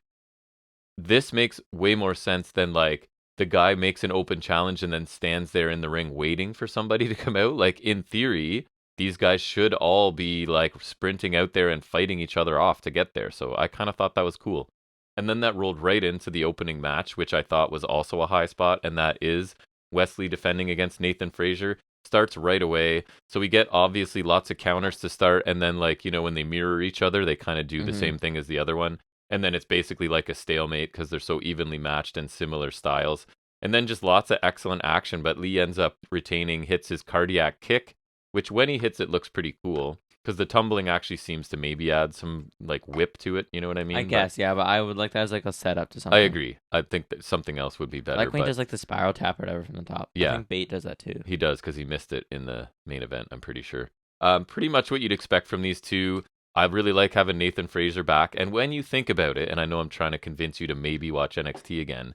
this makes way more sense than, like, the guy makes an open challenge and then stands there in the ring waiting for somebody to come out. Like, in theory, these guys should all be like sprinting out there and fighting each other off to get there. So I kind of thought that was cool. And then that rolled right into the opening match, which I thought was also a high spot. And that is Wes Lee defending against Nathan Fraser. Starts right away. So we get obviously lots of counters to start. And then like, when they mirror each other, they kind of do the same thing as the other one. And then it's basically like a stalemate because they're so evenly matched and similar styles. And then just lots of excellent action. But Lee ends up retaining, hits his cardiac kick, which when he hits it looks pretty cool. Because the tumbling actually seems to maybe add some like whip to it. You know what I mean? I guess, yeah. But I would like that as like a setup to something. I agree. I think that something else would be better. Like when he does like the spiral tap or whatever from the top. Yeah. I think Bate does that too. He does because he missed it in the main event, I'm pretty sure. Pretty much what you'd expect from these two. I really like having Nathan Fraser back. And when you think about it, and I know I'm trying to convince you to maybe watch NXT again,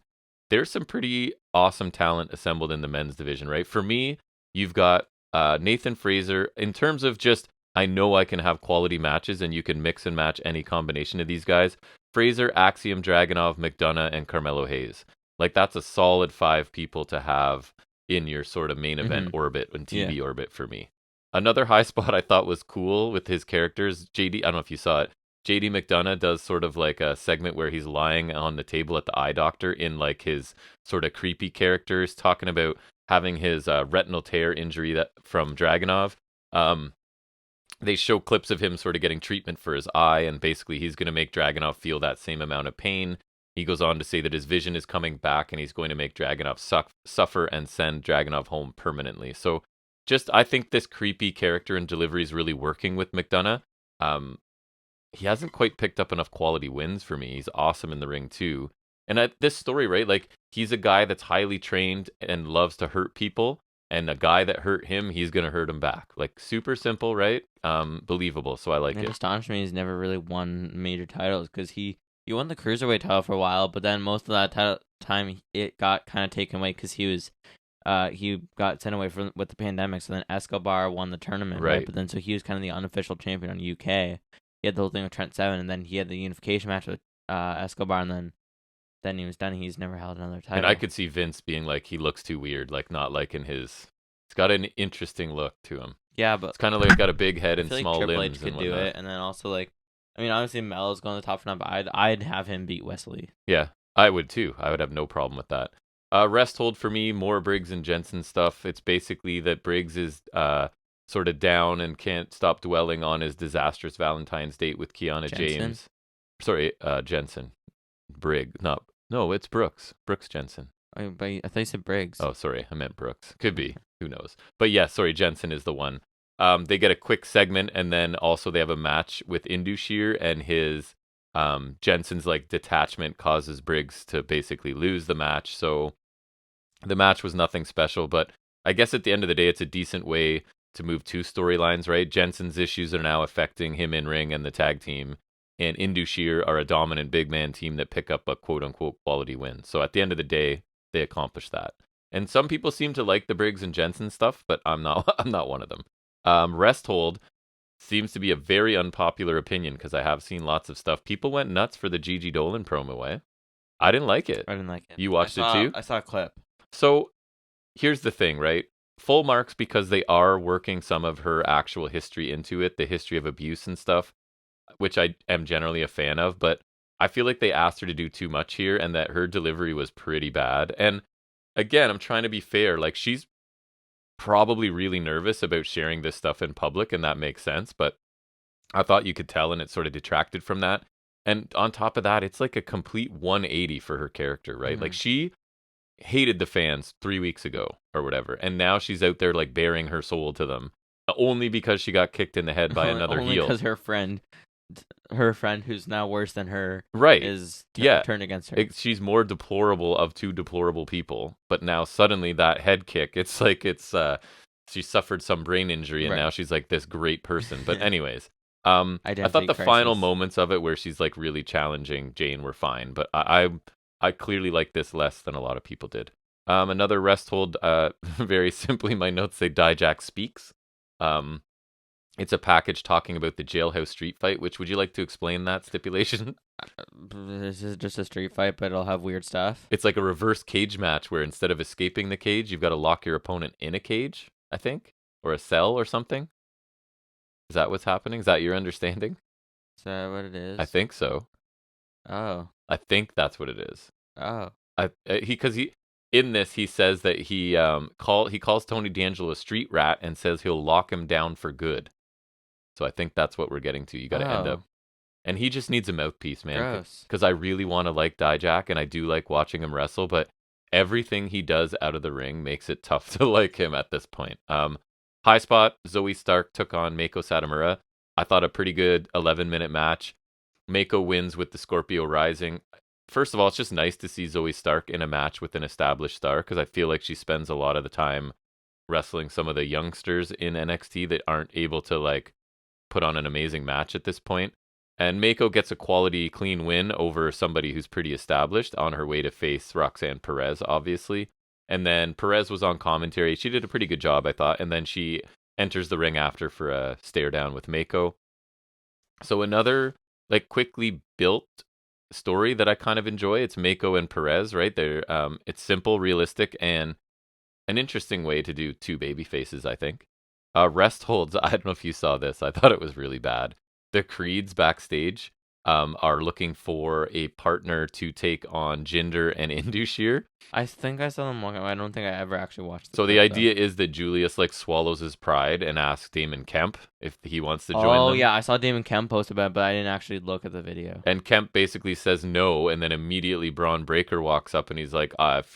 there's some pretty awesome talent assembled in the men's division, right? For me, you've got Nathan Fraser. In terms of just, I know I can have quality matches and you can mix and match any combination of these guys. Fraser, Axiom, Dragunov, McDonough, and Carmelo Hayes. Like, that's a solid 5 people to have in your sort of main event orbit and TV orbit for me. Another high spot I thought was cool with his characters, JD, I don't know if you saw it, JD McDonough does sort of like a segment where he's lying on the table at the eye doctor in like his sort of creepy characters, talking about having his retinal tear injury from Dragunov. they show clips of him sort of getting treatment for his eye, and basically he's going to make Dragunov feel that same amount of pain. He goes on to say that his vision is coming back, and he's going to make Dragunov suffer and send Dragunov home permanently. So, I think this creepy character and delivery is really working with McDonough. He hasn't quite picked up enough quality wins for me. He's awesome in the ring too. And this story, right? Like, he's a guy that's highly trained and loves to hurt people. And a guy that hurt him, he's going to hurt him back. Like, super simple, right? Believable. So I like it. It astonished me he's never really won major titles because he won the Cruiserweight title for a while, but then most of that time it got kind of taken away because he got sent away with the pandemic. So then Escobar won the tournament, right? But then so he was kind of the unofficial champion on UK. He had the whole thing with Trent Seven, and then he had the unification match with Escobar, and then he was done. He's never held another title. And I could see Vince being like, he looks too weird, like not like in his. It's got an interesting look to him. Yeah, but it's kind of like got a big head and small Triple limbs. H could do it, and then also like, I mean, obviously Melo's going to the top for now, but I'd have him beat Wesley. Yeah, I would too. I would have no problem with that. Resthold for me, more Briggs and Jensen stuff. It's basically that Briggs is sort of down and can't stop dwelling on his disastrous Valentine's date with Kiana James. Sorry, Jensen. No, it's Brooks. Brooks Jensen. I thought you said Briggs. Oh, sorry. I meant Brooks. Could be. Who knows? But yeah, sorry. Jensen is the one. They get a quick segment, and then also they have a match with Indushir, and his Jensen's like detachment causes Briggs to basically lose the match. So the match was nothing special, but I guess at the end of the day, it's a decent way to move two storylines, right? Jensen's issues are now affecting him in ring and the tag team, and Indushir are a dominant big man team that pick up a quote-unquote quality win. So at the end of the day, they accomplish that. And some people seem to like the Briggs and Jensen stuff, but I'm not I'm not one of them. Resthold seems to be a very unpopular opinion because I have seen lots of stuff. People went nuts for the Gigi Dolan promo, I didn't like it. I didn't like it. You watched it too? I saw a clip. So here's the thing, right? Full marks because they are working some of her actual history into it, the history of abuse and stuff, which I am generally a fan of, but I feel like they asked her to do too much here and that her delivery was pretty bad. And again, I'm trying to be fair. Like, she's probably really nervous about sharing this stuff in public, and that makes sense, but I thought you could tell, and it sort of detracted from that. And on top of that, it's like a complete 180 for her character, right? Mm-hmm. Like, she hated the fans 3 weeks ago or whatever, and now she's out there like bearing her soul to them only because she got kicked in the head by another only heel. Because her friend who's now worse than her, right, is turned against her. She's more deplorable of two deplorable people, but now suddenly that head kick, it's like she suffered some brain injury, and now she's like this great person. But anyways, I thought the final moments of it where she's like really challenging Jane were fine, but I clearly like this less than a lot of people did. Another Resthold, very simply, my notes say Dijak speaks. It's a package talking about the jailhouse street fight, which would you like to explain that stipulation? This is just a street fight, but it'll have weird stuff. It's like a reverse cage match where instead of escaping the cage, you've got to lock your opponent in a cage, I think, or a cell or something. Is that what's happening? Is that your understanding? Is that what it is? I think so. Oh. I think that's what it is. Oh. In this, he says that he calls Tony D'Angelo a street rat and says he'll lock him down for good. So I think that's what we're getting to. You got to end up. And he just needs a mouthpiece, man. Because I really want to like Dijak, and I do like watching him wrestle, but everything he does out of the ring makes it tough to like him at this point. Highspot, Zoe Stark took on Meiko Satomura. I thought a pretty good 11-minute match. Meiko wins with the Scorpio Rising. First of all, it's just nice to see Zoe Stark in a match with an established star, because I feel like she spends a lot of the time wrestling some of the youngsters in NXT that aren't able to like put on an amazing match at this point. And Meiko gets a quality, clean win over somebody who's pretty established on her way to face Roxanne Perez, obviously. And then Perez was on commentary. She did a pretty good job, I thought. And then she enters the ring after for a stare down with Meiko. So another like quickly built story that I kind of enjoy. It's Meiko and Perez, right? It's simple, realistic, and an interesting way to do two baby faces, I think. Restholds, I don't know if you saw this. I thought it was really bad. The Creeds backstage are looking for a partner to take on Jinder and Indushir. I think I saw them walking. I don't think I ever actually watched. So the idea is that Julius like swallows his pride and asks Damon Kemp if he wants to join them. Oh yeah, I saw Damon Kemp post about it, but I didn't actually look at the video. And Kemp basically says no, and then immediately Braun Breaker walks up and he's like, I've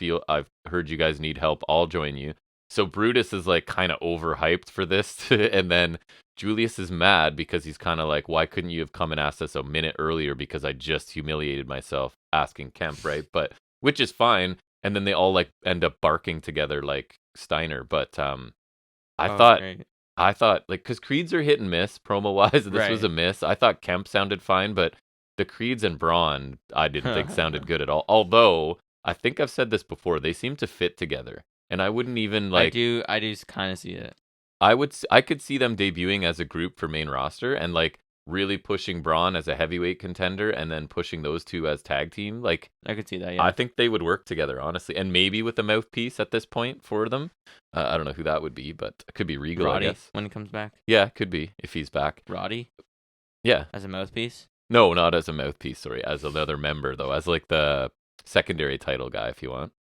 heard you guys need help. I'll join you. So Brutus is like kind of overhyped for this, and then Julius is mad because he's kind of like, why couldn't you have come and asked us a minute earlier? Because I just humiliated myself asking Kemp, right? But which is fine. And then they all like end up barking together like Steiner. But I thought like, because Creeds are hit and miss promo wise. This was a miss. I thought Kemp sounded fine, but the Creeds and Braun I didn't think sounded good at all. Although I think I've said this before, they seem to fit together, and I wouldn't even like. I do kind of see it. I could see them debuting as a group for main roster and like really pushing Braun as a heavyweight contender and then pushing those two as tag team. Like I could see that, yeah. I think they would work together, honestly. And maybe with a mouthpiece at this point for them. I don't know who that would be, but it could be Regal, Roddy, I guess. when he comes back. Yeah, could be, if he's back. Roddy? Yeah. As a mouthpiece? No, not as a mouthpiece, sorry. As another member, though. As like the secondary title guy, if you want.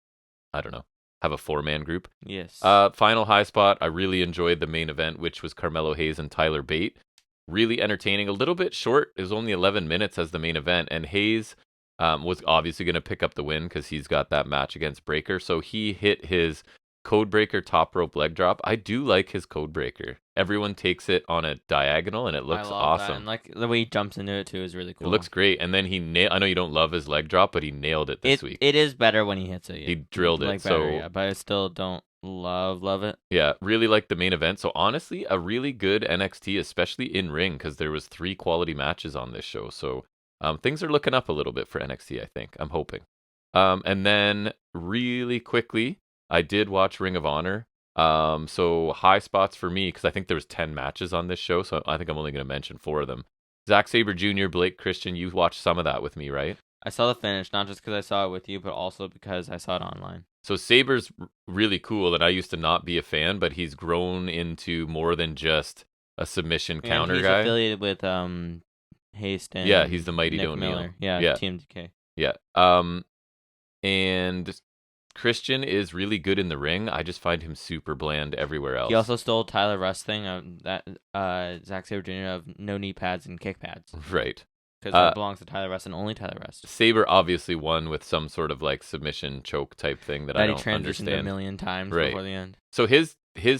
I don't know. Have a 4-man group. Yes. Final high spot. I really enjoyed the main event, which was Carmelo Hayes and Tyler Bate. Really entertaining. A little bit short. It was only 11 minutes as the main event. And Hayes was obviously going to pick up the win because he's got that match against Breaker. So he hit his Code Breaker top rope leg drop. I do like his Code Breaker. Everyone takes it on a diagonal and it looks awesome. That. And like the way he jumps into it too is really cool. It looks great. And then I know you don't love his leg drop, but he nailed it this week. It is better when he hits it. He drilled it. Better, yeah, but I still don't love it. Yeah, really like the main event. So honestly, a really good NXT, especially in ring, because there was 3 quality matches on this show. So things are looking up a little bit for NXT, I think. I'm hoping. And then really quickly, I did watch Ring of Honor. So high spots for me, because I think there was 10 matches on this show. So I think I'm only going to mention 4 of them. Zack Sabre Jr., Blake Christian, you watched some of that with me, right? I saw the finish, not just because I saw it with you, but also because I saw it online. So Sabre's really cool, and I used to not be a fan, but he's grown into more than just a submission counter guy. He's affiliated with Haston. Yeah, he's the Mighty Nick Don't Miller. Kneel. Yeah, TMDK. Yeah. And Christian is really good in the ring. I just find him super bland everywhere else. He also stole Tyler Wrestling, Zack Sabre Jr. of no knee pads and kick pads. Right. Because it belongs to Tyler Wrestling, only Tyler Wrestling. Sabre obviously won with some sort of like submission choke type thing that I don't understand. That he transitioned a million times before the end. So his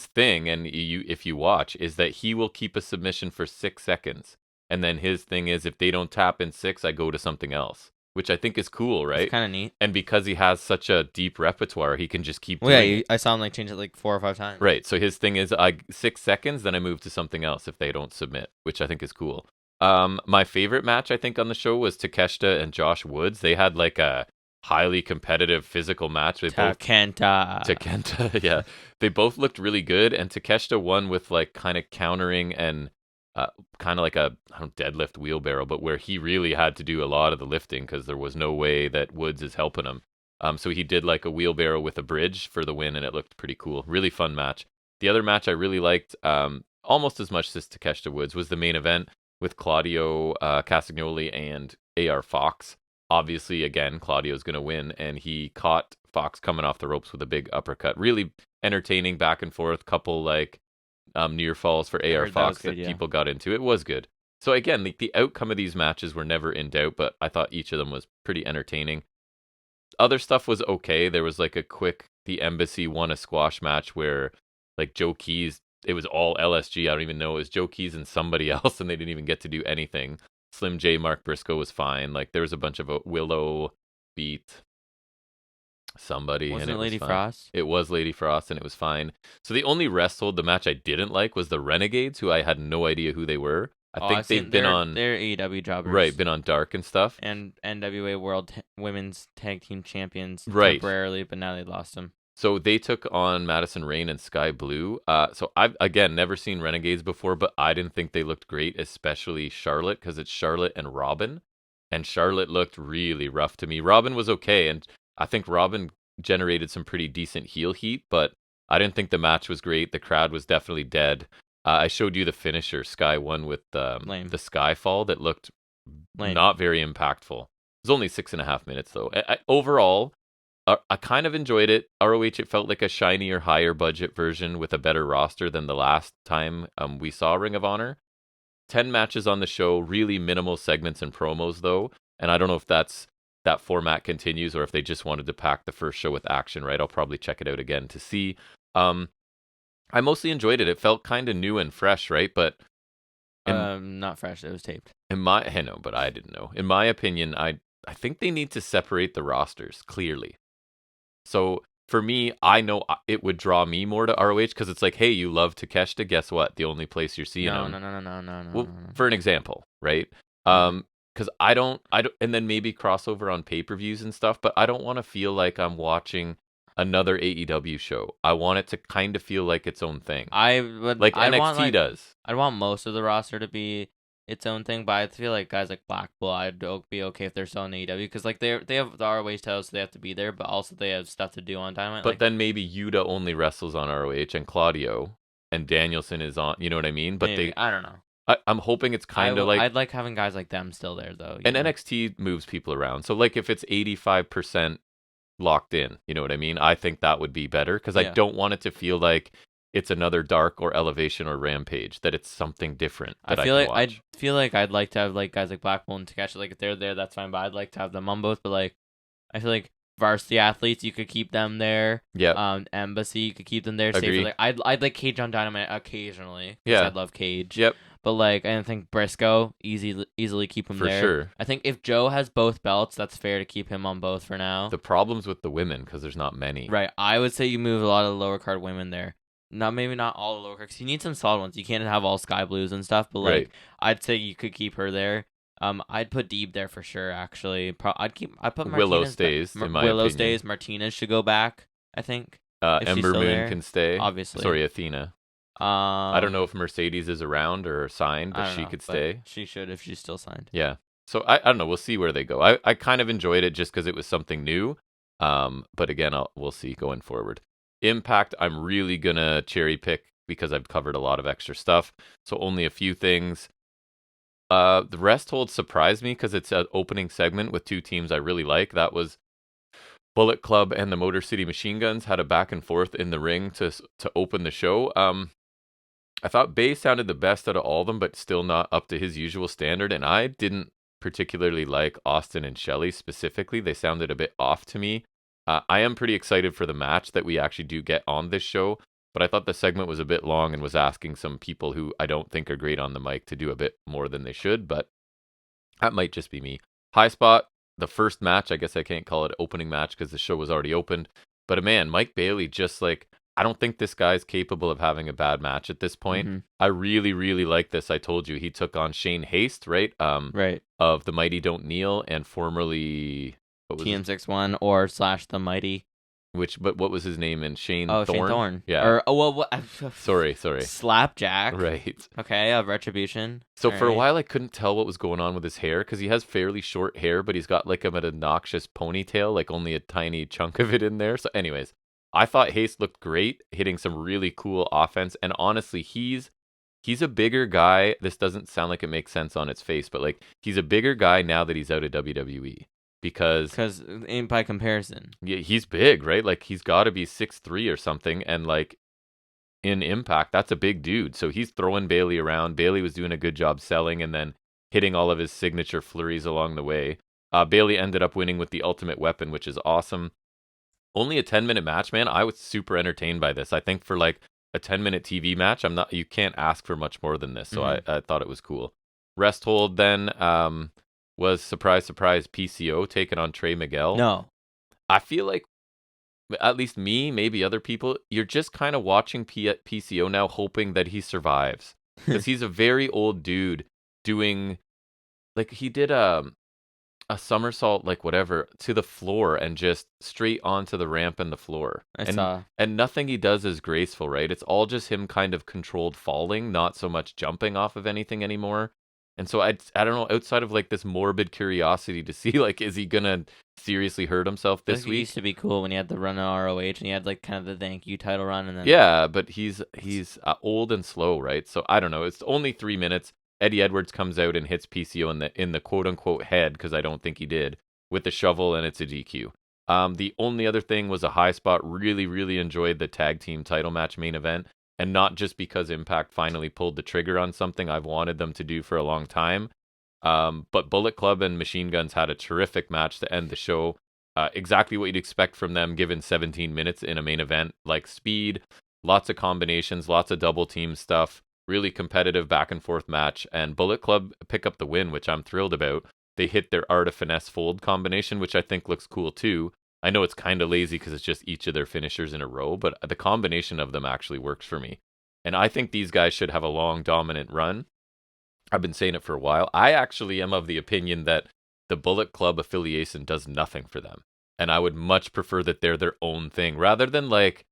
thing, and if you watch, is that he will keep a submission for 6 seconds. And then his thing is, if they don't tap in 6, I go to something else. Which I think is cool, right? It's kind of neat. And because he has such a deep repertoire, he can just keep doing it. I saw him like change it like 4 or 5 times. Right. So his thing is 6 seconds, then I move to something else if they don't submit, which I think is cool. My favorite match, I think, on the show was Takeshita and Josh Woods. They had like a highly competitive physical match. Takenta, yeah. They both looked really good, and Takeshita won with like kind of countering and kind of like a deadlift wheelbarrow, but where he really had to do a lot of the lifting because there was no way that Woods is helping him. So he did like a wheelbarrow with a bridge for the win, and it looked pretty cool. Really fun match. The other match I really liked, almost as much as Takeshita Woods, was the main event with Claudio Castagnoli and AR Fox. Obviously, again, Claudio's going to win, and he caught Fox coming off the ropes with a big uppercut. Really entertaining back and forth, couple like near falls for AR Fox that people got into. It was good. So again, the outcome of these matches were never in doubt, but I thought each of them was pretty entertaining. Other stuff was okay. There was like the Embassy won a squash match where like Joe Keys, it was all LSG. I don't even know. It was Joe Keys and somebody else, and they didn't even get to do anything. Slim J, Mark Briscoe was fine. Like there was a bunch of Willow beat somebody. Wasn't and it Lady was Frost? It was Lady Frost, and it was fine. So the only Resthold, the match I didn't like, was the Renegades, who I had no idea who they were. I think they've been on... They're AEW jobbers. Right, been on Dark and stuff. And NWA World Women's Tag Team Champions temporarily, but now they lost them. So they took on Madison Rayne and Sky Blue. So I've, again, never seen Renegades before, but I didn't think they looked great, especially Charlotte, because it's Charlotte and Robin. And Charlotte looked really rough to me. Robin was okay, and I think Robin generated some pretty decent heel heat, but I didn't think the match was great. The crowd was definitely dead. I showed you the finisher. Sky won with the Skyfall that looked not very impactful. It was only 6.5 minutes though. Overall, I kind of enjoyed it. ROH, it felt like a shinier, higher budget version with a better roster than the last time we saw Ring of Honor. 10 matches on the show, really minimal segments and promos though. And I don't know if that format continues or if they just wanted to pack the first show with action, right? I'll probably check it out again to see. I mostly enjoyed it. It felt kind of new and fresh, right? But not fresh. It was taped. I know, but I didn't know. In my opinion, I think they need to separate the rosters clearly. So for me, I know it would draw me more to ROH because it's like, hey, you love Takeshita. Guess what? The only place you're seeing him. No. Well, for an example, right? Because I don't, and then maybe crossover on pay-per-views and stuff. But I don't want to feel like I'm watching another AEW show. I want it to kind of feel like its own thing. NXT does. I'd want most of the roster to be its own thing, but I feel like guys like Blackpool, I'd be okay if they're still in AEW because like they have the ROH titles, so they have to be there, but also they have stuff to do on Dynamite. But then maybe Yuta only wrestles on ROH and Claudio and Danielson is on. You know what I mean? But I don't know. I'm hoping it's kind of like I'd like having guys like them still there though. And NXT moves people around, so like if it's 85% locked in, you know what I mean? I think that would be better because I don't want it to feel like it's another Dark or Elevation or Rampage, that it's something different that I can watch. I feel like I'd like to have like guys like Blackpool and Takeshita, like if they're there, that's fine, but I'd like to have them on both. But like I feel like varsity athletes, you could keep them there. Yeah. Embassy, you could keep them there. Agree. Like I'd like Cage on Dynamite occasionally. Yeah. I love Cage. Yep. But like I think Briscoe easily keep him there. For sure. I think if Joe has both belts, that's fair to keep him on both for now. The problem's with the women because there's not many. Right. I would say you move a lot of the lower card women there. Maybe not all the lower cards. You need some solid ones. You can't have all Sky Blues and stuff. But like, I'd say you could keep her there. I'd put Deeb there for sure. Actually, I'd put Martinez Willow stays. In my opinion. Stays. Martinez should go back. I think. Ember Moon can stay. Obviously. Sorry, Athena. I don't know if Mercedes is around or signed, but she could stay. She should if she's still signed. Yeah. So I don't know. We'll see where they go. I kind of enjoyed it just because it was something new. But again, we'll see going forward. Impact, I'm really going to cherry pick because I've covered a lot of extra stuff. So only a few things. The Restholds surprised me because it's an opening segment with two teams I really like. That was Bullet Club and the Motor City Machine Guns had a back and forth in the ring to open the show. I thought Bay sounded the best out of all of them, but still not up to his usual standard. And I didn't particularly like Austin and Shelley specifically. They sounded a bit off to me. I am pretty excited for the match that we actually do get on this show, but I thought the segment was a bit long and was asking some people who I don't think are great on the mic to do a bit more than they should, but that might just be me. Highspot, the first match, I guess I can't call it opening match because the show was already opened, but man, Mike Bailey just like, I don't think this guy's capable of having a bad match at this point. Mm-hmm. I really, really like this. I told you, he took on Shane Haste, right? Right. Of The Mighty Don't Kneel and formerly... TM61 or / The Mighty. But what was his name in Shane Thorne? Shane Thorne. Yeah. What? Sorry. Slapjack. Right. Okay, of Retribution. So for a while I couldn't tell what was going on with his hair because he has fairly short hair, but he's got like an obnoxious ponytail, like only a tiny chunk of it in there. So anyways, I thought Haste looked great, hitting some really cool offense. And honestly, he's a bigger guy. This doesn't sound like it makes sense on its face, but like he's a bigger guy now that he's out of WWE. Because by comparison, yeah, he's big, right? Like he's got to be 6'3" or something, and like in Impact, that's a big dude. So he's throwing Bailey around. Bailey was doing a good job selling, and then hitting all of his signature flurries along the way. Bailey ended up winning with the Ultimate Weapon, which is awesome. Only a 10-minute match, man. I was super entertained by this. I think for like a 10-minute TV match, you can't ask for much more than this. So I thought it was cool. Resthold then. Was surprise PCO taking on Trey Miguel. No. I feel like, at least me, maybe other people, you're just kind of watching PCO now hoping that he survives. Because he's a very old dude doing, like he did a somersault, like whatever, to the floor and just straight onto the ramp and the floor. And nothing he does is graceful, right? It's all just him kind of controlled falling, not so much jumping off of anything anymore. And so I don't know, outside of like this morbid curiosity to see like, is he gonna seriously hurt himself this week? It used to be cool when he had the run on ROH and he had like kind of the thank you title run, and then yeah, but he's old and slow, right? So I don't know. It's only 3 minutes. Eddie Edwards comes out and hits PCO in the quote unquote head, because I don't think he did, with the shovel, and it's a DQ. The only other thing was a high spot. Really, really enjoyed the tag team title match main event, and not just because Impact finally pulled the trigger on something I've wanted them to do for a long time. But Bullet Club and Machine Guns had a terrific match to end the show. Exactly what you'd expect from them given 17 minutes in a main event. Like speed, lots of combinations, lots of double team stuff, really competitive back and forth match. And Bullet Club pick up the win, which I'm thrilled about. They hit their Art of Finesse fold combination, which I think looks cool too. I know it's kind of lazy because it's just each of their finishers in a row, but the combination of them actually works for me. And I think these guys should have a long, dominant run. I've been saying it for a while. I actually am of the opinion that the Bullet Club affiliation does nothing for them. And I would much prefer that they're their own thing rather than like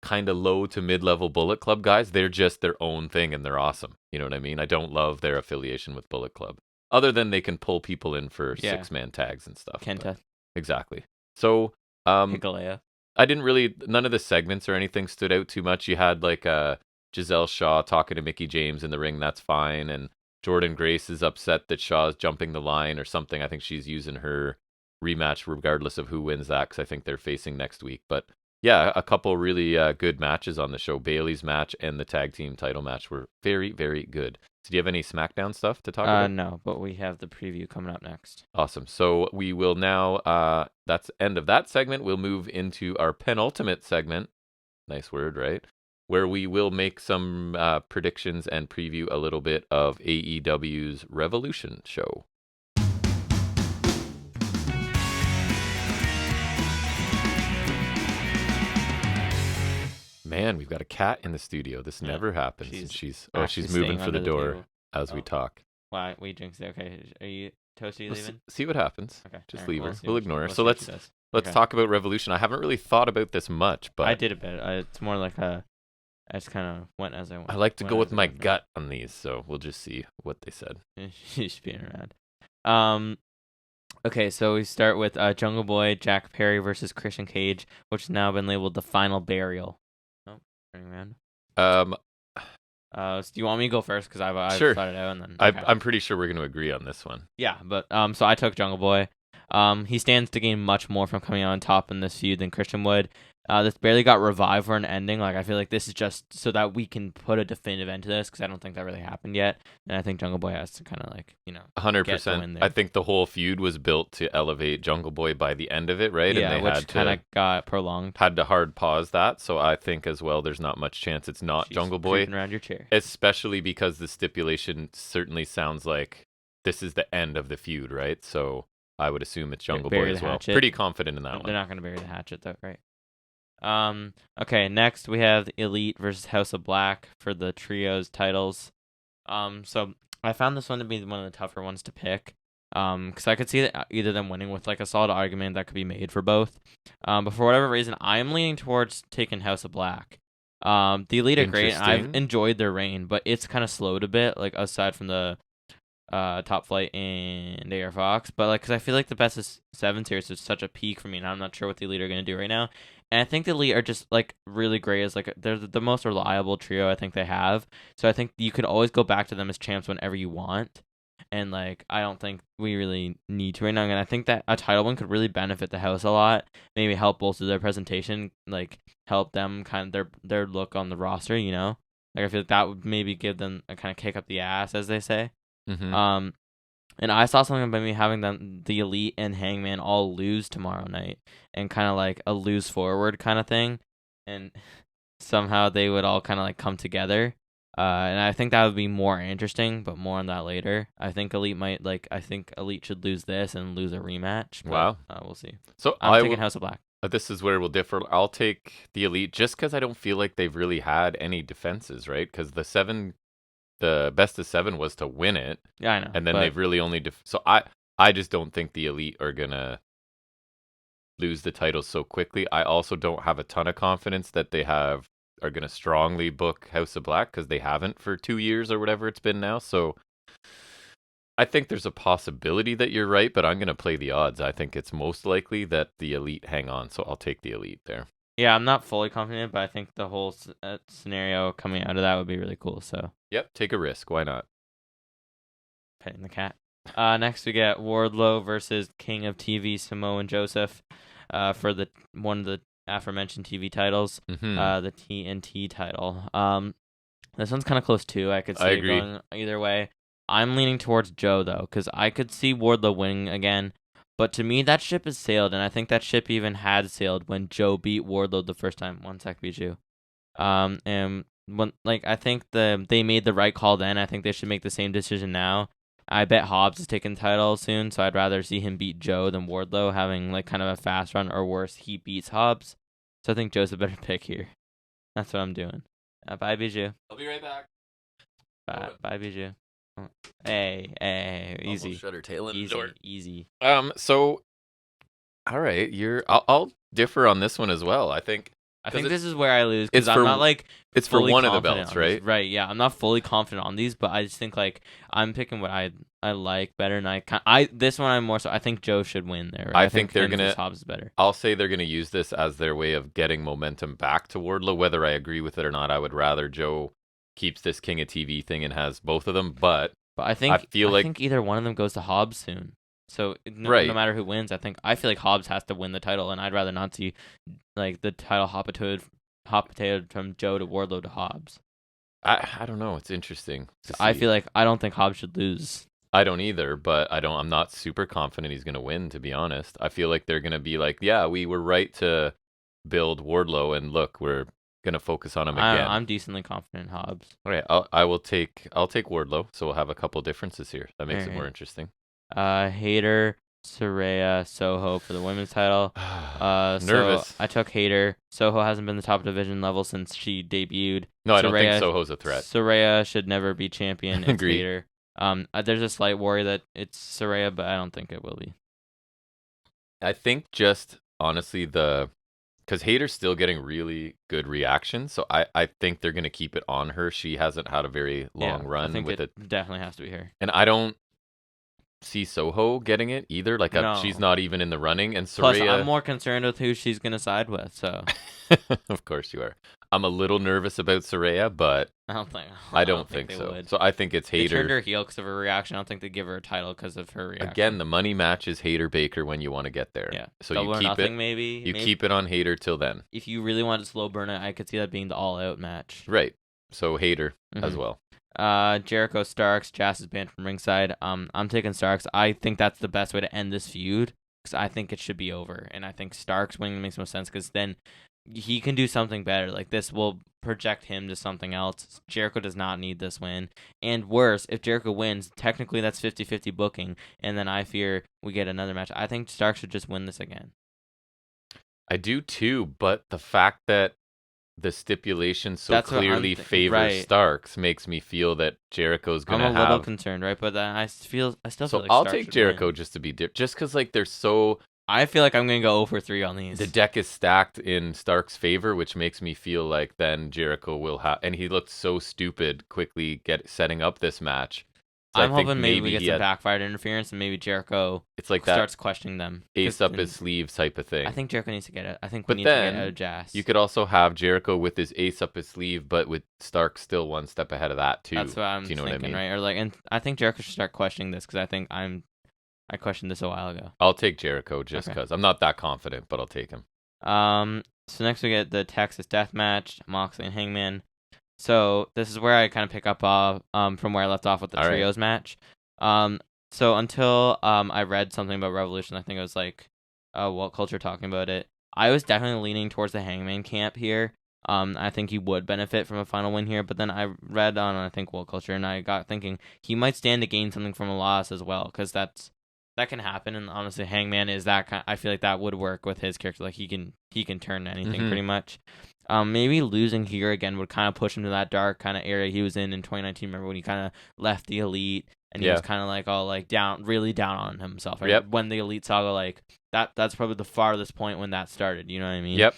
kind of low to mid-level Bullet Club guys. They're just their own thing and they're awesome. You know what I mean? I don't love their affiliation with Bullet Club. Other than they can pull people in for 6-man tags and stuff. Kenta. Exactly. So, Hikalea. I didn't really, none of the segments or anything stood out too much. You had like Giselle Shaw talking to Mickey James in the ring. That's fine. And Jordan Grace is upset that Shaw's jumping the line or something. I think she's using her rematch regardless of who wins that, because I think they're facing next week. But yeah, a couple really good matches on the show. Bailey's match and the tag team title match were very, very good. So do you have any SmackDown stuff to talk about? No, but we have the preview coming up next. Awesome. So we will now, that's end of that segment. We'll move into our penultimate segment. Nice word, right? Where we will make some predictions and preview a little bit of AEW's Revolution show. Man, we've got a cat in the studio. This never happens. She's moving for the door as we talk. Why? We jinxed it. Okay. Are you Toasty leaving? See what happens. Okay. Just right, leave her. We'll ignore her. We'll so let's talk about Revolution. I haven't really thought about this much, but I did a bit. It's more like I just kind of went as I went. I like to go with my gut on these, so we'll just see what they said. She's being around. Okay, so we start with Jungle Boy, Jack Perry versus Christian Cage, which has now been labeled the final burial. Oh, turning around. So do you want me to go first? Because I've sure. thought it out, and then I'm pretty sure we're going to agree on this one. Yeah, but so I took Jungle Boy. He stands to gain much more from coming out on top in this feud than Christian would. This barely got revived for an ending. Like, I feel like this is just so that we can put a definitive end to this, because I don't think that really happened yet. And I think Jungle Boy has to kind of 100%. I think the whole feud was built to elevate Jungle Boy by the end of it, right? Yeah, and they which kind of got prolonged. Had to hard pause that. So I think as well, there's not much chance it's not She's Jungle Boy. Around your chair. Especially because the stipulation certainly sounds like this is the end of the feud, right? So I would assume it's Jungle Boy as well. Hatchet. Pretty confident in that one. They're not going to bury the hatchet, though, right? Okay, next we have the Elite versus House of Black for the trios titles. So I found this one to be one of the tougher ones to pick. Because I could see that either them winning with like a solid argument that could be made for both. But for whatever reason, I'm leaning towards taking House of Black. The Elite are great. I've enjoyed their reign, but it's kind of slowed a bit, like aside from the Top Flight and AR Fox. But like, because I feel like the Best of 7 series is such a peak for me, and I'm not sure what the Elite are going to do right now. And I think the Elite are just like really great as like they're the most reliable trio I think they have. So I think you could always go back to them as champs whenever you want. And like, I don't think we really need to right now. And I think that a title win could really benefit the house a lot. Maybe help bolster their presentation, like help them kind of their look on the roster. You know, like I feel like that would maybe give them a kind of kick up the ass, as they say. Mm-hmm. And I saw something about me having the Elite and Hangman all lose tomorrow night, and kind of like a lose forward kind of thing, and somehow they would all kind of like come together. And I think that would be more interesting, but more on that later. I think Elite Elite should lose this and lose a rematch. But, wow. We'll see. So I'm taking House of Black. This is where we'll differ. I'll take the Elite just because I don't feel like they've really had any defenses, right? Because the Best of 7 was to win it. Yeah, I know. And then they've really only... So I just don't think the Elite are going to lose the title so quickly. I also don't have a ton of confidence that they are going to strongly book House of Black, because they haven't for 2 years or whatever it's been now. So I think there's a possibility that you're right, but I'm going to play the odds. I think it's most likely that the Elite hang on. So I'll take the Elite there. Yeah, I'm not fully confident, but I think the whole scenario coming out of that would be really cool. So yep, take a risk. Why not? petting the cat. Next we get Wardlow versus King of TV Samoan Joseph, for one of the aforementioned TV titles, the TNT title. This one's kind of close too. I could see it going either way. I'm leaning towards Joe though, because I could see Wardlow winning again. But to me, that ship has sailed, and I think that ship even had sailed when Joe beat Wardlow the first time. One sec, Bijou. And when I think they made the right call then. I think they should make the same decision now. I bet Hobbs is taking the title soon, so I'd rather see him beat Joe than Wardlow having kind of a fast run, or worse, he beats Hobbs. So I think Joe's a better pick here. That's what I'm doing. Bye, Bijou. I'll be right back. Bye, Bijou. Hey, easy. Almost shut her tail in the Easy, door. easy. So, all right, I'll differ on this one as well. I think this is where I lose, because I'm not it's for one of the belts, right? Right, yeah. I'm not fully confident on these, but I just think I'm picking what I like better, and this one I'm more so. I think Joe should win there. Right? I think they're gonna. Hobbs is better. I'll say they're gonna use this as their way of getting momentum back to Wardlow. Whether I agree with it or not, I would rather Joe keeps this King of TV thing and has both of them. But I think either one of them goes to Hobbs soon. So no matter who wins, I feel like Hobbs has to win the title, and I'd rather not see the title hot potato from Joe to Wardlow to Hobbs. I don't know. It's interesting. I feel like I don't think Hobbs should lose. I don't either, but I'm not super confident he's gonna win. To be honest, I feel like they're gonna be like, yeah, we were right to build Wardlow, and look, we're gonna focus on him again. I'm decently confident in Hobbs. Okay, I'll take Wardlow, so we'll have a couple differences here. That makes it more interesting. Hayter, Saraya, Soho for the women's title. Nervous. So I took Hayter. Soho hasn't been the top division level since she debuted. No, I don't think Soho's a threat. Saraya should never be champion. It's Agreed. Hayter. There's a slight worry that it's Saraya, but I don't think it will be. I think just honestly because Hayter's still getting really good reaction, so I think they're gonna keep it on her. She hasn't had a very long run. I think it definitely has to be her. And I don't see Soho getting it either. She's not even in the running. And Saraya, plus, I'm more concerned with who she's gonna side with. So, of course you are. I'm a little nervous about Saraya, but I don't think so. Would. So I think it's Hayter. They turned her heel because of her reaction. I don't think they give her a title because of her reaction. Again, the money matches Hayter Baker when you want to get there. Yeah. So Double you keep nothing, it. Maybe keep it on Hayter till then. If you really want to slow burn it, I could see that being the all-out match. Right. So Hayter as well. Jericho Starks. Jazz is banned from ringside. I'm taking Starks. I think that's the best way to end this feud, because I think it should be over, and I think Starks winning makes most sense, because then he can do something better. This will project him to something else. Jericho does not need this win. And worse, if Jericho wins, technically that's 50-50 booking, and then I fear we get another match. I think Starks should just win this again. I do too, but the fact that the stipulation so clearly favors Starks makes me feel that Jericho's going to have... I'm a little concerned, right? But I still feel like I'll take Jericho just to be... just because they're so... I feel like I'm going to go 0-3 on these. The deck is stacked in Stark's favor, which makes me feel like then Jericho will have... And he looked so stupid quickly setting up this match. So I'm hoping maybe we get some backfired interference, and maybe Jericho starts questioning them. Ace up his sleeve type of thing. I think Jericho needs to get it. I think we need to get out of Jazz. You could also have Jericho with his ace up his sleeve, but with Stark still one step ahead of that too. That's what I'm thinking, what I mean? Right? And I think Jericho should start questioning this, because I questioned this a while ago. I'll take Jericho just because I'm not that confident, but I'll take him. So next we get the Texas Death Match, Moxley and Hangman. So this is where I kind of pick up from where I left off with the trios match. So until I read something about Revolution, I think it was What Culture talking about it. I was definitely leaning towards the Hangman camp here. I think he would benefit from a final win here, but then I read on What Culture, and I got thinking he might stand to gain something from a loss as well, because that can happen. And honestly, Hangman is that kind. I feel like that would work with his character. He can turn anything pretty much. Maybe losing here again would kind of push him to that dark kind of area he was in 2019. Remember when he kind of left the Elite, and he was kind of all down, really down on himself. Right? Yep. When the Elite saga, that's probably the farthest point when that started. You know what I mean? Yep.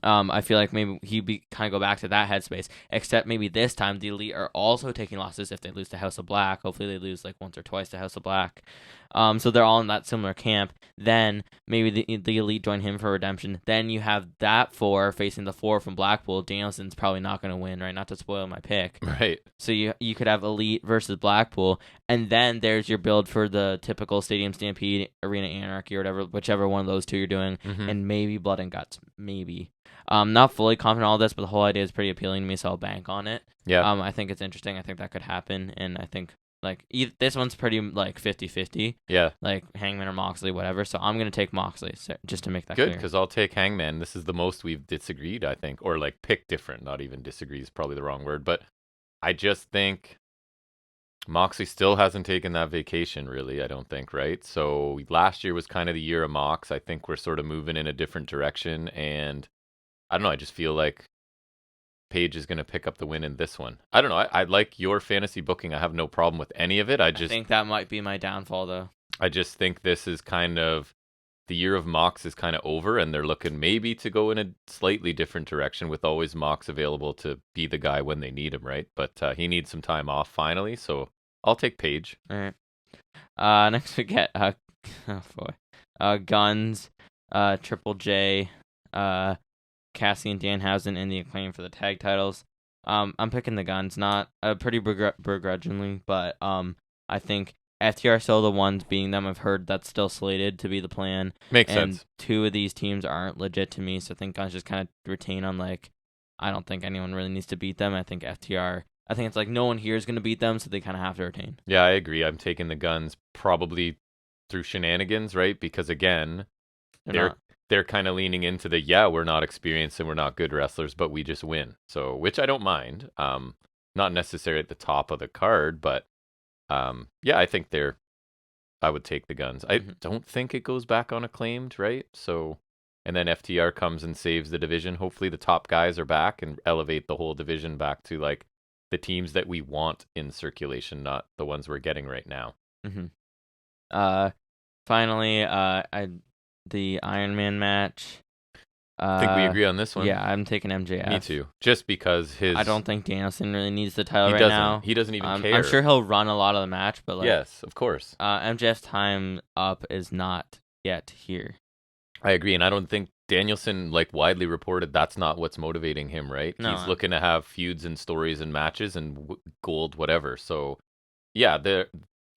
I feel like maybe he'd kind of go back to that headspace, except maybe this time the Elite are also taking losses if they lose to House of Black. Hopefully they lose once or twice to House of Black. So they're all in that similar camp. Then maybe the Elite join him for redemption. Then you have that 4 facing the 4 from Blackpool. Danielson's probably not going to win, right? Not to spoil my pick. Right. So you could have Elite versus Blackpool, and then there's your build for the typical Stadium Stampede, Arena Anarchy, or whatever, whichever one of those 2 you're doing, and maybe Blood and Guts, maybe. Not fully confident in all this, but the whole idea is pretty appealing to me, so I'll bank on it. Yeah. I think it's interesting. I think that could happen, and I think this one's pretty 50-50. Yeah. Like Hangman or Moxley, whatever. So I'm gonna take Moxley, just to make that good, clear. because I'll take Hangman. This is the most we've disagreed, I think, or pick different. Not even disagree is probably the wrong word, but I just think Moxley still hasn't taken that vacation, really, I don't think, right? So last year was kind of the year of Mox. I think we're sort of moving in a different direction, and I don't know, I just feel like Paige is going to pick up the win in this one. I don't know, I like your fantasy booking. I have no problem with any of it. I think that might be my downfall, though. I just think this is kind of, the year of Mox is kind of over, and they're looking maybe to go in a slightly different direction with always Mox available to be the guy when they need him, right? But he needs some time off finally, so I'll take Paige. All right. Next we get Guns, Triple J, Cassie and Danhausen in the Acclaim for the tag titles. I'm picking the Guns, not pretty begrudgingly, but I think FTR are still the ones beating them. I've heard that's still slated to be the plan. Makes sense. 2 of these teams aren't legit to me, so I think Guns just kind of retain on I don't think anyone really needs to beat them. I think FTR, I think it's no one here is going to beat them, so they kind of have to retain. Yeah, I agree. I'm taking the Guns probably through shenanigans, right? Because again, they're kind of leaning into we're not experienced and we're not good wrestlers, but we just win. So, which I don't mind. Not necessarily at the top of the card, but I think I would take the Guns. I don't think it goes back on Acclaimed, right? So, and then FTR comes and saves the division. Hopefully the top guys are back and elevate the whole division back to the teams that we want in circulation, not the ones we're getting right now. Finally, the Iron Man match. I think we agree on this one. Yeah, I'm taking MJF. Me too. Just because I don't think Danielson really needs the title now. He doesn't even care. I'm sure he'll run a lot of the match, but yes, of course. MJF's time up is not yet here. I agree, and I don't think Danielson, widely reported, that's not what's motivating him, right? No, he's looking to have feuds and stories and matches and gold, whatever. So, yeah,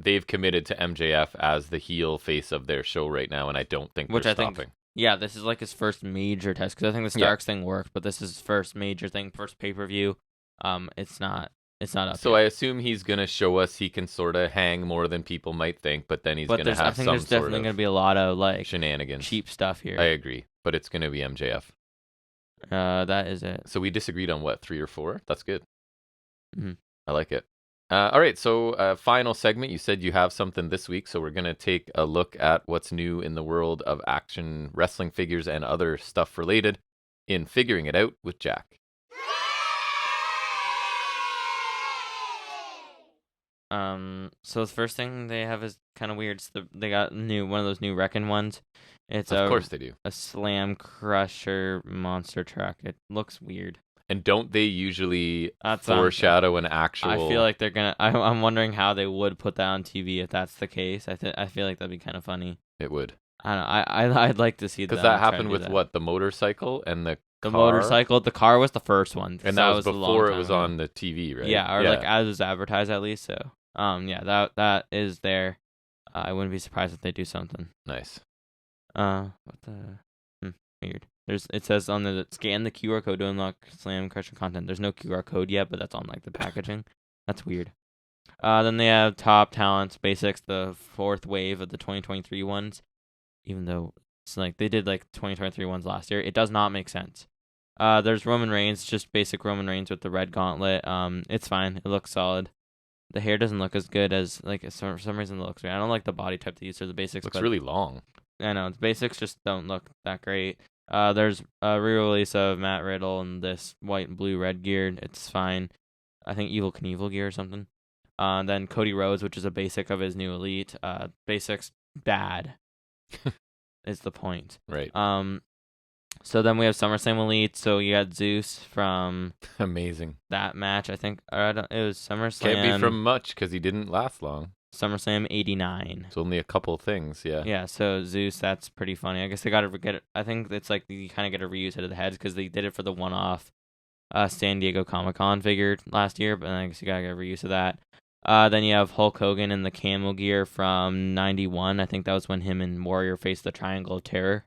they've committed to MJF as the heel face of their show right now, and I don't think they're stopping. Yeah, this is his first major test, because I think the Starks thing worked, but this is his first major thing, first pay-per-view. It's not up So yet. I assume he's going to show us he can sort of hang more than people might think, but then he's going to have I think there's definitely going to be a lot of shenanigans, cheap stuff here. I agree, but it's going to be MJF. That is it. So we disagreed on 3 or 4? That's good. Mm-hmm. I like it. All right, so final segment. You said you have something this week, so we're going to take a look at what's new in the world of action wrestling figures and other stuff related in Figuring It Out with Jack. So the first thing they have is kind of weird. They got one of those new Reckon ones. It's of course they do. A Slam Crusher monster truck. It looks weird. And don't they usually foreshadow an actual... I feel like they're going to... I'm wondering how they would put that on TV if that's the case. I feel like that'd be kind of funny. It would. I don't know. I'd like to see that. Because that happened with the motorcycle and the car? Motorcycle. The car was the first one. And that was before it was on the TV, right? Yeah, or as it was advertised at least. So, that is there. I wouldn't be surprised if they do something. Nice. What the... weird. It says on the scan the QR code to unlock Slam Crusher content. There's no QR code yet, but that's on the packaging. That's weird. Then they have Top Talents Basics, the 4th wave of the 2023 ones. Even though it's they did 2023 ones last year, it does not make sense. There's Roman Reigns, just basic Roman Reigns with the red gauntlet. It's fine. It looks solid. The hair doesn't look as good as for some reason it looks weird. I don't like the body type they use for the basics. Looks really long. I know the basics just don't look that great. There's a re-release of Matt Riddle in this white and blue red gear. It's fine. I think Evil Knievel gear or something. Then Cody Rhodes, which is a basic of his new Elite. Basics bad is the point. Right. So then we have SummerSlam Elite. So you got Zeus from amazing that match. I think it was SummerSlam. Can't be from much because he didn't last long. SummerSlam 89. It's only a couple things, yeah. Yeah, so Zeus, that's pretty funny. I guess they got to get it. I think it's like you kind of get a reuse out of the heads because they did it for the one-off San Diego Comic-Con figure last year, but I guess you got to get a reuse of that. Then you have Hulk Hogan in the camo gear from 91. I think that was when him and Warrior faced the Triangle of Terror.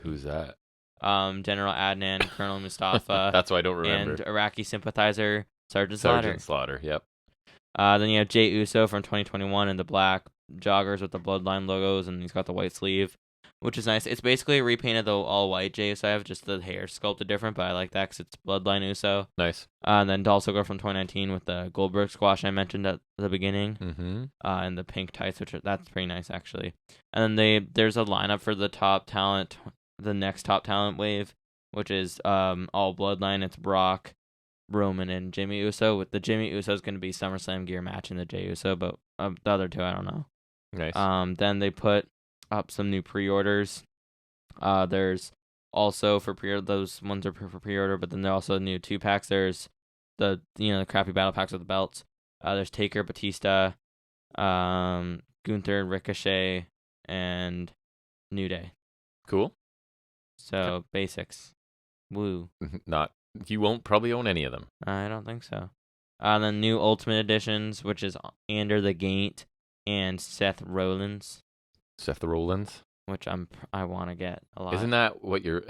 Who's that? General Adnan, Colonel Mustafa. That's why I don't remember. And Iraqi sympathizer, Sergeant Slaughter, yep. Then you have Jey Uso from 2021 in the black joggers with the Bloodline logos, and he's got the white sleeve, which is nice. It's basically a repaint of the all-white Jey Uso. I have just the hair sculpted different, but I like that because it's Bloodline Uso. Nice. And then also go from 2019 with the Goldberg squash I mentioned at the beginning, and the pink tights, that's pretty nice, actually. And then there's a lineup for the top talent, the next top talent wave, which is all Bloodline. It's Brock, Roman, and Jimmy Uso. With the Jimmy Uso is going to be SummerSlam gear matching the Jey Uso, but the other two I don't know. Nice. Then they put up some new pre-orders. There's also for pre-order, those ones are for pre-order, but then there are also new 2-packs. There's the crappy battle packs with the belts. There's Taker, Batista, Gunther, Ricochet, and New Day. Cool. So basics. Woo. You won't probably own any of them. I don't think so. Then new Ultimate Editions, which is Under the Gate and Seth Rollins. Which I want to get a lot. Isn't that what your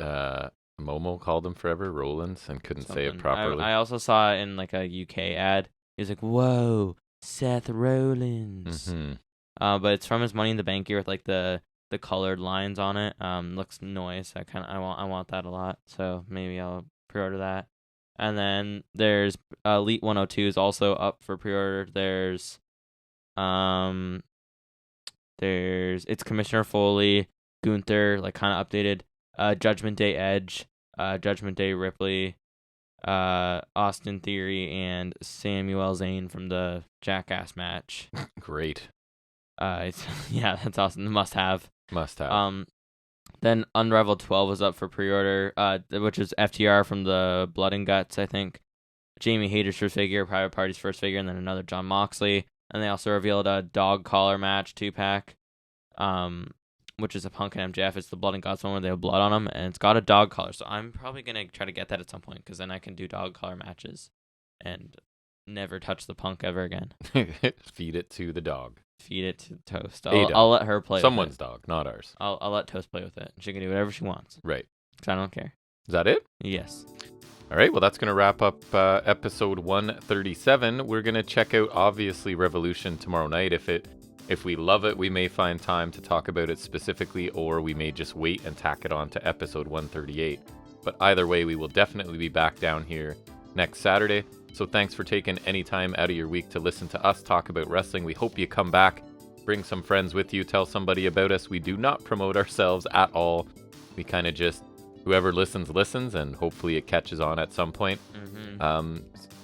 Momo called him forever? Rollins, and couldn't say it properly. I also saw it in like a UK ad. He was like, "Whoa, Seth Rollins." But it's from his Money in the Bank gear with like the colored lines on it. Looks nice. I want that a lot. So maybe I'll pre-order that. And then there's Elite 102 is also up for pre-order. It's Commissioner Foley, Gunther, like kind of updated. Judgment Day Edge, Judgment Day Ripley, Austin Theory, and Samuel Zayn from the Jackass match. Great. That's awesome. Must have. Then Unrivaled 12 is up for pre-order, which is FTR from the Blood and Guts, I think. Jamie Hayter's first figure, Private Party's first figure, and then another John Moxley. And they also revealed a dog collar match 2-pack, which is a Punk and MJF. It's the Blood and Guts one where they have blood on them, and it's got a dog collar. So I'm probably going to try to get that at some point, because then I can do dog collar matches and never touch the Punk ever again. Feed it to the dog. Feed it to Toast. I'll let her play Someone's with it. dog, not ours. I'll let Toast play with it. She can do whatever she wants. Right. Because I don't care. Is that it? Yes. All right, well, that's going to wrap up episode 137. We're going to check out, obviously, Revolution tomorrow night. If we love it, we may find time to talk about it specifically, or we may just wait and tack it on to episode 138. But either way, we will definitely be back down here next Saturday. So thanks for taking any time out of your week to listen to us talk about wrestling. We hope you come back, bring some friends with you, tell somebody about us. We do not promote ourselves at all. We kind of just, whoever listens, and hopefully it catches on at some point.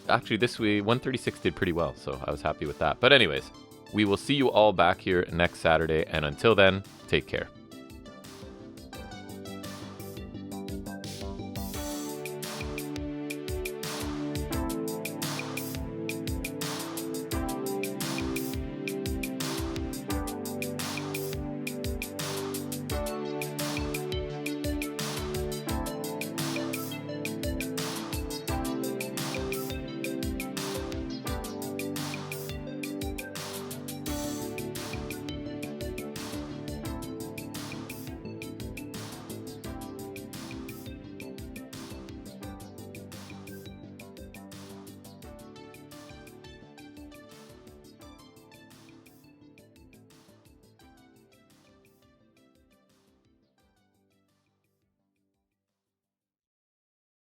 Actually, this week, 136 did pretty well, so I was happy with that. But anyways, we will see you all back here next Saturday, and until then, take care.